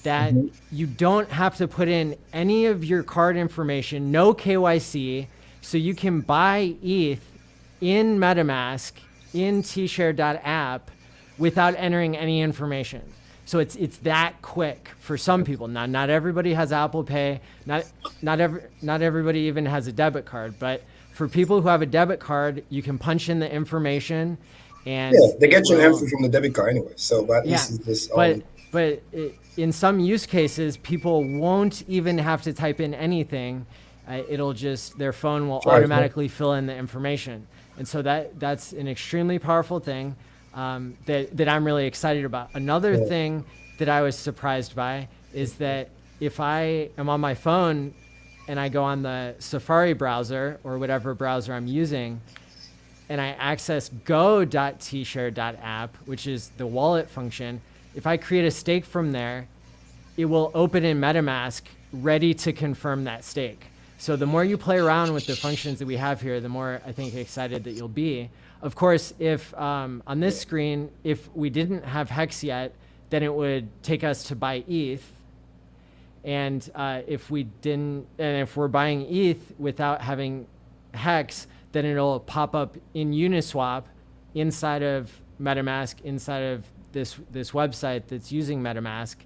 that you don't have to put in any of your card information, no KYC, so you can buy ETH in MetaMask in TShare.app without entering any information. So it's that quick for some people. Now, not everybody has Apple Pay. Not everybody even has a debit card. But for people who have a debit card, you can punch in the information, and they get your info from the debit card anyway. So, but this is just in some use cases, people won't even have to type in anything. It'll just their phone will automatically fill in the information, and so that's an extremely powerful thing. That I'm really excited about. Another thing that I was surprised by is that if I am on my phone and I go on the Safari browser or whatever browser I'm using, and I access go.tshare.app, which is the wallet function, if I create a stake from there, it will open in MetaMask ready to confirm that stake. So the more you play around with the functions that we have here, the more I think excited that you'll be. Of course, if on this screen, if we didn't have HEX yet, then it would take us to buy ETH. And if we didn't, and if we're buying ETH without having HEX, then it'll pop up in Uniswap inside of MetaMask, inside of this website that's using MetaMask,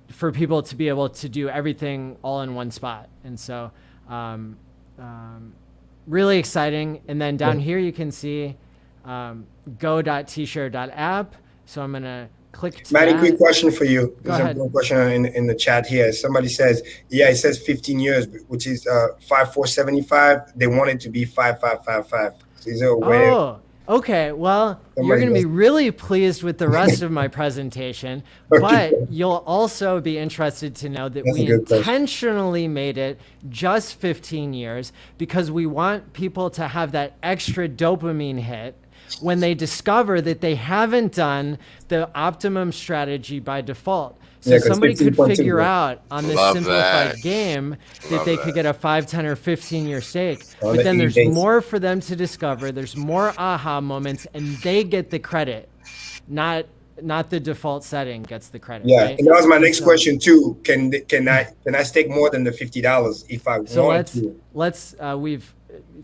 for people to be able to do everything all in one spot. And so really exciting. And then down here you can see go.tshare.app. So I'm going to click to Matty, that. quick question for you. Go ahead. A question in the chat here. Somebody says, it says 15 years, which is 5475. They want it to be 5555. Is there a way? Oh, okay. Well, you're going to be really pleased with the rest of my presentation, but you'll also be interested to know that we intentionally made it just 15 years because we want people to have that extra dopamine hit when they discover that they haven't done the optimum strategy by default. So somebody could figure out on this simplified game that they could get a 5, 10, or 15-year stake. But then there's more for them to discover. There's more aha moments, and they get the credit, not the default setting gets the credit. Yeah, right? and that was my next question too. Can I stake more than the $50 if I want to? Let's we've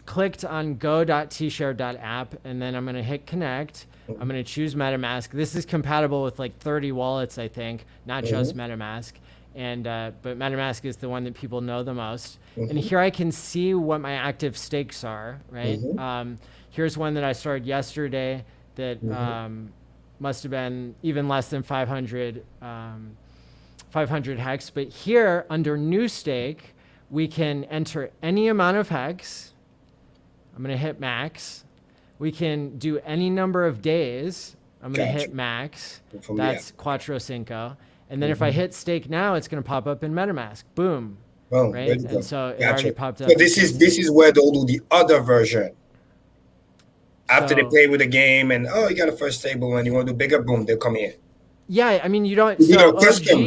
clicked on go.tshare.app, and then I'm going to hit connect. I'm going to choose MetaMask. This is compatible with like 30 wallets, I think, not just MetaMask. And but MetaMask is the one that people know the most. And here I can see what my active stakes are, right? Here's one that I started yesterday that must have been even less than 500 HEX. But here, under new stake, we can enter any amount of HEX. I'm going to hit max. We can do any number of days. I'm going to hit max. That's Quattro Cinco. And then if I hit stake now, it's going to pop up in MetaMask. Boom. Well, right? And so it already popped up. So this is where they'll do the other version. After they So- play with the game and, oh, you got a first table and you want to do bigger, boom, they'll come in. Yeah, I mean, you don't. You So know, custom.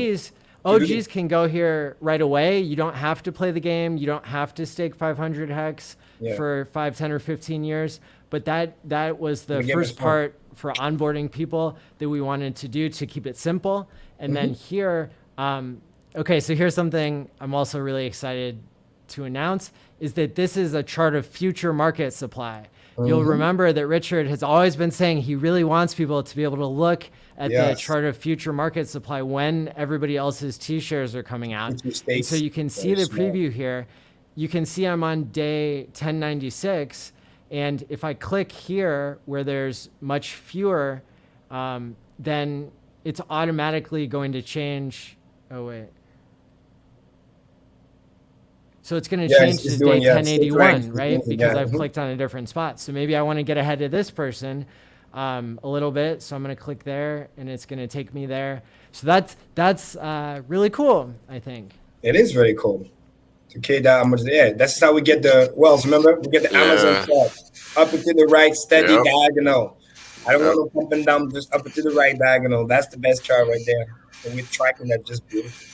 OGs can go here right away. You don't have to play the game. You don't have to stake 500 hex for 5, 10, or 15 years. But that was the first part for onboarding people that we wanted to do to keep it simple. And then here, okay, so here's something I'm also really excited to announce is that this is a chart of future market supply. You'll remember that Richard has always been saying he really wants people to be able to look at the chart of future market supply when everybody else's TShares are coming out. And so you can see the preview here. You can see I'm on day 1096. And if I click here where there's much fewer, then it's automatically going to change. Oh, wait. So it's going to change to day 1081, right? Because I've clicked on a different spot. So maybe I want to get ahead of this person a little bit. So I'm going to click there and it's going to take me there. So that's really cool, I think. It is very cool. Okay, that's how we get the Wells. Remember, we get the Amazon chart up and to the right, steady diagonal. I don't want to pump and down, just up and to the right diagonal. That's the best chart right there. And we're tracking that just beautiful.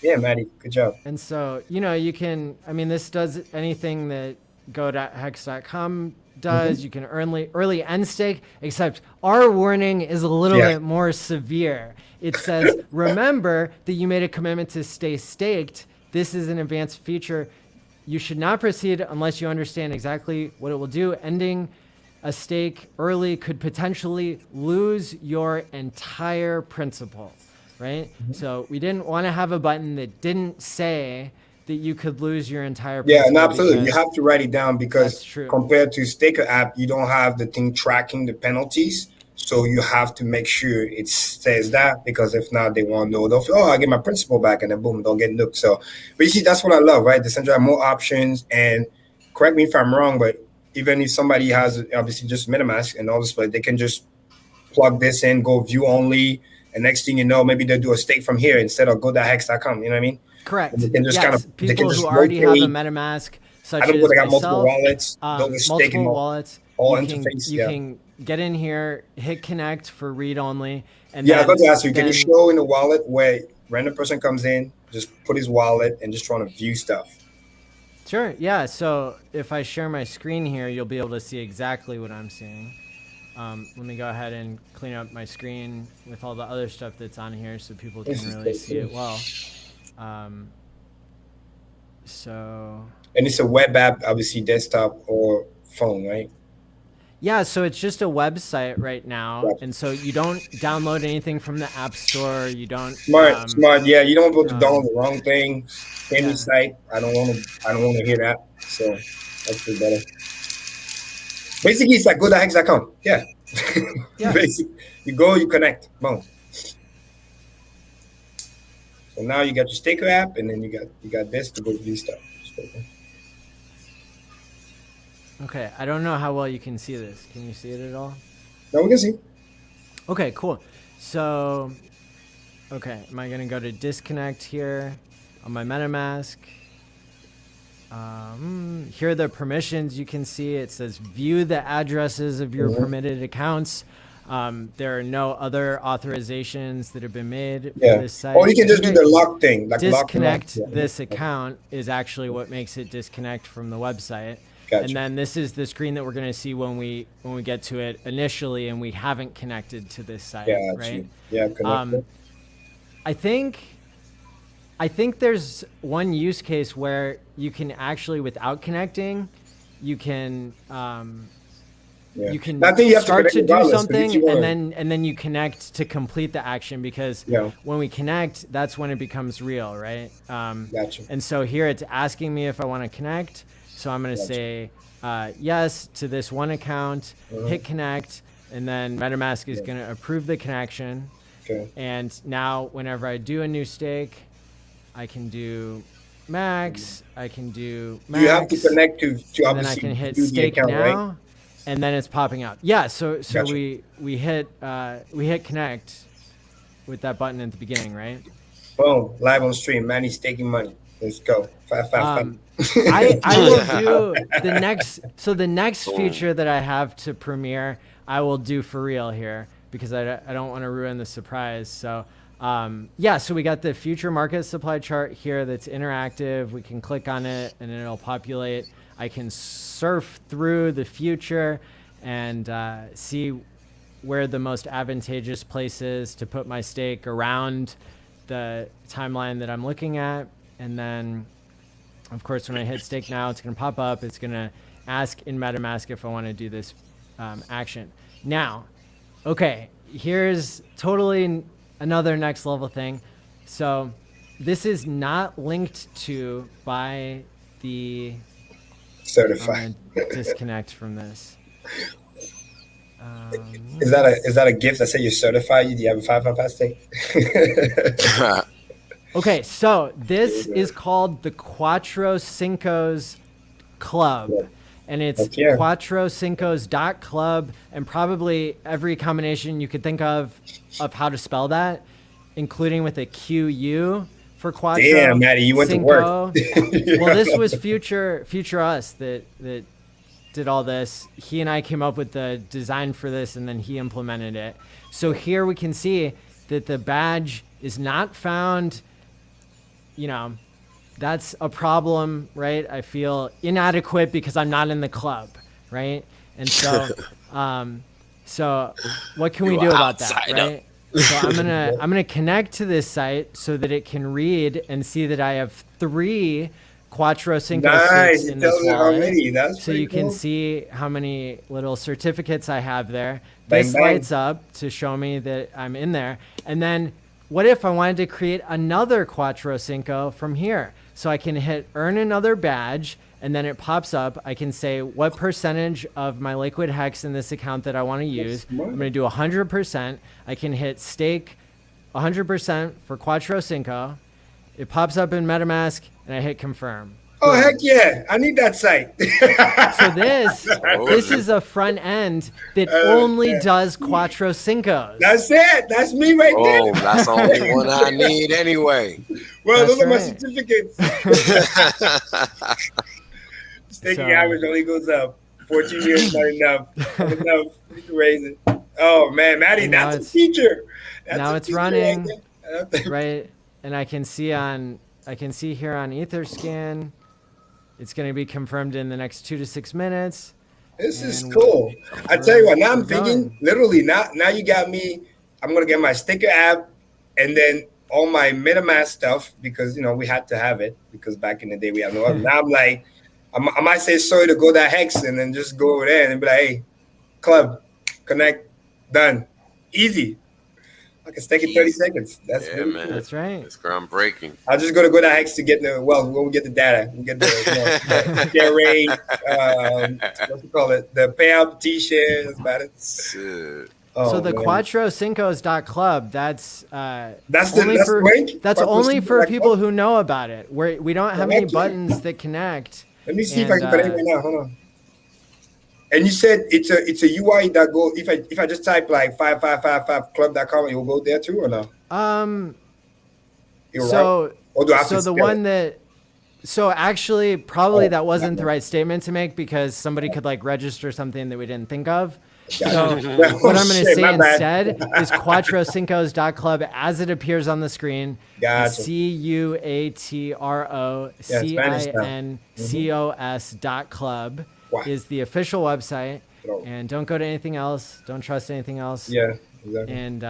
Yeah, Mati, good job. And so, you can, I mean, this does anything that go.hex.com does. You can early end stake, except our warning is a little bit more severe. It says, remember that you made a commitment to stay staked. This is an advanced feature. You should not proceed unless you understand exactly what it will do. Ending a stake early could potentially lose your entire principal. Right? So we didn't want to have a button that didn't say that you could lose your entire principal. Yeah, and absolutely. You have to write it down because true. Compared to StakerApp, you don't have the thing tracking the penalties. So you have to make sure it says that, because if not, they won't know. They'll feel, oh, I get my principal back, and then boom, they'll get nuked. So, but you see, that's what I love, right? The Central have more options, and correct me if I'm wrong, but even if somebody has obviously just MetaMask and all this, but they can just plug this in, go view only. And next thing you know, maybe they'll do a stake from here instead of go.hex.com. You know what I mean? Correct. And they can just people who already have a MetaMask, such as they got myself, multiple wallets, multiple wallets. all you interface. You can get in here, hit connect for read only, and I was about to ask you, can you show in the wallet where random person comes in, just put his wallet and just trying to view stuff? Sure. Yeah. So if I share my screen here, you'll be able to see exactly what I'm seeing. Let me go ahead and clean up my screen with all the other stuff that's on here so people can really see it well. And it's a web app, obviously desktop or phone, right? Yeah, so it's just a website right now. And so you don't download anything from the App Store. You don't smart. Yeah, you don't want to download the wrong thing. Any site. I don't want to hear that. So that's pretty better. Basically, it's like go.hex.com. Yeah. Basically, you go, you connect. Boom. So now you got your StakerApp, and then you got this to go do stuff. Okay, I don't know how well you can see this. Can you see it at all? No, we can see. Okay, cool. So, okay, am I going to go to disconnect here on my MetaMask? Here are the permissions you can see. It says view the addresses of your permitted accounts. There are no other authorizations that have been made for this site. Or you can just do the lock thing. Like disconnect this account is actually what makes it disconnect from the website. Gotcha. And then this is the screen that we're going to see when we get to it initially, and we haven't connected to this site, right? Yeah, connected. I think there's one use case where you can actually, without connecting, you can start to do something, and then you connect to complete the action, because when we connect, that's when it becomes real, right? Gotcha. And so here it's asking me if I want to connect. So I'm going to say yes to this one account, hit connect, and then MetaMask is going to approve the connection. Okay. And now whenever I do a new stake, I can do max, I can do max. You have to connect to obviously and then I can hit stake account, now, right? And then it's popping up. Yeah, so gotcha. we hit connect with that button at the beginning, right? Boom, live on stream. Manny's staking money. Let's go. 555. I will do the next. So the next feature that I have to premiere, I will do for real here because I don't want to ruin the surprise. So yeah, so we got the future market supply chart here that's interactive. We can click on it and it'll populate. I can surf through the future and see where the most advantageous place is to put my stake around the timeline that I'm looking at. And then, of course, when I hit stake now, it's going to pop up. It's going to ask in MetaMask if I want to do this action. Now, okay, here's totally another next level thing. So this is not linked to by the certified. Disconnect from this. Is that a gift that say you're certified? Do you have a 555 stake? Okay, so this is called the Cuatro Cincos Club. And it's cuatrocincos.club, and probably every combination you could think of how to spell that, including with a QU for Quattro. Damn, Matty, you went Cinco. to work. Well, this was future us that did all this. He and I came up with the design for this, and then he implemented it. So here we can see that the badge is not found. You know, that's a problem, right? I feel inadequate because I'm not in the club, right? And so, so what can we do about that, right? So I'm gonna connect to this site so that it can read and see that I have 3 Quattro Cinco Nice, in it this tells it wallet. already. That's so you cool. can see how many little certificates I have there. Bang, This bang. lights up to show me that I'm in there. And then what if I wanted to create another Quattro Cinco from here? So I can hit earn another badge, and then it pops up. I can say what percentage of my liquid hex in this account that I want to use. I'm going to do 100%. I can hit stake 100% for Quattro Cinco. It pops up in MetaMask, and I hit confirm. Oh, heck yeah. I need that site. So this is a front end that only does Quattro Cincos. That's it. That's me right there. Oh, that's the only one I need anyway. Well, That's those are my right. certificates. Staking So- average only goes up. 14 years not enough. Not enough. We need to raise it. Oh, man, Maddie, And now that's a it's- feature. That's now a it's feature running. right there. Right, and I can see here on EtherScan, it's going to be confirmed in the next 2 to 6 minutes. This is And cool. I tell you what, now I'm we're thinking, done. literally, now you got me. I'm going to get my StakerApp and then all my MetaMask stuff because, you know, we had to have it because back in the day we had no other. Now I'm like, I might say sorry to go that hex and then just go over there and be like, hey, club, connect, done. Easy. I can stake in 30 seconds. That's Yeah, really man. cool. That's right. It's groundbreaking. I'm just gonna go that hex to get the when we get the data, we get the share rate, what you call it, the payout TShare. That's about it. Shit. Oh, So the man. quatrocincos.club, that's That's the only that's for the link. that's Quattro only for Cinco.club? people who know about it. We don't have any Heck yeah. buttons that connect. Let me see if I and, can connect right now. Hold on. And you said it's a UI that go if I just type like 5555club.com, it will go there too or no? You're right. So Or do I have so to the spell one it? that so actually probably Oh, that wasn't that the one. right statement to make because somebody could like register something that we didn't think of. Gotcha. So Oh, what I'm going to shit, say my bad. instead is quatrocincos.club as it appears on the screen. Gotcha. CUATROCINCOS.club Wow. is the official website. Oh. And don't go to anything else. Don't trust anything else. Yeah, exactly. And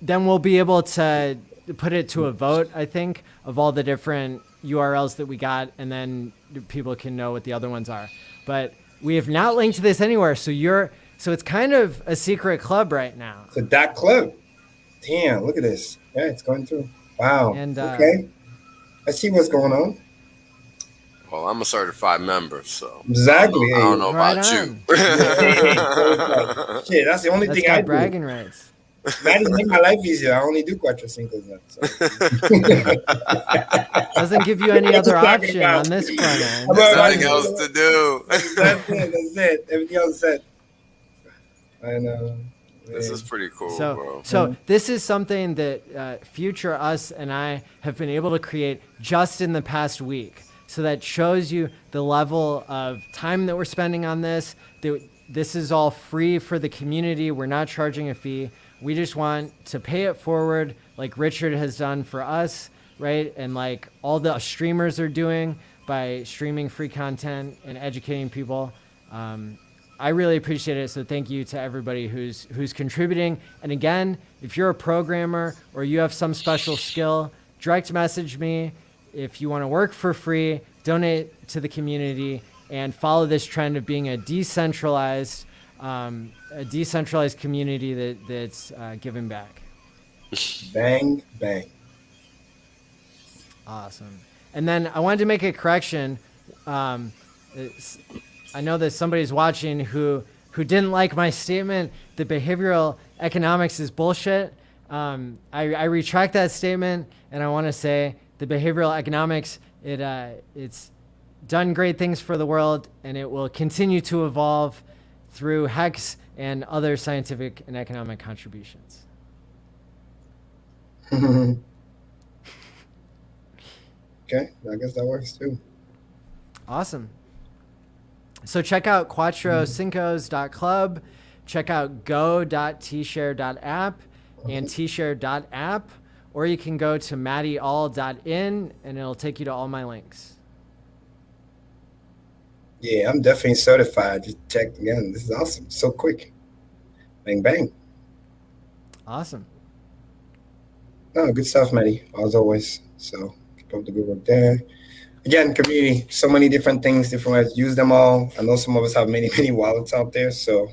then we'll be able to put it to a vote, I think, of all the different URLs that we got, and then people can know what the other ones are. But we have not linked this anywhere, so it's kind of a secret club right now. So that club. Damn, look at this. Yeah, it's going through. Wow. And, okay. Let's see what's going on. Well, I'm a certified member, so Exactly. I don't know Right about on. you. Shit, that's the only That's thing I got do. bragging rights. That just make my life easier. I only do Quattro Cincos now. So. Doesn't give you any What other you talking option about? on this front end. How about- Nothing else to do. That's it. Everything else is set. I know. This is pretty cool, bro. So this is something that future us and I have been able to create just in the past week. So that shows you the level of time that we're spending on this. This is all free for the community. We're not charging a fee. We just want to pay it forward like Richard has done for us, right? And like all the streamers are doing by streaming free content and educating people. I really appreciate it. So thank you to everybody who's contributing. And again, if you're a programmer or you have some special skill, direct message me. If you want to work for free, donate to the community and follow this trend of being a decentralized community that's giving back. Bang, bang. Awesome. And then I wanted to make a correction. I know that somebody's watching who didn't like my statement that behavioral economics is bullshit. I retract that statement, and I want to say the behavioral economics, it's done great things for the world, and it will continue to evolve through HEX and other scientific and economic contributions. Okay, I guess that works too. Awesome. So check out quattrocincos.club, check out go.tshare.app and tshare.app, or you can go to mattyall.in and it'll take you to all my links. Yeah, I'm definitely certified. Just check again. This is awesome. So quick. Bang, bang. Awesome. Oh, good stuff, Matty, as always. So keep up the good work there. Again, community, so many different things, different ways. Use them all. I know some of us have many, many wallets out there. So,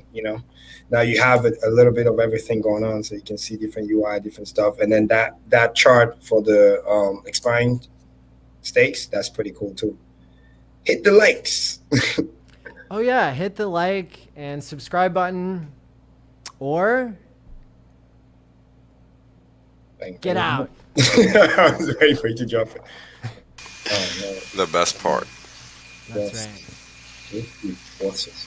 now you have a little bit of everything going on. So you can see different UI, different stuff. And then that chart for the expiring stakes, that's pretty cool too. Hit the likes. Oh, yeah. Hit the like and subscribe button or get out. I was ready for you to jump in. Oh, no. The best part. That's right. Forces.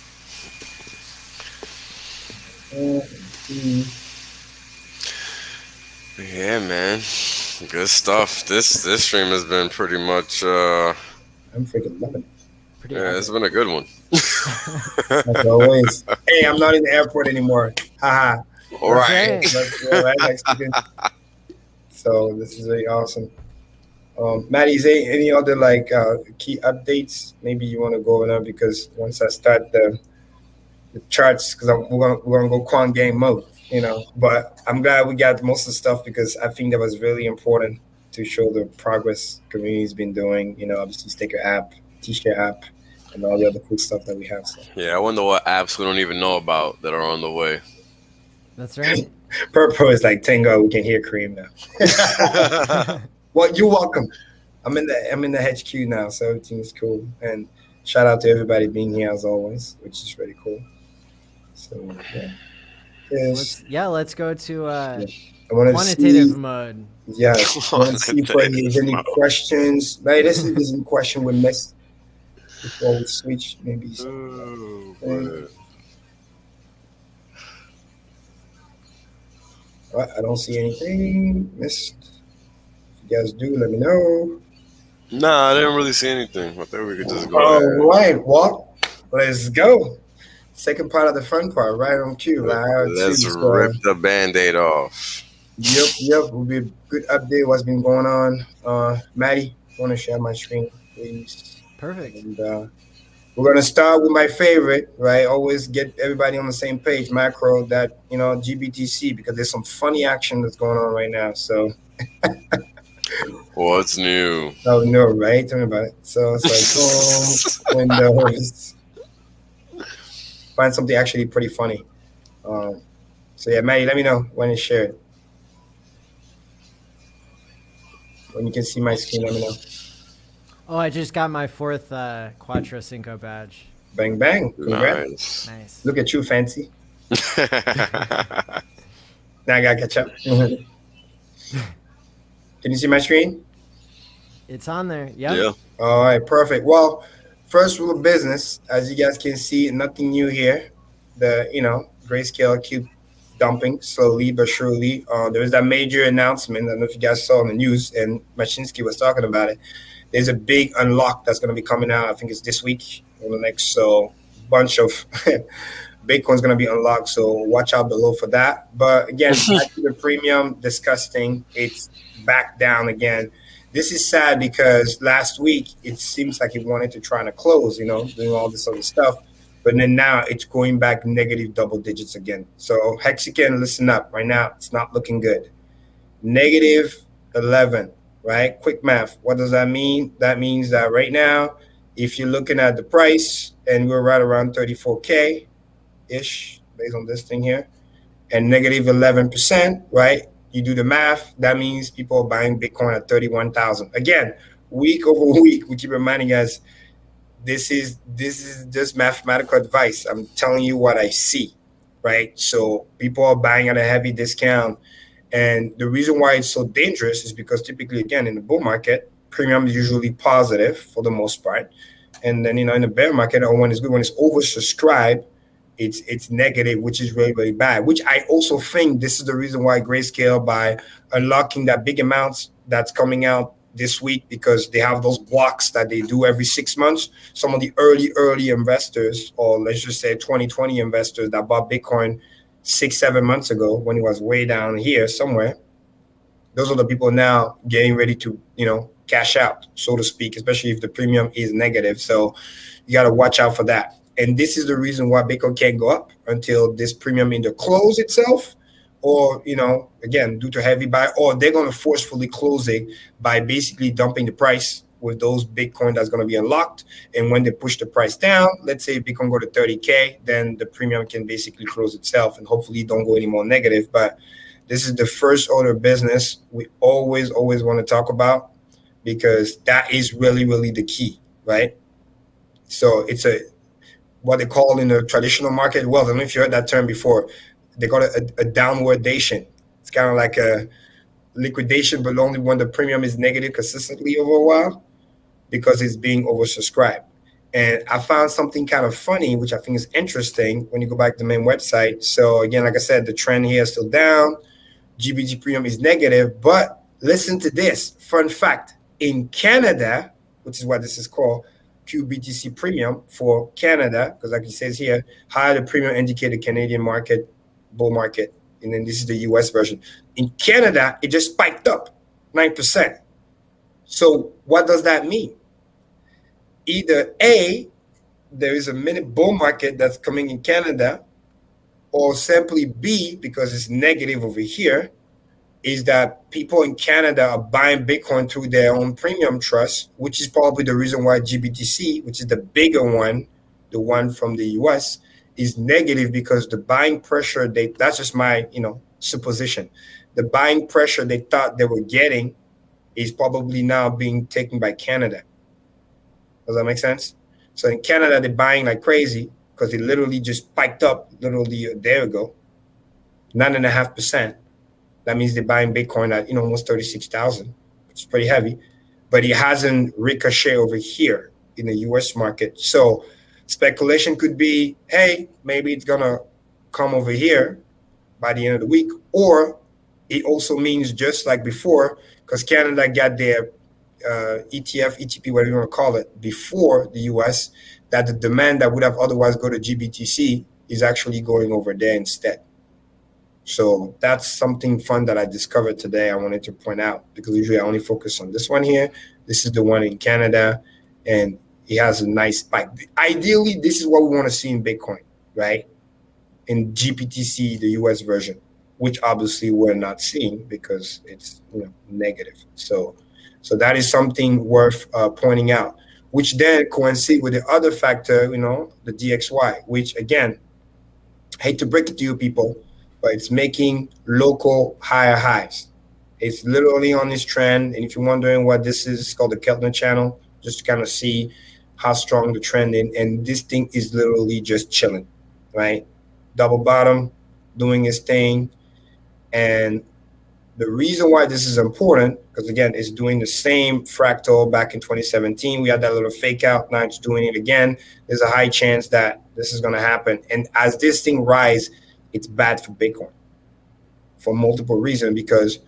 Yeah, man. Good stuff. This stream has been pretty much I'm freaking loving it. Yeah, it's been a good one. As always. Hey, I'm not in the airport anymore. Haha. All right. So this is very awesome. Matty, is there any other key updates? Maybe you want to go over there, because once I start the charts, because we're gonna go quant game mode, But I'm glad we got most of the stuff, because I think that was really important to show the progress community's been doing. Obviously StakerApp, TShare app, and all the other cool stuff that we have. So. Yeah, I wonder what apps we don't even know about that are on the way. That's right. Purple is like, thank God we can hear Karim now. Well, you're welcome. I'm in the HQ now, so everything is cool. And shout out to everybody being here as always, which is really cool. So yeah. Let's go to quantitative mode. Yeah, I want to see if there's any questions. Maybe this is a question we missed before we switch. Maybe. I don't see anything missed. If you guys do, let me know. Nah, I didn't really see anything. I think we could just go ahead. Right, well, let's go. Second part of the fun part, right on cue. Let's rip the Band-Aid off. Yep. Will be a good update what's been going on. Matty, I want to share my screen, please. Perfect. And we're gonna start with my favorite, right? Always get everybody on the same page, macro, that GBTC, because there's some funny action that's going on right now. So what's new? Oh no, right? Tell me about it. So it's like Windows. Find something actually pretty funny. So yeah, Matty, let me know when it's shared. When you can see my screen, let me know. Oh, I just got my 4th Quattro Cinco badge. Bang, bang. Congrats. Nice. Look at you, fancy. Now I got to catch up. Can you see my screen? It's on there. Yep. Yeah. All right, perfect. Well, first rule of business, as you guys can see, nothing new here. The, grayscale cube dumping slowly but surely. There was that major announcement. I don't know if you guys saw on the news, and Mashinsky was talking about it. There's a big unlock that's going to be coming out. I think it's this week or the next. So bunch of Bitcoin's going to be unlocked. So watch out below for that. But again, back to the premium, disgusting. It's back down again. This is sad because last week it seems like it wanted to try to close, doing all this other stuff. But then now it's going back negative double digits again. So HEXICAN, listen up. Right now, it's not looking good. Negative 11, right? Quick math. What does that mean? That means that right now, if you're looking at the price, and we're right around 34K-ish based on this thing here, and negative 11%, right? You do the math, that means people are buying Bitcoin at 31,000. Again, week over week, we keep reminding us, this is just mathematical advice. I'm telling you what I see, right? So people are buying at a heavy discount. And the reason why it's so dangerous is because typically, again, in the bull market, premium is usually positive for the most part. And then, in the bear market, or when it's good, when it's oversubscribed, it's negative, which is really, really bad, which I also think this is the reason why Grayscale, by unlocking that big amounts that's coming out this week, because they have those blocks that they do every 6 months. Some of the early investors, or let's just say 2020 investors that bought Bitcoin 6-7 months ago when it was way down here somewhere, those are the people now getting ready to, cash out, so to speak, especially if the premium is negative. So you got to watch out for that. And this is the reason why Bitcoin can't go up until this premium either close itself, or, again, due to heavy buy, or they're going to forcefully close it by basically dumping the price with those Bitcoin that's going to be unlocked. And when they push the price down, let's say Bitcoin go to 30K, then the premium can basically close itself and hopefully don't go any more negative. But this is the first order of business we always want to talk about, because that is really, really the key, right? So it's what they call in the traditional market, well, I don't know if you heard that term before, they call it a downwardation. It's kind of like a liquidation, but only when the premium is negative consistently over a while, because it's being oversubscribed. And I found something kind of funny, which I think is interesting when you go back to the main website. So again, like I said, the trend here is still down. GBT premium is negative, but listen to this. Fun fact, in Canada, which is what this is called, QBTC premium for Canada, because like it says here, higher the premium indicated Canadian market, bull market, and then this is the US version. In Canada, it just spiked up 9%. So what does that mean? Either A, there is a mini bull market that's coming in Canada, or simply B, because it's negative over here, is that people in Canada are buying Bitcoin through their own premium trust, which is probably the reason why GBTC, which is the bigger one, the one from the US, is negative, because the buying pressure, that's just my, supposition. The buying pressure they thought they were getting is probably now being taken by Canada. Does that make sense? So in Canada, they're buying like crazy because it literally just spiked up literally a day ago, 9.5%. That means they're buying Bitcoin at almost 36,000, which is pretty heavy, but it hasn't ricocheted over here in the US market. So speculation could be, hey, maybe it's gonna come over here by the end of the week, or it also means just like before, because Canada got their ETF, ETP, whatever you want to call it, before the US, that the demand that would have otherwise go to GBTC is actually going over there instead. So that's something fun that I discovered today. I wanted to point out, because usually I only focus on this one here. This is the one in Canada, and it has a nice spike. Ideally, this is what we want to see in Bitcoin, right? In GBTC, the US version, which obviously we're not seeing because it's negative. So that is something worth pointing out, which then coincides with the other factor, the DXY, which again, hate to break it to you people, but it's making local higher highs. It's literally on this trend. And if you're wondering what this is, it's called the Keltner channel, just to kind of see how strong the trend is. And this thing is literally just chilling, right? Double bottom, doing its thing. And the reason why this is important, because again, it's doing the same fractal back in 2017. We had that little fake out. Now it's doing it again. There's a high chance that this is going to happen. And as this thing rises, it's bad for Bitcoin. for multiple reasons, because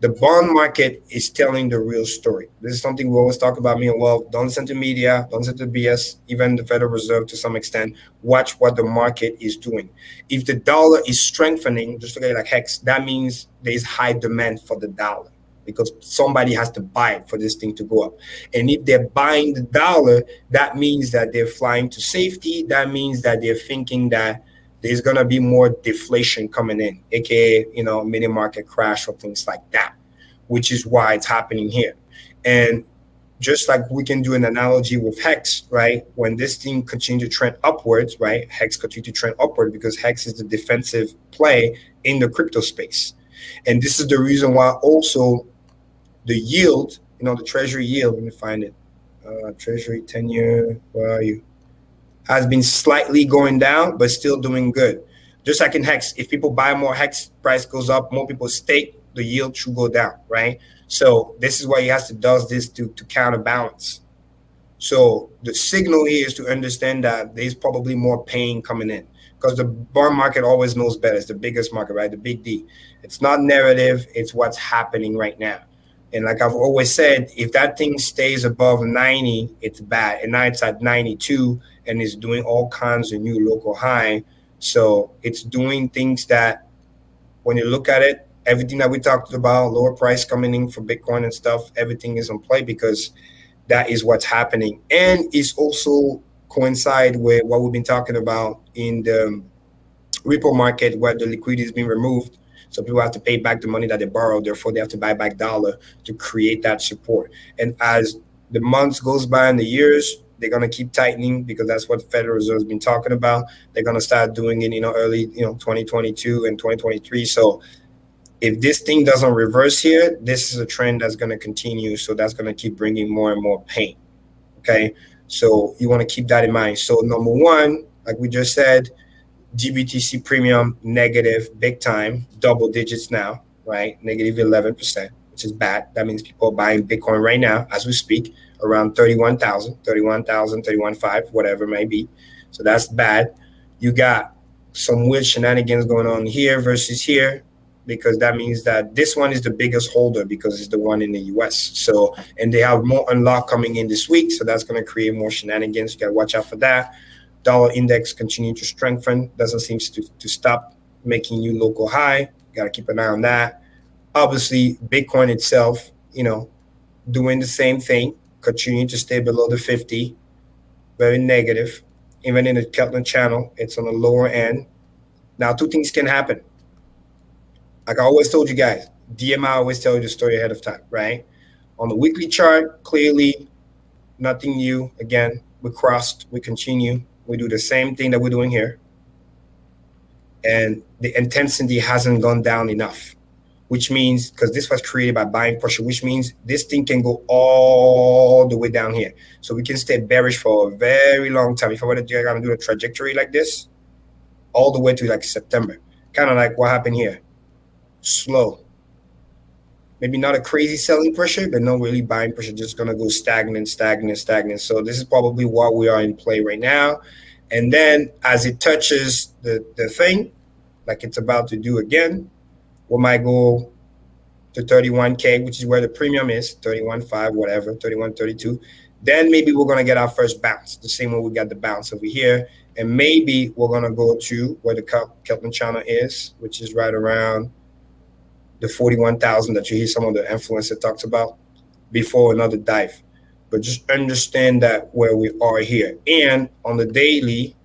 the bond market is telling the real story. This is something we always talk about. Don't listen to media, don't listen to BS, even the Federal Reserve to some extent. Watch what the market is doing. If the dollar is strengthening, just look at it like HEX, that means there's high demand for the dollar, because somebody has to buy it for this thing to go up. And if they're buying the dollar, that means that they're flying to safety. That means that they're thinking that there's going to be more deflation coming in, aka, mini market crash or things like that, which is why it's happening here. And just like we can do an analogy with HEX, right? When this thing continues to trend upwards, right? HEX continue to trend upward because HEX is the defensive play in the crypto space. And this is the reason why also the yield, the treasury yield, let me find it. Treasury 10-year, where are you? Has been slightly going down, but still doing good. Just like in HEX, if people buy more, HEX price goes up, more people stake, the yield should go down, right? So this is why he has to does this to counterbalance. So the signal here is to understand that there's probably more pain coming in, because the bond market always knows better. It's the biggest market, right? The big D. It's not narrative, it's what's happening right now. And like I've always said, if that thing stays above 90, it's bad. And now it's at 92 and it's doing all kinds of new local high. So it's doing things that when you look at it, everything that we talked about, lower price coming in for Bitcoin and stuff, everything is in play because that is what's happening. And it's also coincide with what we've been talking about in the repo market, where the liquidity is being removed. So people have to pay back the money that they borrowed. Therefore, they have to buy back dollar to create that support. And as the months goes by and the years, they're going to keep tightening, because that's what the Federal Reserve has been talking about. They're going to start doing it, early, 2022 and 2023. So if this thing doesn't reverse here, this is a trend that's going to continue. So that's going to keep bringing more and more pain. Okay. So you want to keep that in mind. So number one, like we just said, GBTC premium negative, big time, double digits now, right? Negative 11%, which is bad. That means people are buying Bitcoin right now as we speak, around 31,000, 31,500, whatever it may be. So that's bad. You got some weird shenanigans going on here versus here, because that means that this one is the biggest holder because it's the one in the US. So, and they have more unlock coming in this week. So that's going to create more shenanigans. You got to watch out for that. Dollar index continue to strengthen, doesn't seem to stop making new local high. Got to keep an eye on that. Obviously, Bitcoin itself, doing the same thing, continuing to stay below the 50, very negative. Even in the Keltner channel, it's on the lower end. Now, two things can happen. Like I always told you guys, DMI always tell you the story ahead of time, right? On the weekly chart, clearly nothing new. Again, we crossed, we continue. We do the same thing that we're doing here. And the intensity hasn't gone down enough, which means, because this was created by buying pressure, which means this thing can go all the way down here. So we can stay bearish for a very long time. If I were to do a trajectory like this, all the way to like September, kind of like what happened here. Slow. Maybe not a crazy selling pressure, but no really buying pressure, just going to go stagnant. So this is probably what we are in play right now. And then as it touches the thing, like it's about to do again, we might go to 31K, which is where the premium is, 31.5, whatever, 31, 32. Then maybe we're going to get our first bounce, the same way we got the bounce over here. And maybe we're going to go to where the Keltner channel is, which is right around the 41,000 that you hear some of the influencers talked about before another dive. But just understand that where we are here. And on the daily,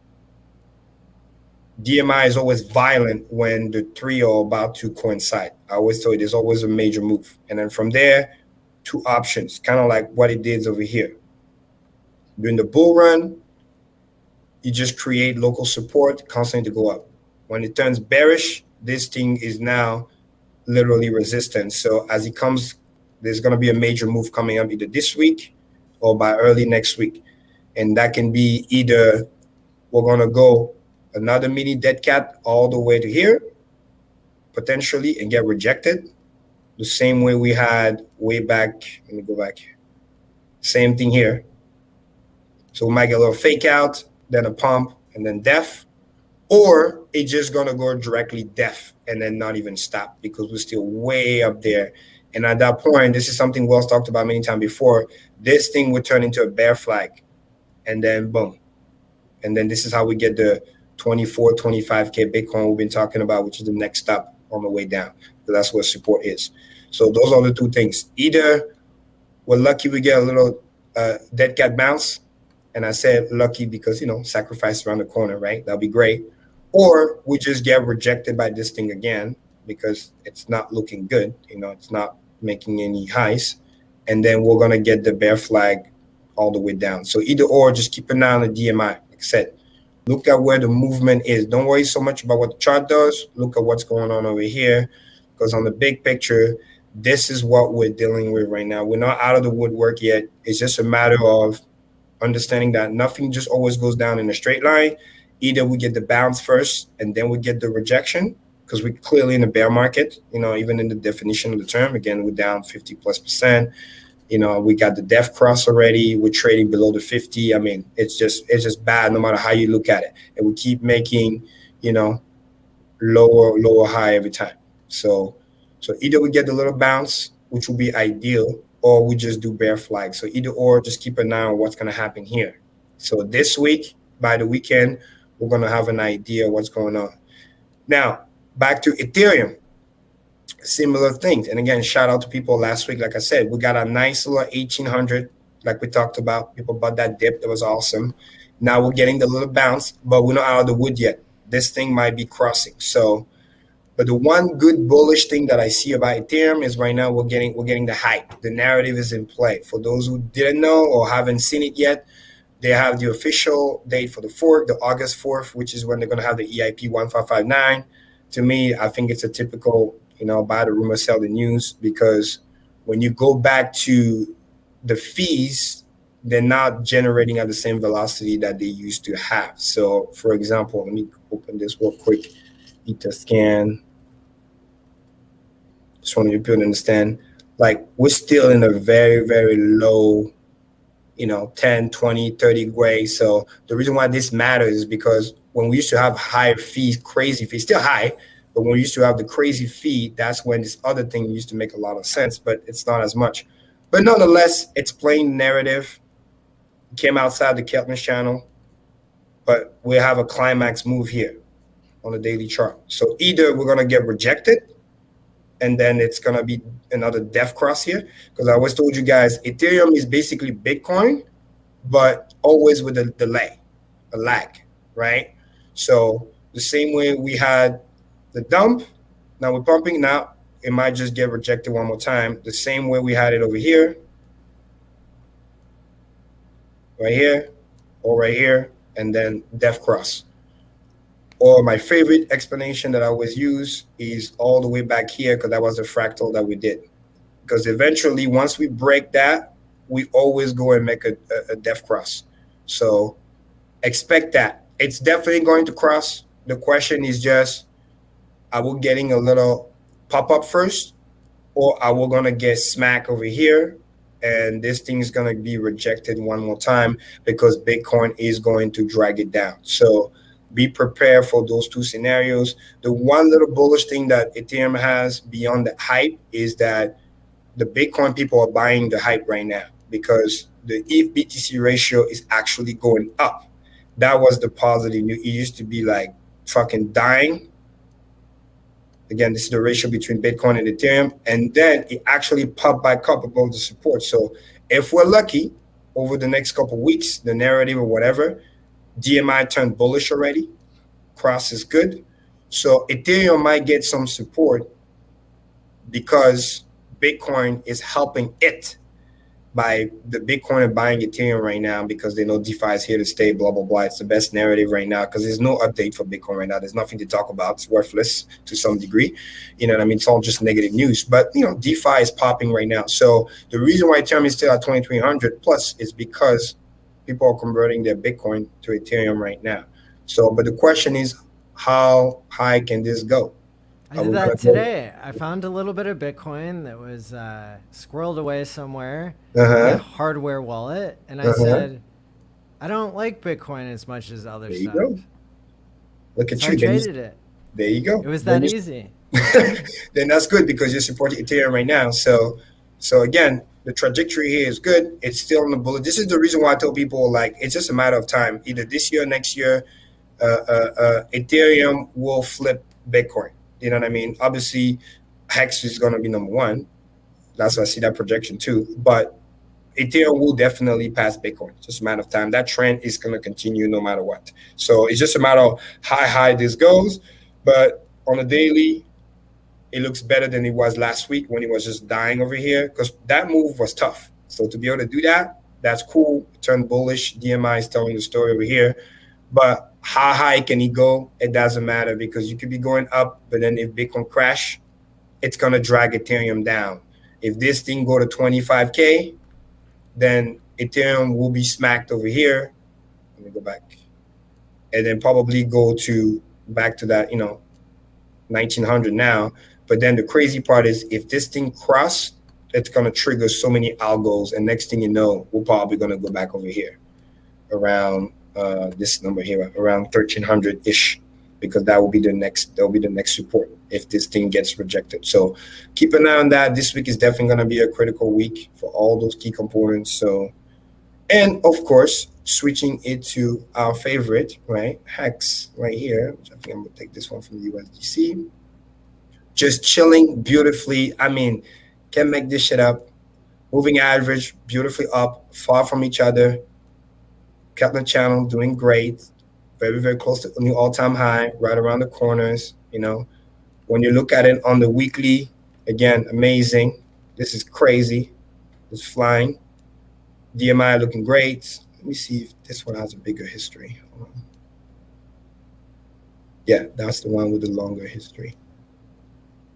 DMI is always violent when the three are about to coincide. I always tell you there's always a major move. And then from there, two options, kind of like what it did over here. During the bull run, you just create local support constantly to go up. When it turns bearish, this thing is now literally resistance. So as it comes, there's going to be a major move coming up either this week or by early next week. And that can be either we're going to go another mini dead cat all the way to here, potentially, and get rejected. The same way we had way back. Let me go back. Same thing here. So we might get a little fake out, then a pump, and then def. or it's just gonna go directly def and then not even stop because we're still way up there. And at that point, this is something Wells talked about many times before. This thing would turn into a bear flag, and then boom. And then this is how we get the 24, 25K Bitcoin we've been talking about, which is the next stop on the way down. So that's what support is. So those are the two things. Either we're lucky we get a little dead cat bounce. And I said lucky because, sacrifice around the corner, right? That'll be great. Or we just get rejected by this thing again because it's not looking good. It's not making any highs. And then we're going to get the bear flag all the way down. So either or, just keep an eye on the DMI. Like I said, look at where the movement is. Don't worry so much about what the chart does. Look at what's going on over here. Because on the big picture, this is what we're dealing with right now. We're not out of the woodwork yet. It's just a matter of understanding that nothing just always goes down in a straight line. Either we get the bounce first and then we get the rejection because we're clearly in a bear market, even in the definition of the term. Again, we're down 50+%. We got the def cross already. We're trading below the 50. I mean, it's just bad no matter how you look at it. And we keep making, lower high every time. So either we get the little bounce, which will be ideal, or we just do bear flag. So either or, just keep an eye on what's going to happen here. So this week, by the weekend, we're going to have an idea what's going on. Now, back to Ethereum. Similar things. And again, shout out to people last week. Like I said, we got a nice little 1800, like we talked about. People bought that dip. That was awesome. Now we're getting the little bounce, but we're not out of the wood yet. This thing might be crossing. But the one good bullish thing that I see about Ethereum is right now we're getting the hype. The narrative is in play. For those who didn't know or haven't seen it yet, they have the official date for the fork, the August 4th, which is when they're going to have the EIP 1559. To me, I think it's a typical, buy the rumor, sell the news, because when you go back to the fees, they're not generating at the same velocity that they used to have. So, for example, let me open this real quick. Scan. Just want you to understand, like, we're still in a very, very low, 10, 20, 30 gray. So the reason why this matters is because when we used to have higher fees, crazy fees, still high, but when we used to have the crazy fee, that's when this other thing used to make a lot of sense, but it's not as much. But nonetheless, it's plain narrative. It came outside the Keltner's channel, but we have a climax move here on the daily chart. So either we're going to get rejected and then it's going to be another death cross here, because I always told you guys Ethereum is basically Bitcoin, but always with a delay, a lag, right? So the same way we had the dump, now we're pumping. Now it might just get rejected one more time. The same way we had it over here, right here, or right here, and then death cross. Or my favorite explanation that I always use is all the way back here, because that was the fractal that we did. Because eventually, once we break that, we always go and make a death cross. So expect that. It's definitely going to cross. The question is just, are we getting a little pop-up first, or are we going to get smack over here? And this thing is going to be rejected one more time because Bitcoin is going to drag it down. So be prepared for those two scenarios. The one little bullish thing that Ethereum has beyond the hype is that the Bitcoin people are buying the hype right now because the ETH BTC ratio is actually going up. That was the positive news. It used to be like fucking dying. Again, this is the ratio between Bitcoin and Ethereum. And then it actually popped back up above the support. So if we're lucky, over the next couple of weeks, the narrative or whatever, DMI turned bullish already. Cross is good. So Ethereum might get some support because Bitcoin is helping it by the Bitcoin buying Ethereum right now because they know DeFi is here to stay, blah, blah, blah. It's the best narrative right now because there's no update for Bitcoin right now. There's nothing to talk about. It's worthless to some degree. You know what I mean? It's all just negative news. But, DeFi is popping right now. So the reason why Ethereum is still at 2,300 plus is because people are converting their Bitcoin to Ethereum right now. So, but the question is, how high can this go? I did that today. I found a little bit of Bitcoin that was squirreled away somewhere in a hardware wallet. And I said, I don't like Bitcoin as much as other stuff. Look at So I you. traded it. There you go. It was that easy. Then that's good because you're supporting Ethereum right now. So again, the trajectory here is good. It's still on the bullet. This is the reason why I tell people, like, it's just a matter of time. Either this year or next year, Ethereum will flip Bitcoin. You know what I mean? Obviously, HEX is going to be number one. That's why I see that projection too. But Ethereum will definitely pass Bitcoin. It's just a matter of time. That trend is going to continue no matter what. So it's just a matter of how high this goes. But on a daily, it looks better than it was last week when it was just dying over here, because that move was tough. So to be able to do that, that's cool. Turn bullish. DMI is telling the story over here. But how high can it go? It doesn't matter, because you could be going up, but then if Bitcoin crash, it's going to drag Ethereum down. If this thing go to 25K, then Ethereum will be smacked over here. Let me go back. And then probably go to back to that, 1900 now. But then the crazy part is, if this thing cross, it's going to trigger so many algos. And next thing you know, we're probably going to go back over here around this number here, around 1300-ish, because that will be the next support if this thing gets rejected. So keep an eye on that. This week is definitely going to be a critical week for all those key components. So, and of course, switching it to our favorite, right? HEX right here, which I think I'm going to take this one from the USDC. Just chilling beautifully. I mean, can't make this shit up. Moving average, beautifully up, far from each other. Kept the channel, doing great. Very, very close to a new all-time high, right around the corners, When you look at it on the weekly, again, amazing. This is crazy. It's flying. DMI looking great. Let me see if this one has a bigger history. Hold on. Yeah, that's the one with the longer history.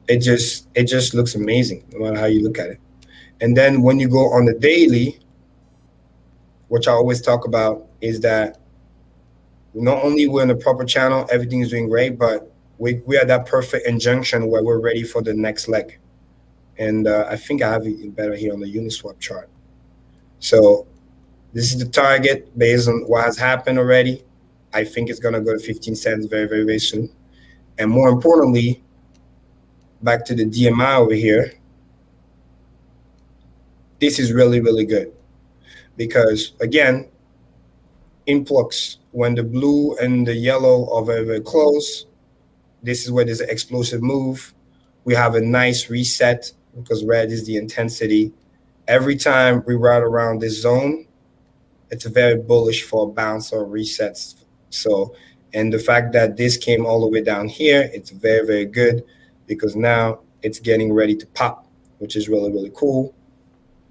It just looks amazing, no matter how you look at it. And then when you go on the daily, which I always talk about, is that not only we're in the proper channel, everything is doing great, but we are that perfect injunction where we're ready for the next leg. And I think I have it better here on the Uniswap chart. So this is the target based on what has happened already. I think it's going to go to 15 cents very, very, very soon. And more importantly, back to the DMI over here, this is really, really good. Because, again, influx, when the blue and the yellow are very, very close, this is where there's an explosive move. We have a nice reset because red is the intensity. Every time we ride around this zone, it's very bullish for a bounce or resets. So, and the fact that this came all the way down here, it's very, very good, because now it's getting ready to pop, which is really, really cool.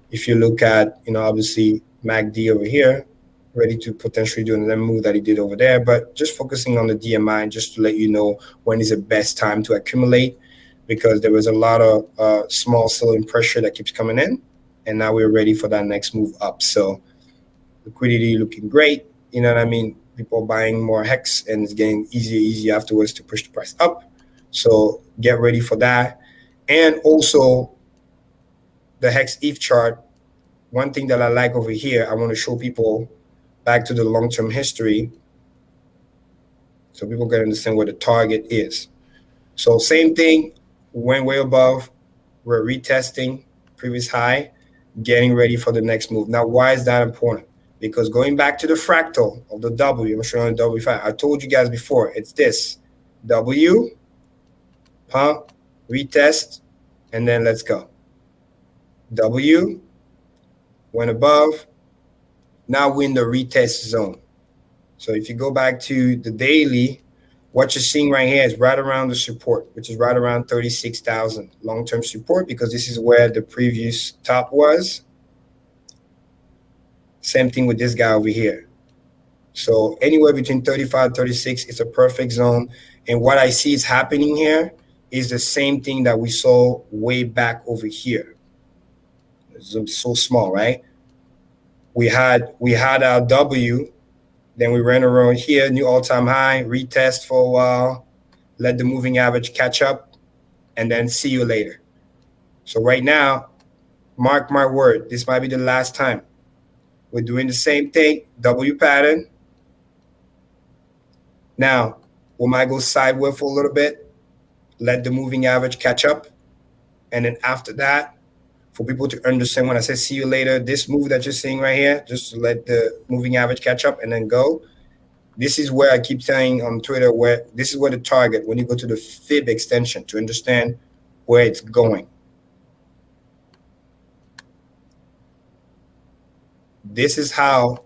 If you look at, obviously MACD over here, ready to potentially do another move that he did over there, but just focusing on the DMI just to let you know when is the best time to accumulate, because there was a lot of small selling pressure that keeps coming in, and now we're ready for that next move up. So liquidity looking great, you know what I mean? People buying more HEX, and it's getting easier afterwards to push the price up. So get ready for that. And also the HEX ETH chart, one thing that I like over here, I want to show people back to the long-term history so people can understand what the target is. So same thing, went way above, we're retesting previous high, getting ready for the next move. Now, why is that important? Because going back to the fractal of the W, I'm showing the W5. I told you guys before, it's this W, pump, retest, and then let's go. W, went above. Now we're in the retest zone. So if you go back to the daily, what you're seeing right here is right around the support, which is right around 36,000 long-term support, because this is where the previous top was. Same thing with this guy over here. So anywhere between 35, 36, it's a perfect zone. And what I see is happening here is the same thing that we saw way back over here. It's so small, right? We had our W, then we ran around here, new all-time high, retest for a while, let the moving average catch up, and then see you later. So right now, mark my word, this might be the last time. We're doing the same thing, W pattern. Now, we might go sideways for a little bit, let the moving average catch up. And then after that, for people to understand when I say see you later, this move that you're seeing right here, just to let the moving average catch up and then go. This is where I keep saying on Twitter, where this is where the target, when you go to the fib extension to understand where it's going. This is how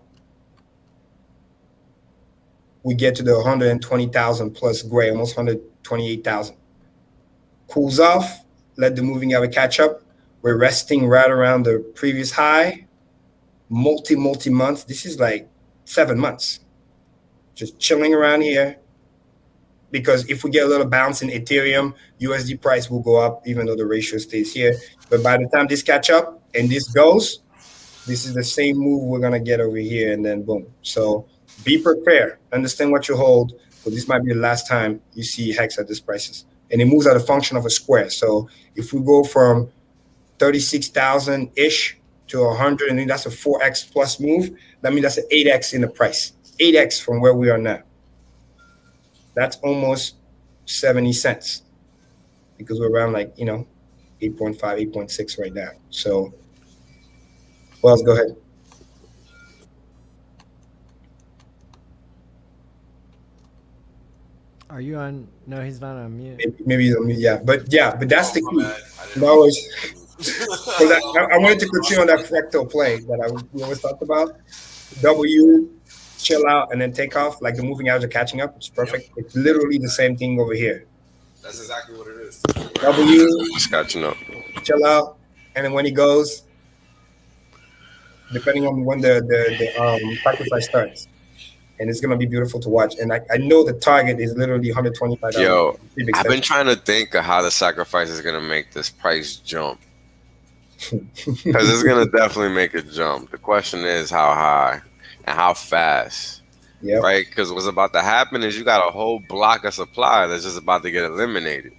we get to the 120,000 plus gray, almost 128,000. Cools off, let the moving average catch up. We're resting right around the previous high, multi months. This is like 7 months. Just chilling around here, because if we get a little bounce in Ethereum, USD price will go up even though the ratio stays here. But by the time this catch up and this goes, this is the same move we're going to get over here, and then boom. So be prepared. Understand what you hold, because this might be the last time you see HEX at these prices. And it moves as a function of a square. So if we go from 36,000-ish to 100, and then that's a 4x plus move, that means that's an 8x in the price. 8x from where we are now. That's almost 70 cents, because we're around 8.5, 8.6 right now. So, Wells, go ahead. Are you on? No, he's not on mute. Maybe he's on mute, yeah. But that's the key. I wanted to continue on that fractal play that we always talked about. W, chill out, and then take off, like the moving average are catching up. It's perfect. Yep. It's literally the same thing over here. That's exactly what it is. W, just catching up. Chill out, and then when he goes, depending on when the sacrifice starts, and it's gonna be beautiful to watch. And I know the target is literally 125. Yo, I've been trying to think of how the sacrifice is gonna make this price jump, because it's gonna definitely make it jump. The question is how high and how fast. Yep. Right? Because what's about to happen is you got a whole block of supply that's just about to get eliminated.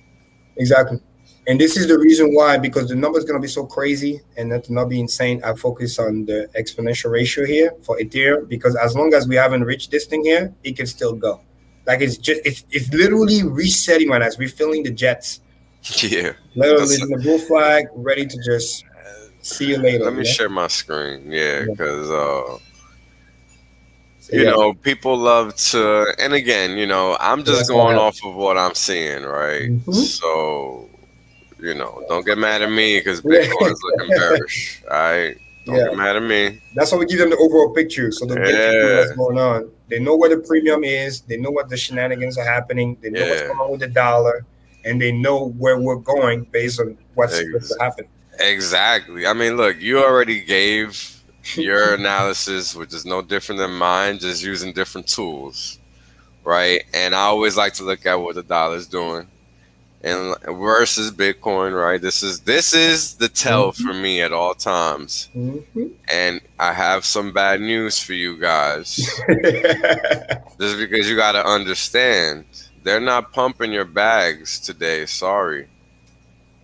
Exactly. And this is the reason why, because the number is going to be so crazy and that not be insane, I focus on the exponential ratio here for Ethereum, because as long as we haven't reached this thing here, it can still go. Like it's literally resetting right now. It's refilling the jets. Yeah. Literally in the blue flag, ready to just see you later. Let me share my screen. Yeah, because you know, people love to, and again, you know, I'm just going off of what I'm seeing, right? Mm-hmm. So, you know, don't get mad at me because Bitcoin is looking bearish. All right, don't get mad at me. That's why we give them the overall picture, so they know what's going on. They know where the premium is. They know what the shenanigans are happening. They know what's going on with the dollar, and they know where we're going based on what's happening. Exactly. I mean, look, you already gave your analysis, which is no different than mine, just using different tools, right? And I always like to look at what the dollar's doing and versus Bitcoin, right? This is the tell for me at all times. And I have some bad news for you guys. Just because you got to understand, they're not pumping your bags today. Sorry.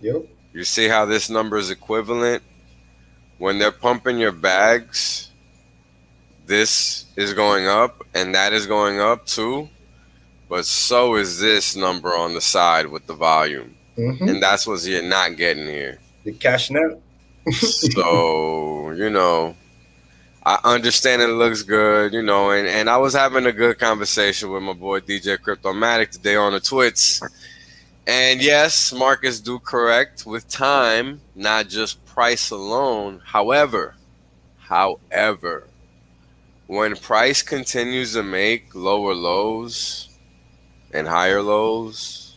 Yep. You see how this number is equivalent? When they're pumping your bags, this is going up and that is going up too, but so is this number on the side with the volume. And that's what you're not getting here. The cash net. So, you know, I understand it looks good, you know, and I was having a good conversation with my boy DJ Cryptomatic today on the Twits. And yes, Marcus do correct with time, not just price alone. However, when price continues to make lower lows and higher lows,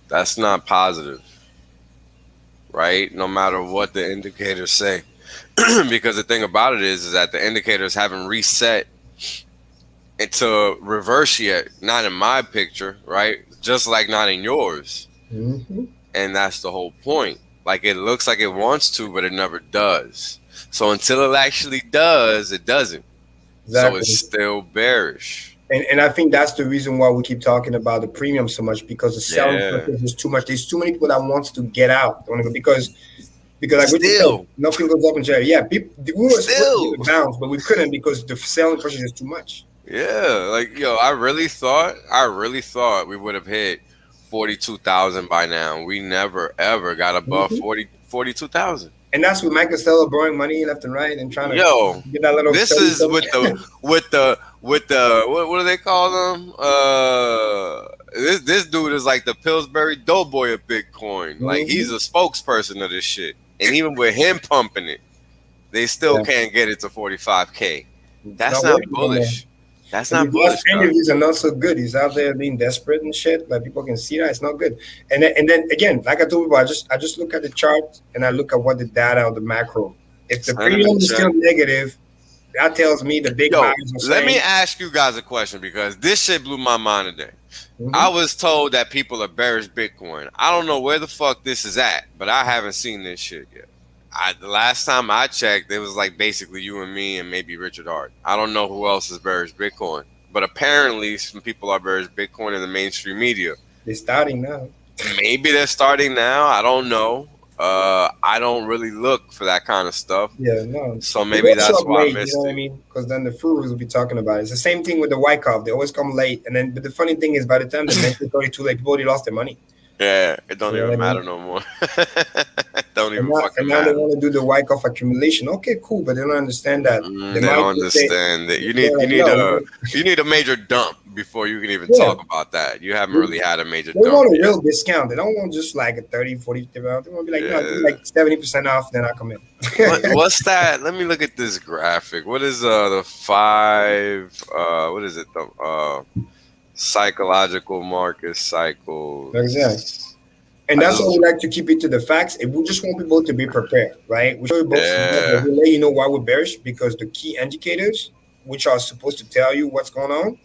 that's not positive, right? No matter what the indicators say. Because the thing about it is that the indicators haven't reset into reverse yet. Not in my picture, right? Just like not in yours. And that's the whole point. Like, it looks like it wants to, but it never does. So until it actually does, it doesn't. Exactly. So it's still bearish. And I think that's the reason why we keep talking about the premium so much, because the selling purpose is too much. There's too many people that wants to get out. Because like still, nothing goes up in share. Yeah, we were supposed to bounce, but we couldn't because the selling pressure is too much. Yeah, like yo, I really thought we would have hit 42,000 by now. We never ever got above 42,000. And that's with Michael Stella borrowing money left and right and trying to Yo, get that little. this is with the what do they call them? This dude is like the Pillsbury Doughboy of Bitcoin. Like he's a spokesperson of this shit. And even with him pumping it, they still can't get it to 45K. That's not bullish. That's not bullish. Interviews are not so good. He's out there being desperate and shit. Like people can see that it's not good. And then again, like I told people, I just look at the chart and I look at what the data of the macro. If the premium is still negative, that tells me the big buyers are saying. Let me ask you guys a question because this shit blew my mind today. I was told that people are bearish Bitcoin. I don't know where the fuck this is at, but I haven't seen this shit yet. The last time I checked, it was like basically you and me and maybe Richard Hart. I don't know who else is bearish Bitcoin, but apparently some people are bearish Bitcoin in the mainstream media. They're starting now. Maybe they're starting now. I don't know. I don't really look for that kind of stuff. Yeah, no. So maybe that's why late, I missed you know what I mean? Because then the Furus will be talking about it. It's the same thing with the Wyckoff. They always come late, and then but the funny thing is, by the time they mention it too late, people already lost their money. Yeah, it don't even matter no more. Don't even fucking now matter. they want to do the Wyckoff accumulation. Okay, cool, but they don't understand that. They don't understand that you need a major dump before you can even talk about that. You haven't really had a major dump. They want a real discount. They don't want just like a 30, 40, 50. They want to be like, no, like 70% off, then I'll come in. What's that? Let me look at this graphic. What is the 5 what is it? The psychological market cycles. Exactly. And that's why we like to keep it to the facts. And we just want people to be prepared, right? We show you both. We let you know why we're bearish because the key indicators, which are supposed to tell you what's going on,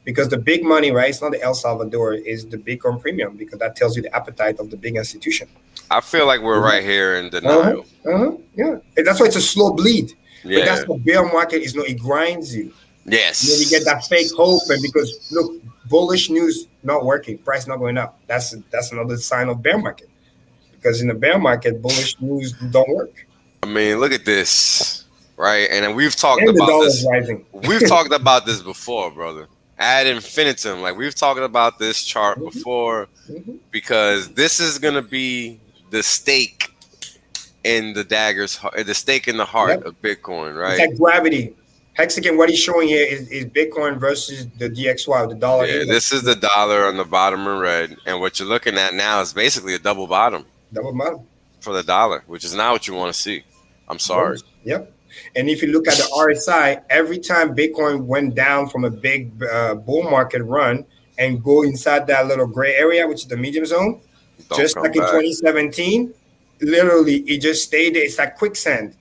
because the big money, right? It's not the El Salvador, is the Bitcoin premium because that tells you the appetite of the big institution. I feel like we're right here in denial. Yeah, and that's why it's a slow bleed. Yeah. But that's what bear market is. No, it grinds you. Yes. You get that fake hope, and because look, bullish news not working, price not going up. That's another sign of bear market. Because in the bear market, bullish news don't work. I mean, look at this, right? And we've talked about this. Rising. We've talked about this before, brother. Ad infinitum. Like we've talked about this chart before, because this is gonna be the stake in the the stake in the heart of Bitcoin, right? It's like gravity. HEXICAN, what he's showing here is Bitcoin versus the DXY, the dollar. Yeah, this is the dollar on the bottom in red. And what you're looking at now is basically a double bottom. Double bottom. For the dollar, which is not what you want to see. I'm sorry. Yep. And if you look at the RSI, every time Bitcoin went down from a big bull market run and go inside that little gray area, which is the medium zone, just like in 2017, literally it just stayed there. It's like quicksand.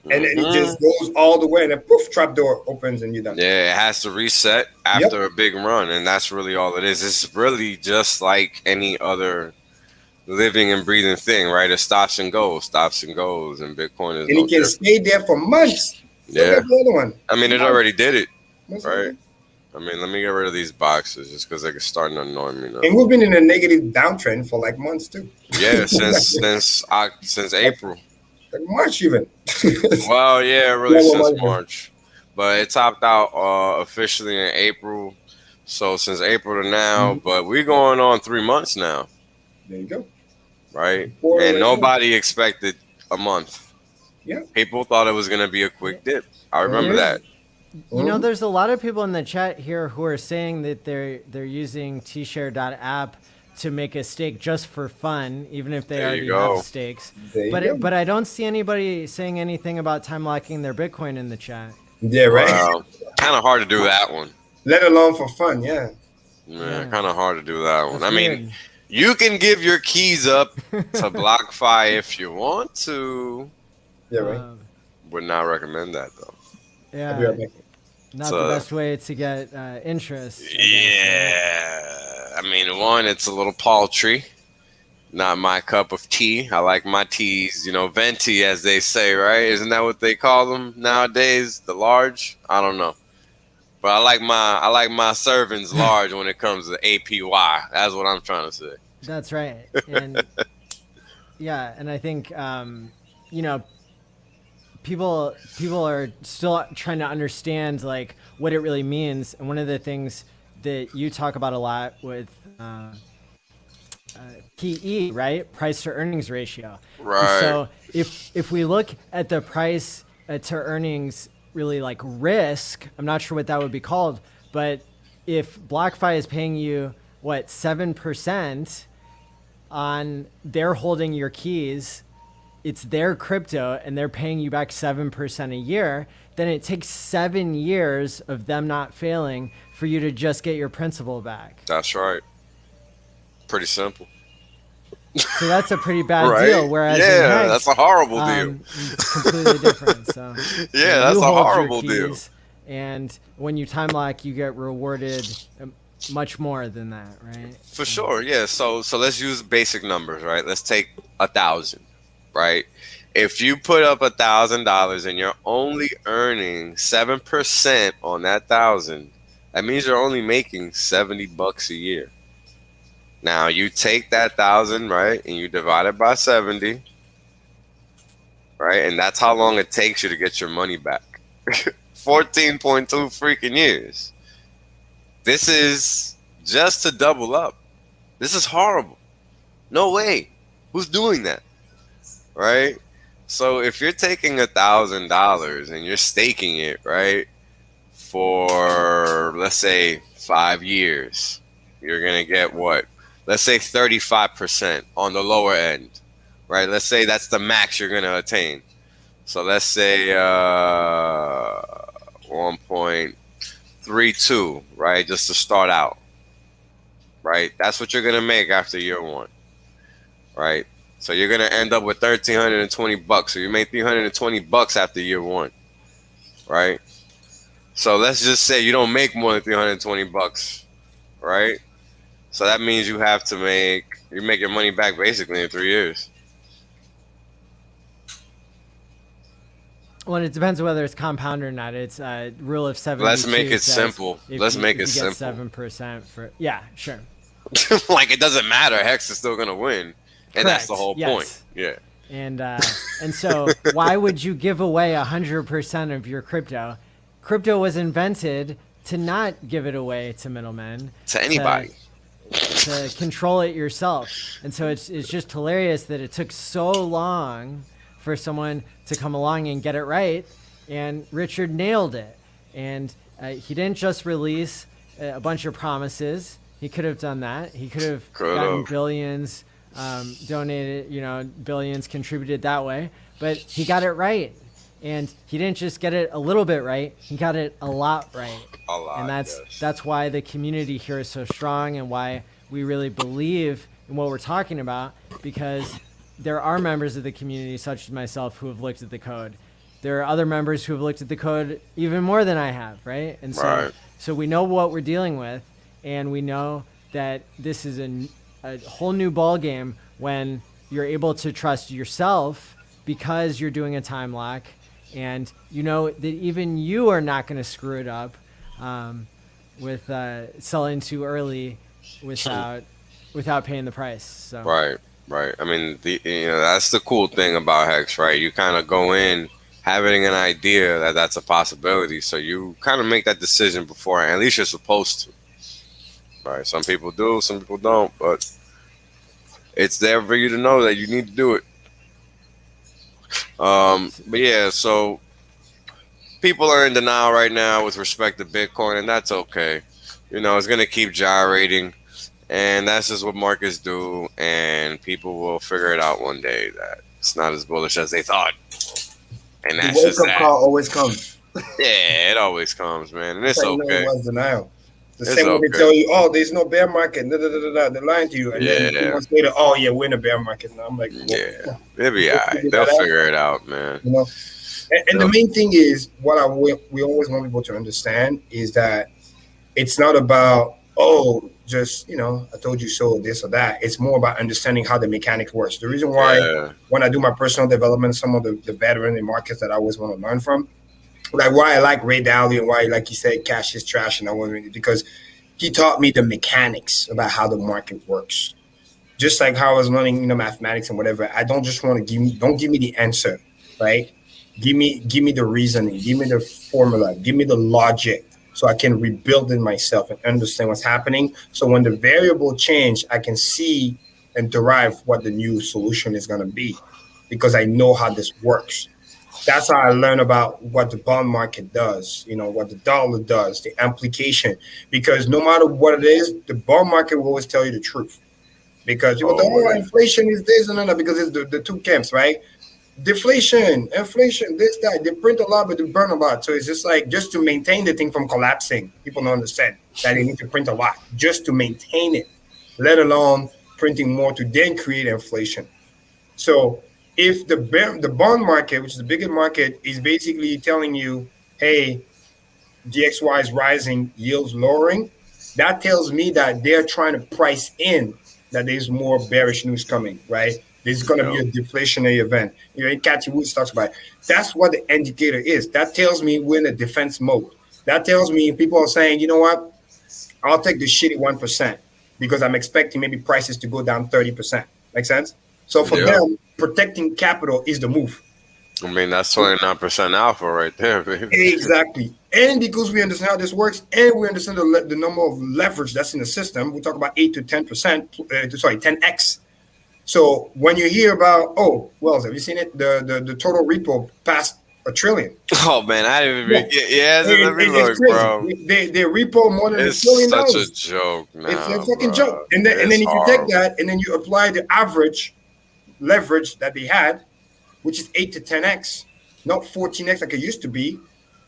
And then it just goes all the way, and then poof, trap door opens, and you're done. Yeah, it has to reset after a big run, and that's really all it is. It's really just like any other living and breathing thing, right? It stops and goes, and Bitcoin is. And it can stay there for months. Yeah. Look at the other one. I mean, it already did it, right? I mean, let me get rid of these boxes just because they're starting to annoy me now. And we've been in a negative downtrend for like months too. Yeah, since April. Like March even. Well, yeah, really since March. But it topped out officially in April. So since April to now, but we're going on 3 months now. There you go. Right? And nobody expected a month. Yeah. People thought it was going to be a quick dip. I remember that. You know, there's a lot of people in the chat here who are saying that they're using TShare.app to make a stake just for fun, even if they already have stakes. But I don't see anybody saying anything about time locking their Bitcoin in the chat. Yeah, right. Wow. Kind of hard to do that one. Let alone for fun, yeah. Yeah, kind of hard to do that one. That's I weird. mean, you can give your keys up to BlockFi if you want to. Yeah, right. Would not recommend that though. Yeah. Not the best way to get interest. I mean, one, it's a little paltry. Not my cup of tea. I like my teas, you know, venti, as they say, right? Isn't that what they call them nowadays? The large? I don't know. But I like my servings large when it comes to APY. That's what I'm trying to say. That's right. And yeah, and I think you know, people are still trying to understand like what it really means. And one of the things that you talk about a lot with PE, right? Price to earnings ratio. Right. And so if we look at the price to earnings, really like risk, I'm not sure what that would be called, but if BlockFi is paying you, what, 7% on they're holding your keys, it's their crypto and they're paying you back 7% a year, then it takes 7 years of them not failing for you to just get your principal back. That's right. Pretty simple. So that's a pretty bad Right? deal. Whereas in HEX, that's a horrible deal. it's completely different. So Yeah, that's you a hold your horrible deal. keys, and when you time lock, you get rewarded much more than that, right? For sure, yeah. So let's use basic numbers, right? Let's take 1,000, right? If you put up $1,000 and you're only earning 7% on that 1,000, that means you're only making $70 a year. Now you take that 1,000, right, and you divide it by 70, right, and that's how long it takes you to get your money back. 14.2 freaking years. This is just to double up. This is horrible. No way. Who's doing that? Right? So if you're taking $1,000 and you're staking it, right, for let's say 5 years, you're gonna get what? Let's say 35% on the lower end, right? Let's say that's the max you're gonna attain. So let's say 1.32, right? Just to start out, right? That's what you're gonna make after year one, right? So you're gonna end up with $1,320. So you make $320 after year one, right? So let's just say you don't make more than $320, right? So that means you make your money back basically in 3 years. Well, it depends on whether it's compound or not. It's a rule of 70. Let's make it simple. Let's make it simple. 7% for, yeah, sure. Like it doesn't matter. Hex is still gonna win, and that's the whole point. Yeah. And so why would you give away 100% of your crypto? Crypto was invented to not give it away to middlemen. To anybody. To control it yourself. And so it's just hilarious that it took so long for someone to come along and get it right. And Richard nailed it. And he didn't just release a bunch of promises. He could have done that. He could have gotten billions, donated, billions contributed that way. But he got it right. And he didn't just get it a little bit right, he got it a lot right. A lot, and that's why the community here is so strong and why we really believe in what we're talking about, because there are members of the community, such as myself, who have looked at the code. There are other members who have looked at the code even more than I have, right? And so we know what we're dealing with, and we know that this is a whole new ball game when you're able to trust yourself because you're doing a time lock. And you know that even you are not going to screw it up with selling too early without paying the price. So. Right. I mean, that's the cool thing about Hex, right? You kind of go in having an idea that that's a possibility, so you kind of make that decision before, at least you're supposed to. Right? Some people do, some people don't, but it's there for you to know that you need to do it. But yeah, so people are in denial right now with respect to Bitcoin, and that's okay. It's going to keep gyrating, and that's just what markets do, and people will figure it out one day that it's not as bullish as they thought. And that's just that. Call always comes. Yeah, it always comes, man, and it's okay. It was denial. The same way they tell you, oh, there's no bear market. They're lying to you. And then 2 months later, oh, yeah, we're in a bear market. And I'm like, yeah, they'll be all right. They'll figure it out, man. And the main thing is, what we always want people to understand is that it's not about, oh, just, I told you so, this or that. It's more about understanding how the mechanics works. The reason why when I do my personal development, some of the veteran in markets that I always want to learn from, like why I like Ray Dalio and why, like you said, cash is trash, and I want to, because he taught me the mechanics about how the market works. Just like how I was learning, mathematics and whatever. I don't just want to don't give me the answer, right? Give me the reasoning, give me the formula, give me the logic, so I can rebuild it myself and understand what's happening. So when the variable change, I can see and derive what the new solution is going to be because I know how this works. That's how I learn about what the bond market does, what the dollar does, the implication. Because no matter what it is, the bond market will always tell you the truth. Because people go, inflation is this and that, because it's the two camps, right? Deflation, inflation, this, that. They print a lot, but they burn a lot. So it's just like, just to maintain the thing from collapsing, people don't understand that they need to print a lot just to maintain it, let alone printing more to then create inflation. So if the bond market, which is the biggest market, is basically telling you, hey, DXY is rising, yields lowering, that tells me that they're trying to price in that there's more bearish news coming, right? There's going to be a deflationary event. Cathy Woods talks about it. That's what the indicator is. That tells me we're in a defense mode. That tells me people are saying, you know what? I'll take the shitty 1% because I'm expecting maybe prices to go down 30%. Make sense? So for them, protecting capital is the move. I mean, that's 29% alpha right there, baby. Exactly. And because we understand how this works and we understand the number of leverage that's in the system, we talk about 8 to 10%, 10x. So when you hear about, have you seen it? The total repo passed $1 trillion. Oh man, I didn't even. Let me look, bro. They repo more than $1 trillion. It's such a joke. It's a fucking joke. And then if you take that and then you apply the average leverage that they had, which is 8 to 10x, not 14x like it used to be,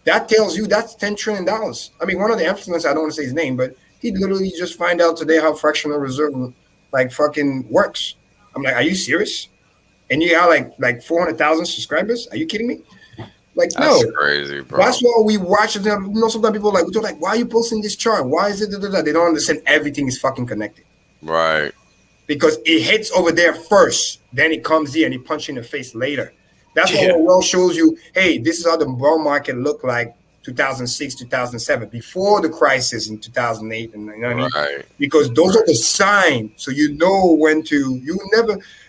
that tells you that's $10 trillion. I mean, one of the influencers, I don't want to say his name, but he literally just find out today how fractional reserve like fucking works. I'm like, are you serious? And you got like 400,000 subscribers? Are you kidding me? Like, that's no, crazy, bro. That's why we watch it. Sometimes people are like, why are you posting this chart? Why is it? They don't understand everything is fucking connected. Right. Because it hits over there first, then it comes here and it punches in the face later. That's why Wells shows you, hey, this is how the bond market looked like 2006, 2007, before the crisis in 2008, and you know what I mean? Because those are the signs, so you know when to.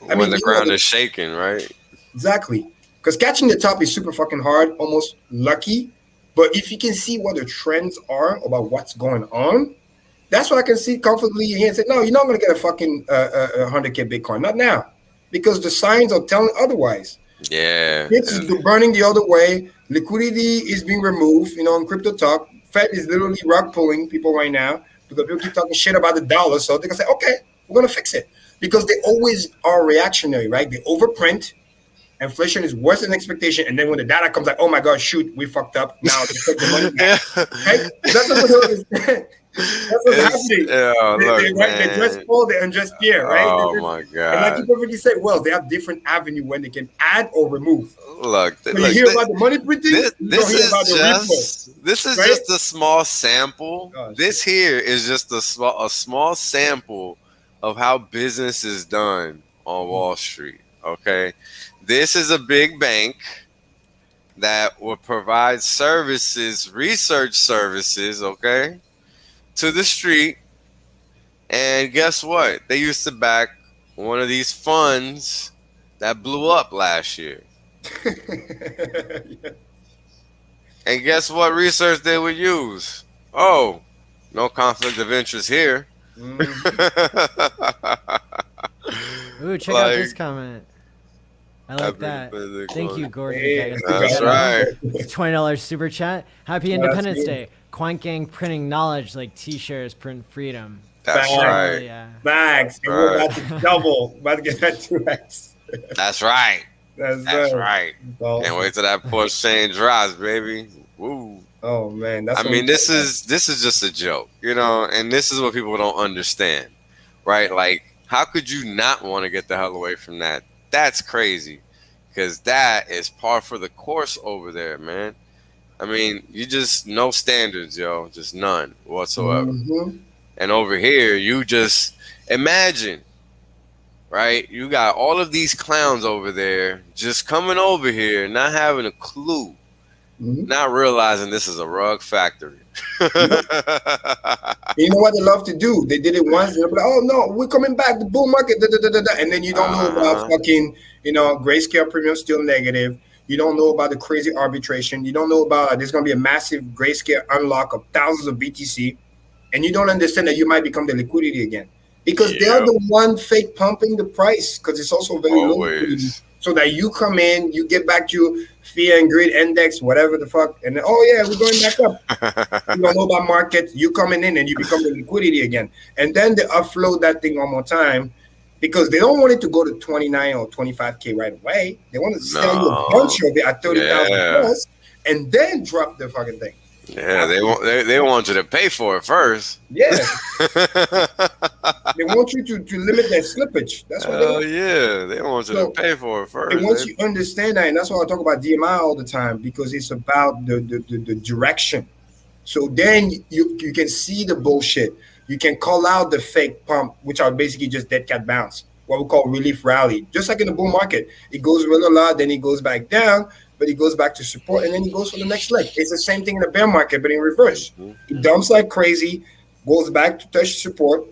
When the ground is shaking, right? Exactly. Because catching the top is super fucking hard, almost lucky. But if you can see what the trends are about what's going on, that's what I can see comfortably here and say, no, you're not going to get a fucking 100K Bitcoin. Not now. Because the signs are telling otherwise. Yeah. It's burning the other way. Liquidity is being removed, in crypto talk. Fed is literally rug pulling people right now because people keep talking shit about the dollar. So they can say, okay, we're going to fix it. Because they always are reactionary, right? They overprint. Inflation is worse than expectation. And then when the data comes like, oh my God, shoot, we fucked up. Now let's take the money back. Right? That's what that's what's happening. They just Paul, they undress Pierre, right? Oh my God. And like you perfectly said, they have different avenue when they can add or remove. Look, so you hear about the money printing, this is just a small sample. This here is just a small sample of how business is done on Wall Street. Okay. This is a big bank that will provide services, research services, okay, to the street. And guess what? They used to back one of these funds that blew up last year. And guess what research they would use? Oh, no conflict of interest here. Ooh, check out this comment. I like that. Thank you, Gordon. That's right. $20 super chat. Happy Independence Day. Quant gang printing knowledge like TShares print freedom. That's right. Yeah. Bags. And we're about to double. About to get that 2x. That's right. That's right. Can't wait till that PulseChain drops, baby. Woo. Oh man. This is just a joke, and this is what people don't understand. Right? Like, how could you not want to get the hell away from that? That's crazy, because that is par for the course over there, man. I mean, you just no standards, yo, just none whatsoever. Mm-hmm. And over here, you just imagine, right? You got all of these clowns over there just coming over here, not having a clue, not realizing this is a rug factory. You know what they love to do? They did it once. They're like, oh no, we're coming back. The bull market, and then you don't know about fucking, grayscale premium still negative. You don't know about the crazy arbitration. You don't know about there's going to be a massive grayscale unlock of thousands of BTC. And you don't understand that you might become the liquidity again. Because they are the one fake pumping the price because it's also very low liquidity. So that you come in, you get back to fear and greed index, whatever the fuck, and then, oh yeah, we're going back up. You don't know about markets, you coming in and you become the liquidity again. And then they upload that thing one more time because they don't want it to go to 29 or 25K right away. They want to sell you a bunch of it at 30,000 plus and then drop the fucking thing. Yeah, they want you to pay for it first. Yeah. They want you to limit that slippage. That's what they want. Yeah, they want you to pay for it first. And once you understand that, and that's why I talk about DMI all the time, because it's about the direction. So then you can see the bullshit. You can call out the fake pump, which are basically just dead cat bounce, what we call relief rally. Just like in the bull market, it goes real a lot, then it goes back down, but it goes back to support, and then it goes for the next leg. It's the same thing in the bear market, but in reverse. It dumps like crazy, goes back to touch support,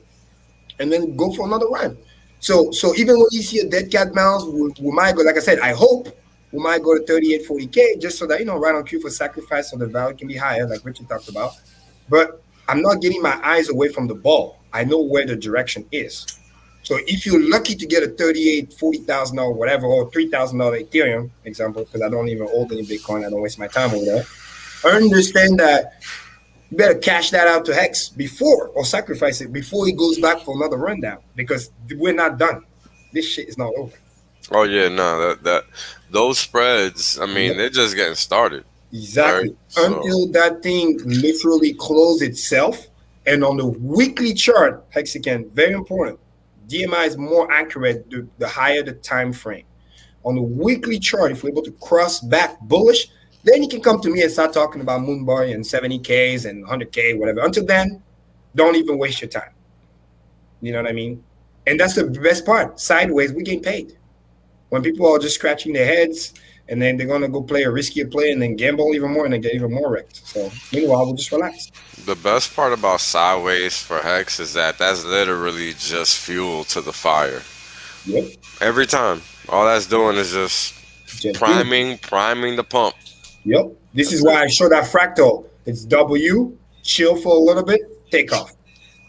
and then go for another run. So even when you see a dead cat bounce, we might go, like I said, I hope we might go to 38, 40K, just so that, right on cue for sacrifice so the value can be higher, like Richard talked about. But I'm not getting my eyes away from the ball. I know where the direction is. So if you're lucky to get a $38,000, $40,000, whatever, or $3,000 Ethereum, example, because I don't even hold any Bitcoin, I don't waste my time over there. Understand that you better cash that out to HEX before, or sacrifice it before he goes back for another rundown, because we're not done. This shit is not over. Oh yeah, no, those spreads, I mean, they're just getting started. Exactly. Right? Until that thing literally closes itself, and on the weekly chart, HEXICAN, very important. DMI is more accurate the higher the time frame. On the weekly chart, if we're able to cross back bullish, then you can come to me and start talking about Moonbar and 70Ks and 100K, whatever. Until then, don't even waste your time. You know what I mean? And that's the best part. Sideways, we get paid. When people are just scratching their heads and then they're going to go play a riskier play and then gamble even more and then get even more wrecked. So meanwhile, we'll just relax. The best part about sideways for HEX is that that's literally just fuel to the fire. Yep. Every time. All that's doing is just priming the pump. Yep. This is why I show that fractal. It's W, chill for a little bit, take off.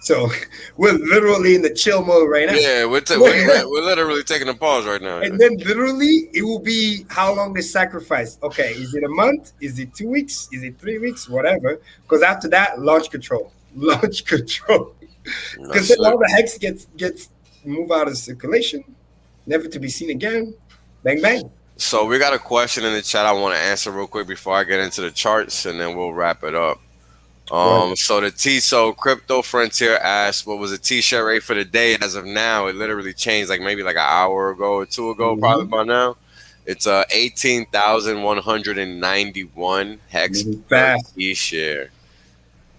So we're literally in the chill mode right now. Yeah, we're literally taking a pause right now. And then literally it will be how long they sacrifice. Okay, is it a month? Is it 2 weeks? Is it 3 weeks? Whatever. Because after that, launch control. Launch control. Because then all the HEX gets moved out of circulation, never to be seen again. Bang, bang. So we got a question in the chat I want to answer real quick before I get into the charts, and then we'll wrap it up. So the Crypto Frontier asked, what was the TShare rate for the day as of now? It literally changed maybe an hour ago or two ago, probably by now. It's 18,191 HEX per TShare.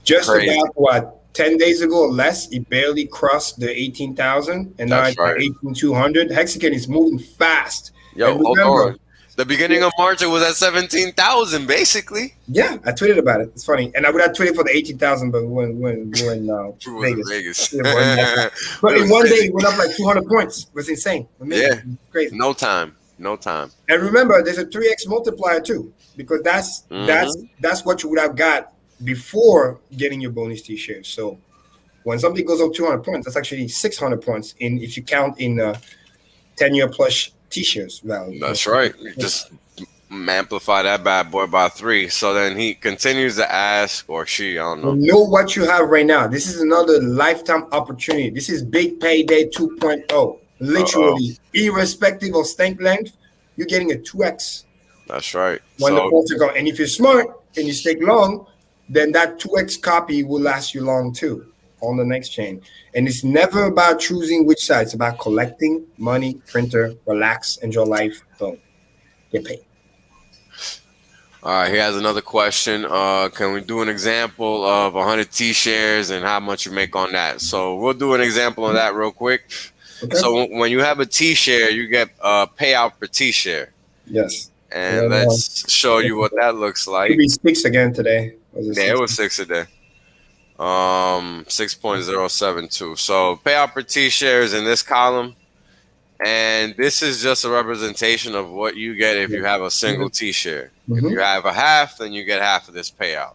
Just crazy. About what, 10 days ago or less, it barely crossed the 18,000, and now it's 18,200. HEXICAN is moving fast. Yo, hold on. The beginning of March, it was at 17,000, basically. Yeah, I tweeted about it. It's funny. And I would have tweeted for the 18,000, but we were in Vegas. But in one day, it went up like 200 points. It was insane. Amazing. Yeah. Crazy. No time. And remember, there's a 3x multiplier too, because that's what you would have got before getting your bonus T-shares. So when something goes up 200 points, that's actually 600 points if you count in 10-year plus T-shares value. That's right. Just amplify that bad boy by 3. So then he continues to ask, or she, I don't know. Know what you have right now. This is another lifetime opportunity. This is big payday 2.0. Literally, irrespective of stake length, you're getting a 2x. That's right. When the pulse go, and if you're smart and you stake long, then that 2x copy will last you long too on the next chain. And it's never about choosing which side. It's about collecting money, printer, relax, enjoy life, boom, get paid. All right, he has another question. Can we do an example of 100 T-shares and how much you make on that? So we'll do an example of that real quick. Okay. So when you have a T-share, you get payout per T-share. Yes. And let's show you what that looks like. It'll be 6 again today. Yeah, it was 6 today. 6.072. So payout per T-shares in this column And this is just a representation of what you get if you have a single TShare. If you have a half, then you get half of this payout.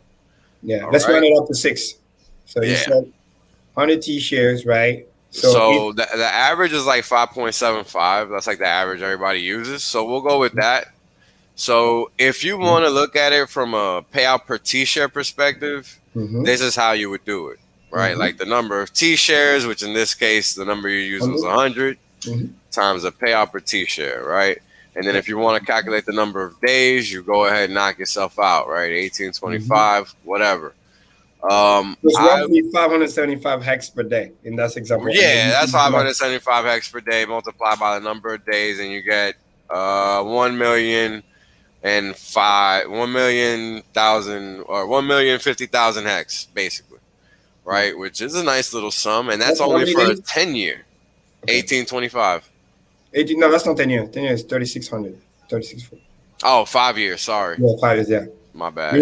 Yeah, let's run it up to 6. So you said 100 TShares, right? So the average is like 5.75. That's like the average everybody uses. So we'll go with that. So if you want to look at it from a payout per TShare perspective, this is how you would do it, right? Like the number of TShares, which in this case, the number you used was 100 times the payout per TShare, right? And then if you want to calculate the number of days, you go ahead and knock yourself out, right? 1825, whatever. It's roughly 575 hex per day in that example. Yeah, that's 575 hex per day multiplied by the number of days, and you get 1,050,000 hex, basically, right? Which is a nice little sum, and that's only for a 10-year. 1825. 18? No, that's not 10 years. 10 years is 3,600. 3,600. Oh, 5 years. Sorry. Yeah, 5 years. Yeah. My bad.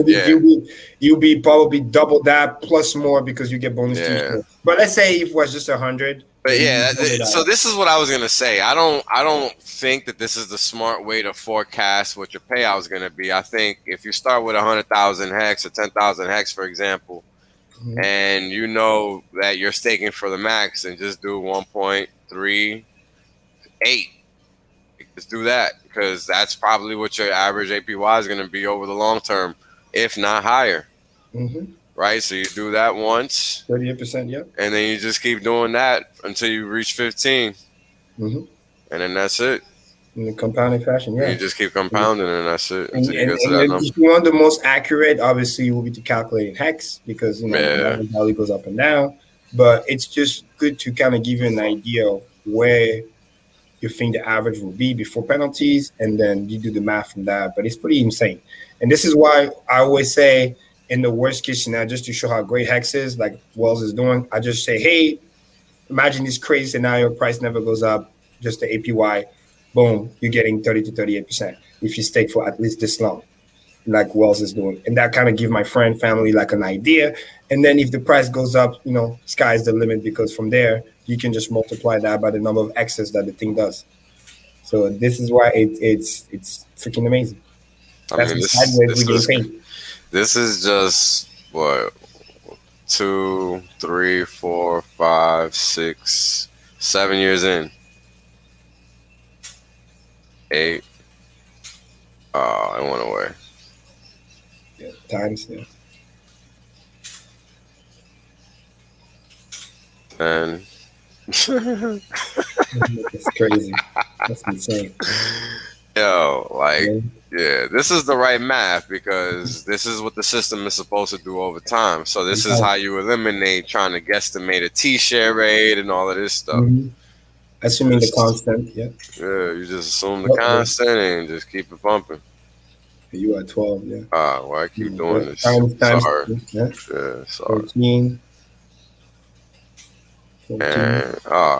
You'll be probably double that plus more because you get bonus TShare. But let's say if it was just 100. But yeah, so this is what I was gonna say. I don't think that this is the smart way to forecast what your payout is gonna be. I think if you start with 100,000 hex or 10,000 hex, for example, and you know that you're staking for the max, and just do 1.38. Just do that, because that's probably what your average APY is gonna be over the long term, if not higher. Right, so you do that once, 38%, yeah, and then you just keep doing that until you reach 15, and then that's it. In the compounding fashion, yeah. You just keep compounding, and that's it. And if you want the most accurate, obviously, it will be to calculate in hex, because the value goes up and down. But it's just good to kind of give you an idea of where you think the average will be before penalties, and then you do the math from that. But it's pretty insane, and this is why I always say, in the worst case scenario, just to show how great hex is, like Wells is doing, I just say, hey, imagine this crazy scenario, price never goes up, just the APY, boom, you're getting 30 to 38% if you stake for at least this long, like Wells is doing. And that kind of give my friend, family like an idea. And then if the price goes up, sky's the limit, because from there, you can just multiply that by the number of X's that the thing does. So this is why it's freaking amazing. That's the sideways we get paid. This is just what 2, 3, 4, 5, 6, 7 years in. 8. Oh, it went away. Yeah, times, yeah. 10. That's crazy. That's insane. Yo, yeah, this is the right math, because this is what the system is supposed to do over time. So this is how you eliminate trying to guesstimate a TShare rate and all of this stuff. Assuming the constant, yeah. Yeah, you just assume the constant and just keep it pumping. You are 12, yeah. Well, I keep doing this. Times, sorry. Yeah, sorry. 14. And,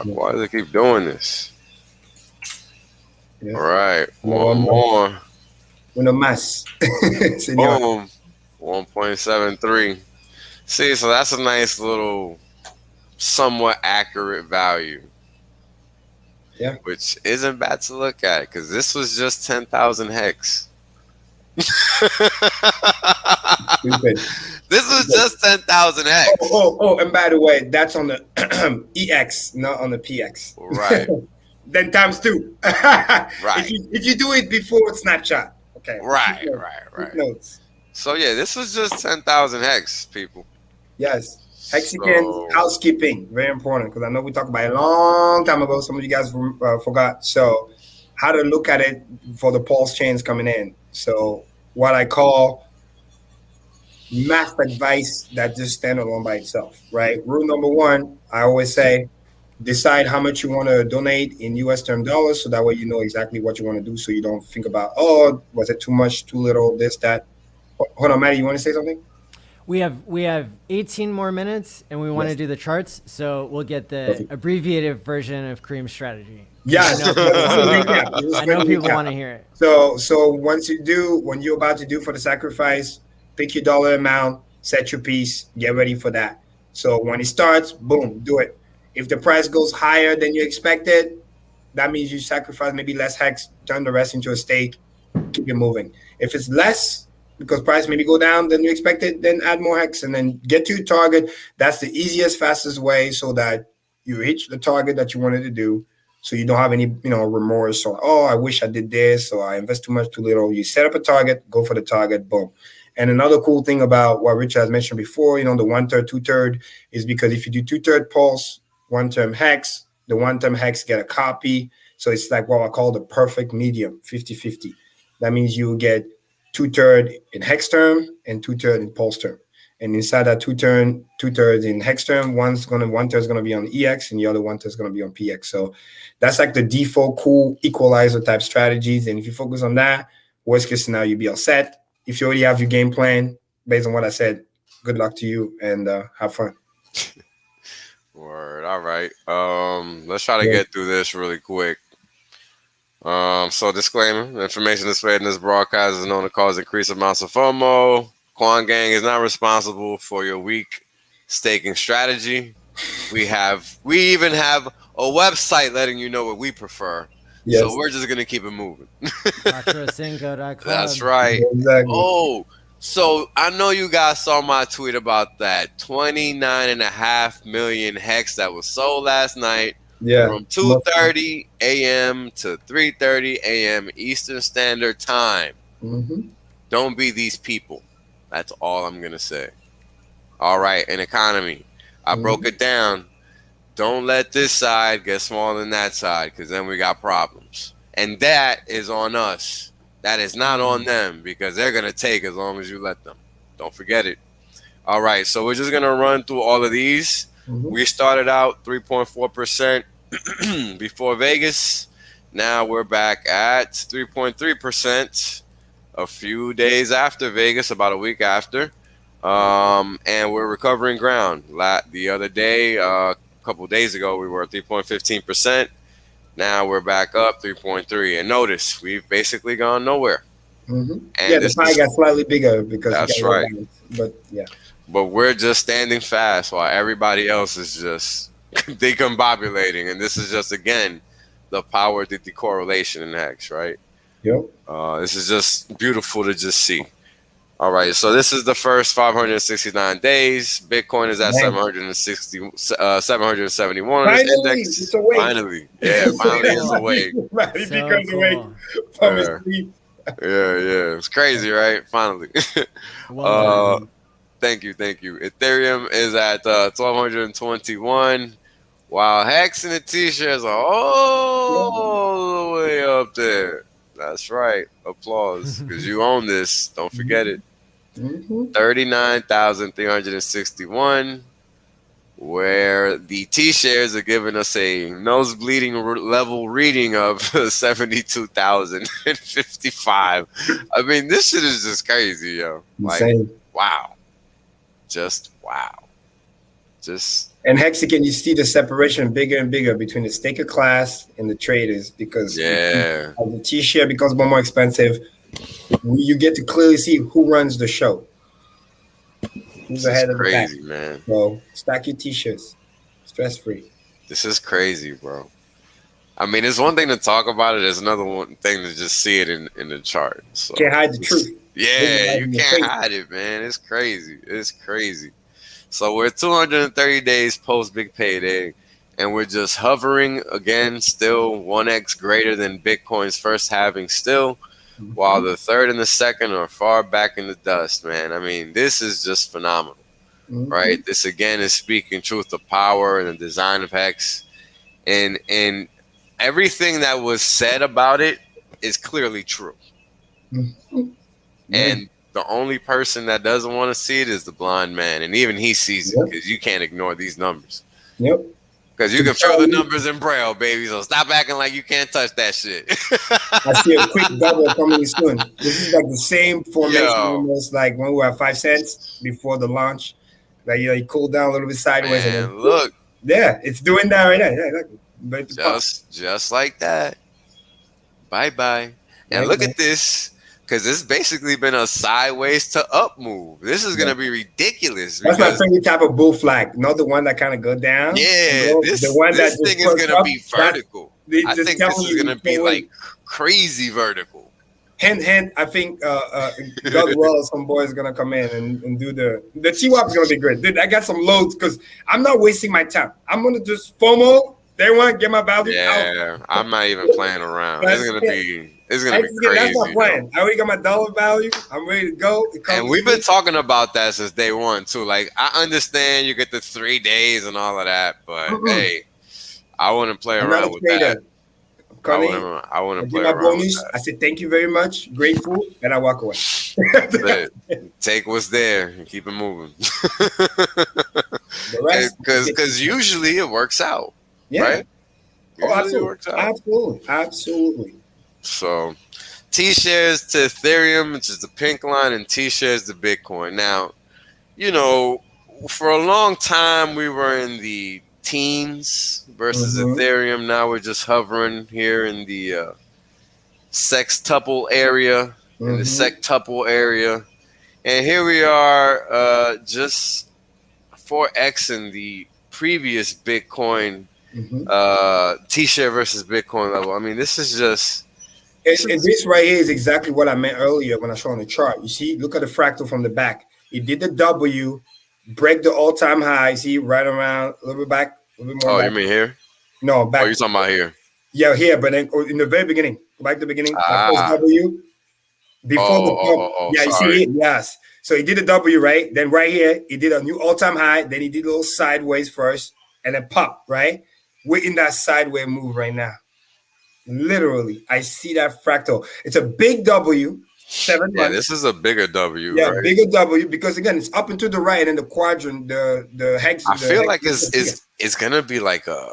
why does it keep doing this? Yeah. All right, one more. Una más. Boom. 1.73. See, so that's a nice little, somewhat accurate value. Yeah. Which isn't bad to look at, because this was just 10,000 hex. This was just 10,000 hex. Oh, and by the way, that's on the EX, not on the PX. Right. Then times 2. Right. If you do it before Snapchat. Okay. Right. Notes. So yeah, this was just 10,000 hex, people. Yes. HEXICANS housekeeping, very important, because I know we talked about it a long time ago. Some of you guys forgot. So how to look at it for the pulse chains coming in. So what I call math advice that just stand alone by itself, right? Rule number 1, I always say, decide how much you want to donate in US term dollars, so that way you know exactly what you want to do, so you don't think about, oh, was it too much, too little, this, that. Hold on, Matty, you want to say something? We have 18 more minutes, and we want to do the charts, so we'll get the abbreviated version of Karim's strategy. Yes. I know people want to hear it. So once you do, when you're about to do for the sacrifice, pick your dollar amount, set your piece, get ready for that. So when it starts, boom, do it. If the price goes higher than you expected, that means you sacrifice maybe less hex, turn the rest into a stake, keep it moving. If it's less, because price maybe go down than you expected, then add more hex and then get to your target. That's the easiest, fastest way so that you reach the target that you wanted to do. So you don't have any, remorse or, oh, I wish I did this, or I invest too much, too little. You set up a target, go for the target, boom. And another cool thing about what Richard has mentioned before, the 1/3, 2/3, is because if you do 2/3 pulse, 1-term hex, the 1-term hex get a copy. So it's like what I call the perfect medium, 50-50. That means you get 2/3 in hex term and 2/3 in pulse term. And inside that 2/3 in hex term, 1/3 is gonna be on EX and the other 1/3 is gonna be on PX. So that's like the default cool equalizer type strategies. And if you focus on that, worst case scenario, you'll be all set. If you already have your game plan based on what I said, good luck to you and have fun. Word. All right. Let's try to get through this really quick. So disclaimer, the information displayed in this broadcast is known to cause increased amounts of FOMO. Quant Gang is not responsible for your weak staking strategy. We even have a website letting you know what we prefer. Yes. So we're just gonna keep it moving. That's right. Exactly. Oh, so I know you guys saw my tweet about that 29.5 million hex that was sold last night. Yeah. From 2:30 a.m. to 3:30 a.m. Eastern Standard Time. Mm-hmm. Don't be these people. That's all I'm gonna say. All right, an economy. I broke it down. Don't let this side get smaller than that side, because then we got problems. And that is on us. That is not on them, because they're going to take as long as you let them. Don't forget it. All right, so we're just going to run through all of these. We started out 3.4% before Vegas. Now we're back at 3.3% a few days after Vegas, about a week after. And we're recovering ground. The other day, couple days ago, we were at 3.15%. Now we're back up 3.3. And notice we've basically gone nowhere. And the pie got slightly bigger because that's right. But yeah, but we're just standing fast while everybody else is just decombobulating. And this is just again the power of the decorrelation in HEX, right? Yep. This is just beautiful to just see. All right, so this is the first 569 days. Bitcoin is at 771 on this index. It's awake. Finally, yeah, finally it's awake. Finally becomes awake from his sleep. Yeah, it's crazy, right? Finally. Thank you. Ethereum is at 1,221, while HEX and the TShares are all the way up there. That's right. Applause, because you own this. Don't forget it. 39,361, where the TShares are giving us a nose-bleeding level reading of 72,055. I mean, this shit is just crazy, yo. Insane. Wow. Just wow. And HEXICAN, you see the separation bigger and bigger between the staker class and the traders, because as the TShare becomes more expensive, you get to clearly see who runs the show. Who's ahead of the pack. Crazy, man. So stack your T-shirts, stress free. This is crazy, bro. I mean, it's one thing to talk about it. It's another one thing to just see it in the chart. So, can't hide the truth. Yeah, you can't hide it, man. It's crazy. So we're 230 days post big payday, and we're just hovering again, still 1x greater than Bitcoin's first halving still, while the third and the second are far back in the dust, man. I mean, this is just phenomenal, right? This again is speaking truth to power and the design of HEX, and everything that was said about it is clearly true. And the only person that doesn't want to see it is the blind man. And even he sees it, because you can't ignore these numbers. Yep. Because you can feel the numbers in Braille, baby. So stop acting like you can't touch that shit. I see a quick double coming soon. This is like the same formation almost like when we were at 5 cents before the launch. Like, you cool down a little bit sideways. Man, and then, look. Yeah, it's doing that right now. Yeah, but just like that. Bye-bye. And look at this. Because it's basically been a sideways to up move. This is going to be ridiculous. That's my favorite type of bull flag. Not the one that kind of go down. Yeah, this thing is going to be vertical. I think this is gonna be like crazy vertical. Hint, I think God well, some boys are gonna come in and do the TWAP is gonna be great. Dude, I got some loads because I'm not wasting my time. I'm gonna just FOMO. They want to get my value out. I'm not even playing around. It's gonna be crazy. That's my plan. I already got my dollar value. I'm ready to go. And we've been talking about that since day one too. Like, I understand you get the 3 days and all of that, but hey, I wouldn't play around with that. I wouldn't play around bonus. With that. I said thank you very much, grateful, and I walk away. Take what's there and keep it moving. Because usually it works out. Yeah. Right? Absolutely. So, TShares to Ethereum, which is the pink line, and TShares to Bitcoin. Now, for a long time we were in the teens versus Ethereum. Now we're just hovering here in the sextuple area, and here we are, just 4x in the previous Bitcoin. TShare versus Bitcoin level. I mean, this is just. And this right here is exactly what I meant earlier when I showed on the chart. You see, look at the fractal from the back. It did the W, break the all-time high. See, right around a little bit back, a little bit more. You mean here? No, back. Oh, you're talking about here? Yeah, here, but then in the very beginning, back to the beginning. W before the pump. Yeah, you see it? Yes. So he did a W, right? Then right here, he did a new all-time high. Then he did a little sideways first, and then pop, right? We're in that sideways move right now. Literally, I see that fractal. It's a big W. 7 months. This is a bigger W. Yeah, right? Bigger W because again, it's up and to the right, and the quadrant, the hex. I feel like it's gonna be like a.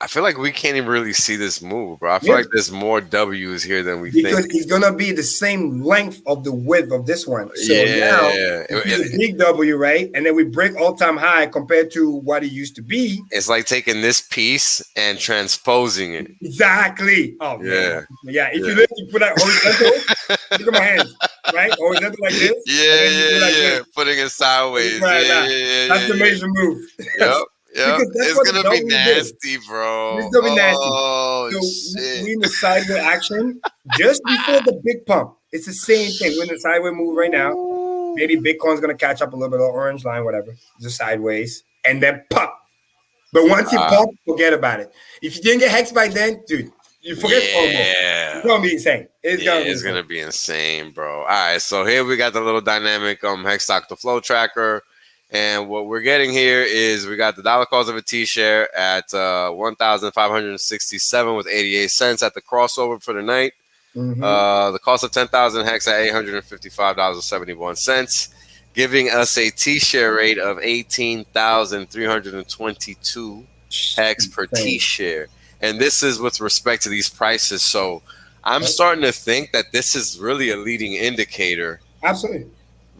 I feel like we can't even really see this move, bro. I feel like there's more W's here than we think. Because it's gonna be the same length of the width of this one. So now it's a big W, right? And then we break all-time high compared to what it used to be. It's like taking this piece and transposing it. Exactly. Oh man. Yeah. If you put that horizontal, look at my hands, right? Horizontal like this. Yeah. Putting it sideways. That's the major move. Yep. Yeah, it's gonna be nasty, bro. It's gonna be nasty. Oh, so shit. We're in the sideways action just before the big pump. It's the same thing. We're in the sideways move right now. Maybe Bitcoin's gonna catch up a little bit of orange line, whatever. Just sideways, and then pop. But once it pops, forget about it. If you didn't get hexed by then, dude, you forget FOMO. It's gonna be insane. It's gonna be insane, bro. All right, so here we got the little dynamic hex stock to flow tracker. And what we're getting here is we got the dollar cost of a T-share at 1,567 with 88 cents at the crossover for the night. The cost of 10,000 hex at $855.71, giving us a T-share rate of 18,322 hex per T-share. And this is with respect to these prices. So I'm starting to think that this is really a leading indicator. Absolutely.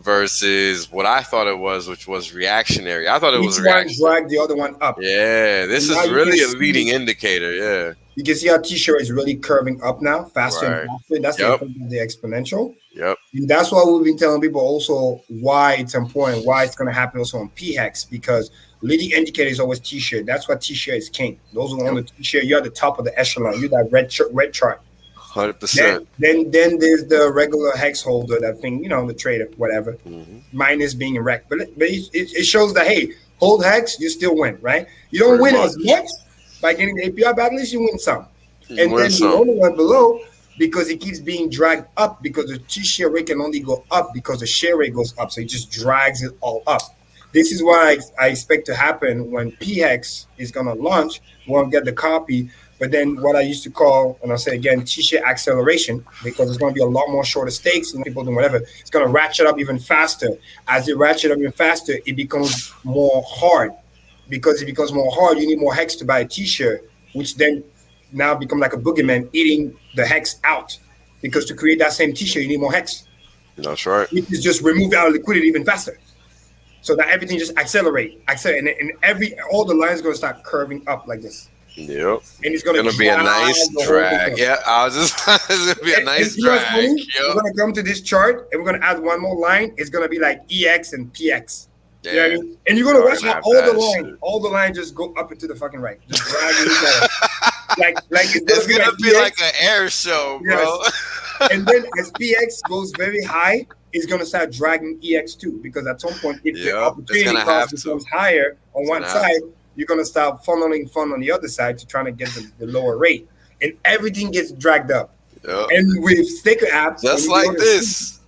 Versus what I thought it was, which was reactionary. I thought it was reactionary. Drag the other one up. Yeah, this is really a leading indicator. Yeah, you can see how T-share is really curving up now, faster and faster. That's the exponential. Yep. And that's why we've been telling people also why it's important, why it's going to happen also on PHEX, because leading indicator is always T-share. That's why T-share is king. Those are on the T-share. You're at the top of the echelon. You're that red chart. 100%. Then there's the regular hex holder, that thing, the trader, whatever. Minus being wrecked, but it shows that hey, hold hex, you still win, right? You don't win as much by getting the API, but at least you win some. And then the only one below, because it keeps being dragged up, because the T-share rate can only go up because the share rate goes up, so it just drags it all up. This is what I expect to happen when PHEX is going to launch. We'll get the copy. But then what I used to call, and I'll say again, T-share acceleration, because it's going to be a lot more shorter stakes and people doing whatever. It's going to ratchet up even faster. As it ratchet up even faster, it becomes more hard. Because it becomes more hard, you need more hex to buy a T-share, which then now become like a boogeyman eating the hex out. Because to create that same T-share, you need more hex. That's right. Which is just remove our liquidity even faster. So that everything just accelerate. And all the lines are going to start curving up like this. Yep. And it's gonna be a nice drag. Yeah, it's gonna be a nice drag. We're gonna come to this chart and we're gonna add one more line. It's gonna be like EX and PX. Yeah. You know what I mean? And you're gonna watch how all the lines just go up into the fucking right. Just dragging each other. it's gonna be like an air show, bro. Yes. And then as PX goes very high, it's gonna start dragging EX too, because at some point, if the opportunity cost becomes higher on one side, you're gonna start funneling fund on the other side to try to get the lower rate, and everything gets dragged up. Yep. And with StakerApp, just like this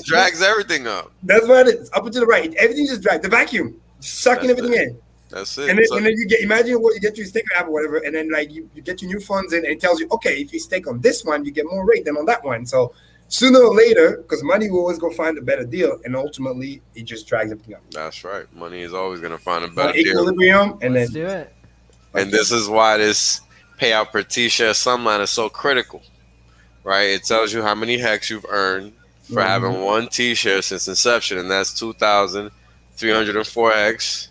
drags everything up. That's what it is. Up and to the right, everything just drags. The vacuum, just sucking everything in. That's it. And then you get, imagine what you get your StakerApp or whatever, and then like you get your new funds in, and it tells you, okay, if you stake on this one, you get more rate than on that one. So sooner or later, because money will always go find a better deal, and ultimately it just drags everything up. That's right. Money is always going to find a better equilibrium, and Let's then do it. And this is why this payout per TShare sunline is so critical, right? It tells you how many hex you've earned for having one TShare since inception, and that's 2,304 hex,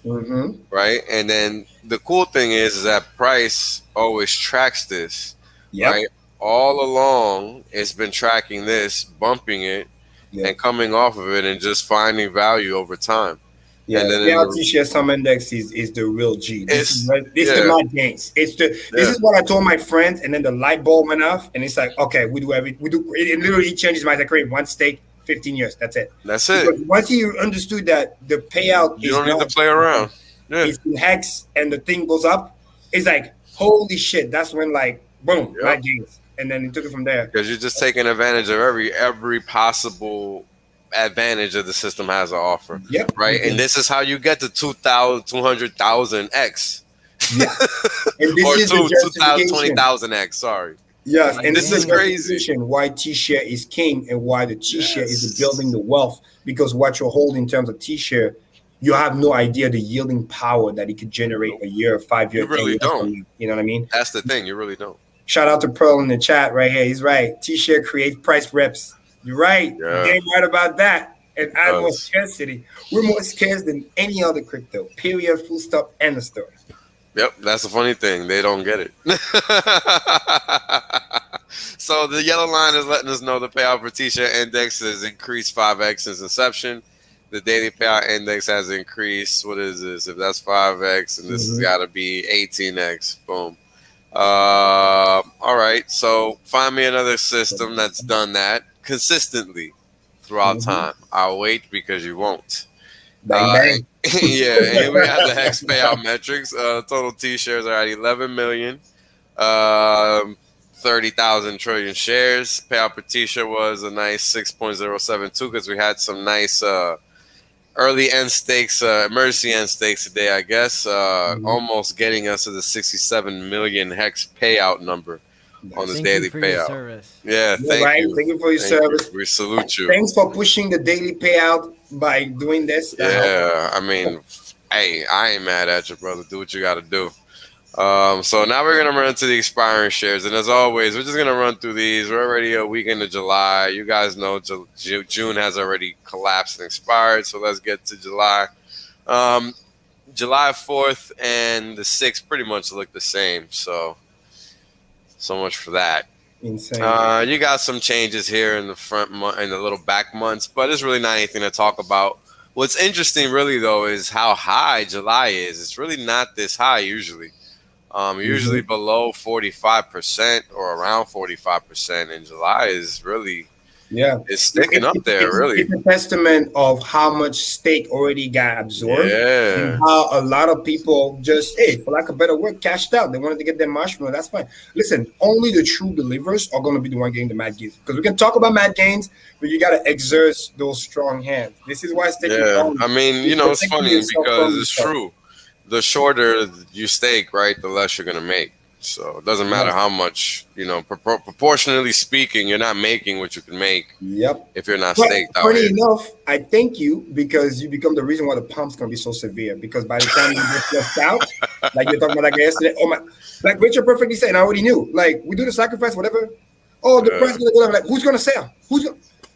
right? And then the cool thing is that price always tracks this, right? All along, it's been tracking this, bumping it, and coming off of it, and just finding value over time. Yeah, and then the TShare sum index is the real G. This is the Mati HEX. This is what I told my friends, and then the light bulb went off, and it's like, okay, we do it literally changes my Karim. One stake, 15 years. That's it. That's it. Because once you understood that the payout you don't need to play around. It's in hex, and the thing goes up. It's like, holy shit. That's when like boom, Mati HEX. And then he took it from there. Because you're just taking advantage of every possible advantage that the system has to offer. Right? And this is how you get to 200,000 X. Yeah. And this or is 20,000 X, sorry. Yes, and this is crazy. Why TShare is king and why the TShare is building the wealth, because what you're holding in terms of TShare, you have no idea the yielding power that it could generate a year, 5 years. You really don't. You know what I mean? That's the thing. You really don't. Shout out to Pearl in the chat right here. He's right. TShare creates price reps. You're right. Yeah. You ain't right about that. And add more scarcity. We're more scarce than any other crypto. Period. Full stop. End of story. Yep, that's the funny thing. They don't get it. So the yellow line is letting us know the payout for TShare index has increased 5x since inception. The daily payout index has increased. What is this? If that's 5x, and this has got to be 18x. Boom. All right. So find me another system that's done that consistently throughout time. I'll wait because you won't. Bang, bang. Yeah, and we have the hex payout metrics. Total T-shares are at 11 million, 30,000 trillion shares. Payout per T-share was a nice 6.072 because we had some nice early end stakes, emergency end stakes today, I guess, almost getting us to the 67 million hex payout number on the daily payout. Yeah, thank you. Thank you for your service. We salute you. Thanks for pushing the daily payout by doing this. Yeah, I mean, hey, I ain't mad at you, brother. Do what you got to do. So now we're going to run to the expiring shares. And as always, we're just going to run through these. We're already a week into July. You guys know June has already collapsed and expired. So let's get to July. July 4th and the 6th pretty much look the same. So much for that. Insane. You got some changes here in the front in the little back months, but it's really not anything to talk about. What's interesting really though is how high July is. It's really not this high usually. Usually below 45% or around 45%, and July is really it's sticking up there. Really, it's a testament of how much stake already got absorbed. Yeah, and how a lot of people just, for lack of better word, cashed out. They wanted to get their marshmallow. That's fine. Listen, only the true believers are going to be the one getting the mad gains, because we can talk about mad gains, but you got to exert those strong hands. This is why staking. I mean, you know, it's funny because it's true. The shorter you stake, right, the less you're going to make. So it doesn't matter how much, you know, proportionally speaking, you're not making what you can make if you're not staked out. Funny enough, I thank you, because you become the reason why the pump's going to be so severe. Because by the time you get left out, like you're talking about like yesterday, like Richard perfectly said, and I already knew, like we do the sacrifice, whatever. Oh, the price is going to go up. Like, who's going to sell?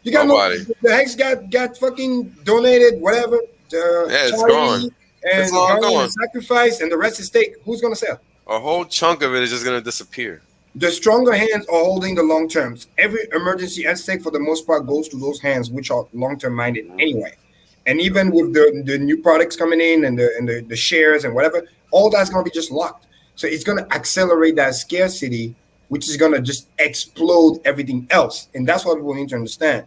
You got nobody. The Hex got fucking donated, whatever. It's gone. And it's all gone. Sacrifice, and the rest is stake. Who's going to sell? A whole chunk of it is just going to disappear. The stronger hands are holding the long terms. Every emergency end stake, for the most part, goes to those hands which are long-term minded anyway. And even with the new products coming in and the shares and whatever, all that's going to be just locked. So it's going to accelerate that scarcity, which is going to just explode everything else. And that's what people need to understand.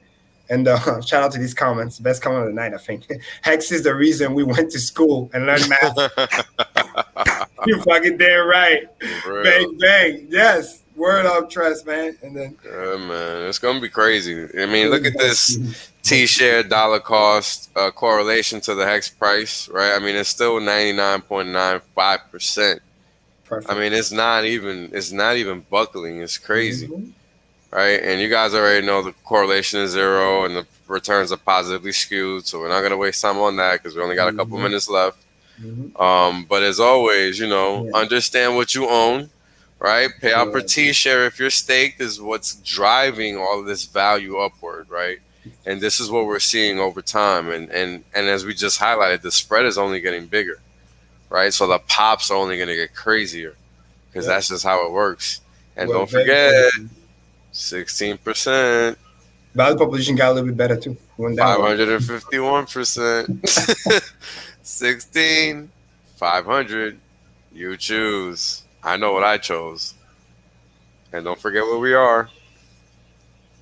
And shout out to these comments. Best comment of the night, I think. Hex is the reason we went to school and learned math. You fucking damn right. Bang, bang. Yes. Word up, trust, man. And then, yeah, man, it's gonna be crazy. I mean, look at this TShare dollar cost correlation to the hex price, right? I mean, it's still 99.95%. I mean, it's not even buckling. It's crazy, right? And you guys already know the correlation is 0 and the returns are positively skewed. So we're not gonna waste time on that because we only got a couple minutes left. But as always, you know, understand what you own. Right, payout per TShare if you're staked is what's driving all of this value upward, right? And this is what we're seeing over time. And as we just highlighted, the spread is only getting bigger, right? So the pops are only going to get crazier because that's just how it works. And don't forget, 16%. Value proposition got a little bit better too. 551%. 16, 500. You choose. I know what I chose. And don't forget where we are.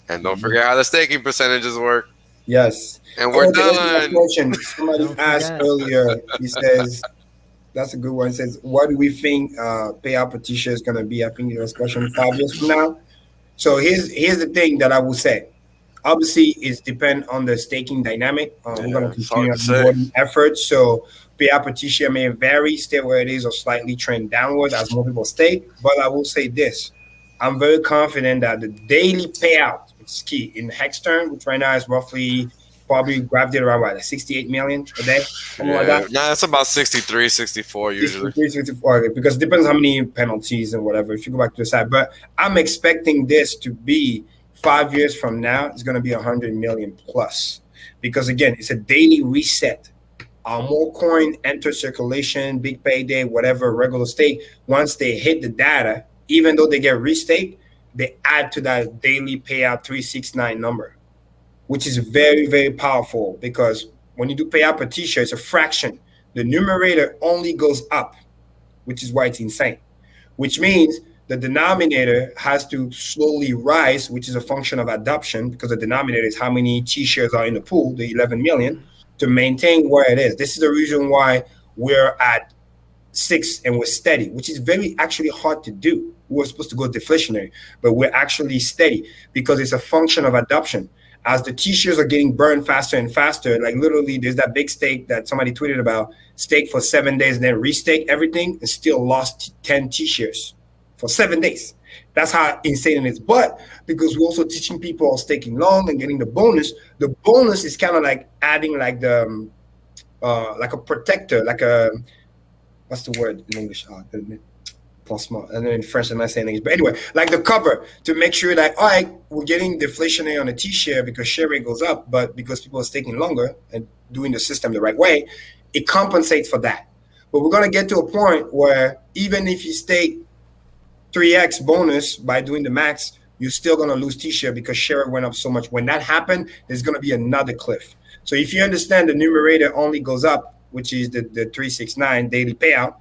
And don't forget how the staking percentages work. Yes. And we're done. Somebody asked earlier, he says, that's a good one. He says, what do we think payout per TShare is going to be? I think it was question 5 years from now. So here's the thing that I will say. Obviously, it depends on the staking dynamic. We're going to continue our efforts. So payout per TShare may vary, stay where it is, or slightly trend downward as more people stake. But I will say this. I'm very confident that the daily payout, which is key, in hex term, which right now is roughly probably grabbed it around like 68 million a day. Something like that. Nah, it's about 63, 64 usually. 63, 64, because it depends how many penalties and whatever, if you go back to the side. But I'm expecting this to be 5 years from now, it's going to be 100 million plus. Because again, it's a daily reset. More coin enter circulation, big payday, whatever, regular stake. Once they hit the data, even though they get restaked, they add to that daily payout 369 number, which is very, very powerful because when you do payout per TShare, it's a fraction. The numerator only goes up, which is why it's insane, which means the denominator has to slowly rise, which is a function of adoption because the denominator is how many TShares are in the pool, the 11 million, to maintain where it is. This is the reason why we're at 6 and we're steady, which is very actually hard to do. We're supposed to go deflationary, but we're actually steady because it's a function of adoption. As the TShares are getting burned faster and faster, like literally there's that big stake that somebody tweeted about, stake for 7 days and then restake everything and still lost 10 TShares for 7 days. That's how insane it is. But because we're also teaching people on staking long and getting the bonus is kind of like adding like the like a protector, like a, what's the word in English? And then in French, I'm not saying English. But anyway, like the cover to make sure that, all right, we're getting deflationary on the TShare because share rate goes up, but because people are staking longer and doing the system the right way, it compensates for that. But we're going to get to a point where even if you stake 3x bonus by doing the max, you're still going to lose TShare because share went up so much. When that happened, there's going to be another cliff. So if you understand the numerator only goes up, which is the 369 daily payout,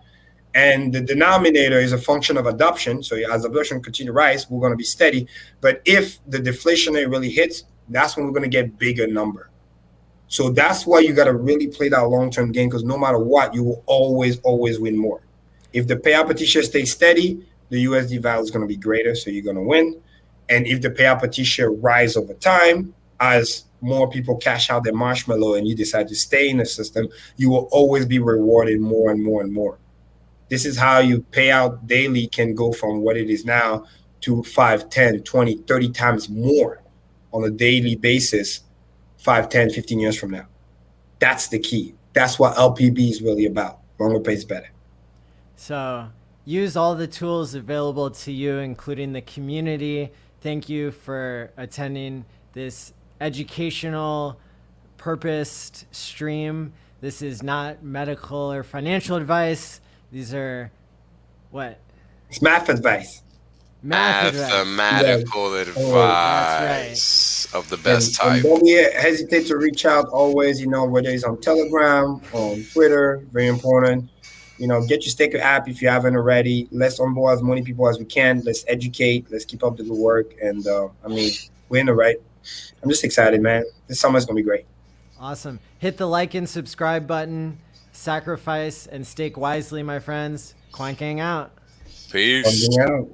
and the denominator is a function of adoption. So as adoption continue to rise, we're going to be steady. But if the deflationary really hits, that's when we're going to get bigger number. So that's why you got to really play that long-term game because no matter what, you will always win more. If the payout per TShare stays steady, the USD value is going to be greater, so you're going to win. And if the payout per TShare rise over time, as more people cash out their marshmallow and you decide to stay in the system, you will always be rewarded more and more and more. This is how you pay out daily can go from what it is now to 5, 10, 20, 30 times more on a daily basis 5, 10, 15 years from now. That's the key. That's what LPB is really about. Longer pays better. So use all the tools available to you, including the community. Thank you for attending this educational, purposed stream. This is not medical or financial advice. These are what? It's math advice. Mathematical advice of the best type. And don't hesitate to reach out always, whether it's on Telegram, on Twitter, very important. Get your StakerApp if you haven't already. Let's onboard as many people as we can. Let's educate. Let's keep up the good work. And we're in the right. I'm just excited, man. This summer's gonna be great. Awesome. Hit the like and subscribe button. Sacrifice and stake wisely, my friends. Quant Gang out. Peace. Out.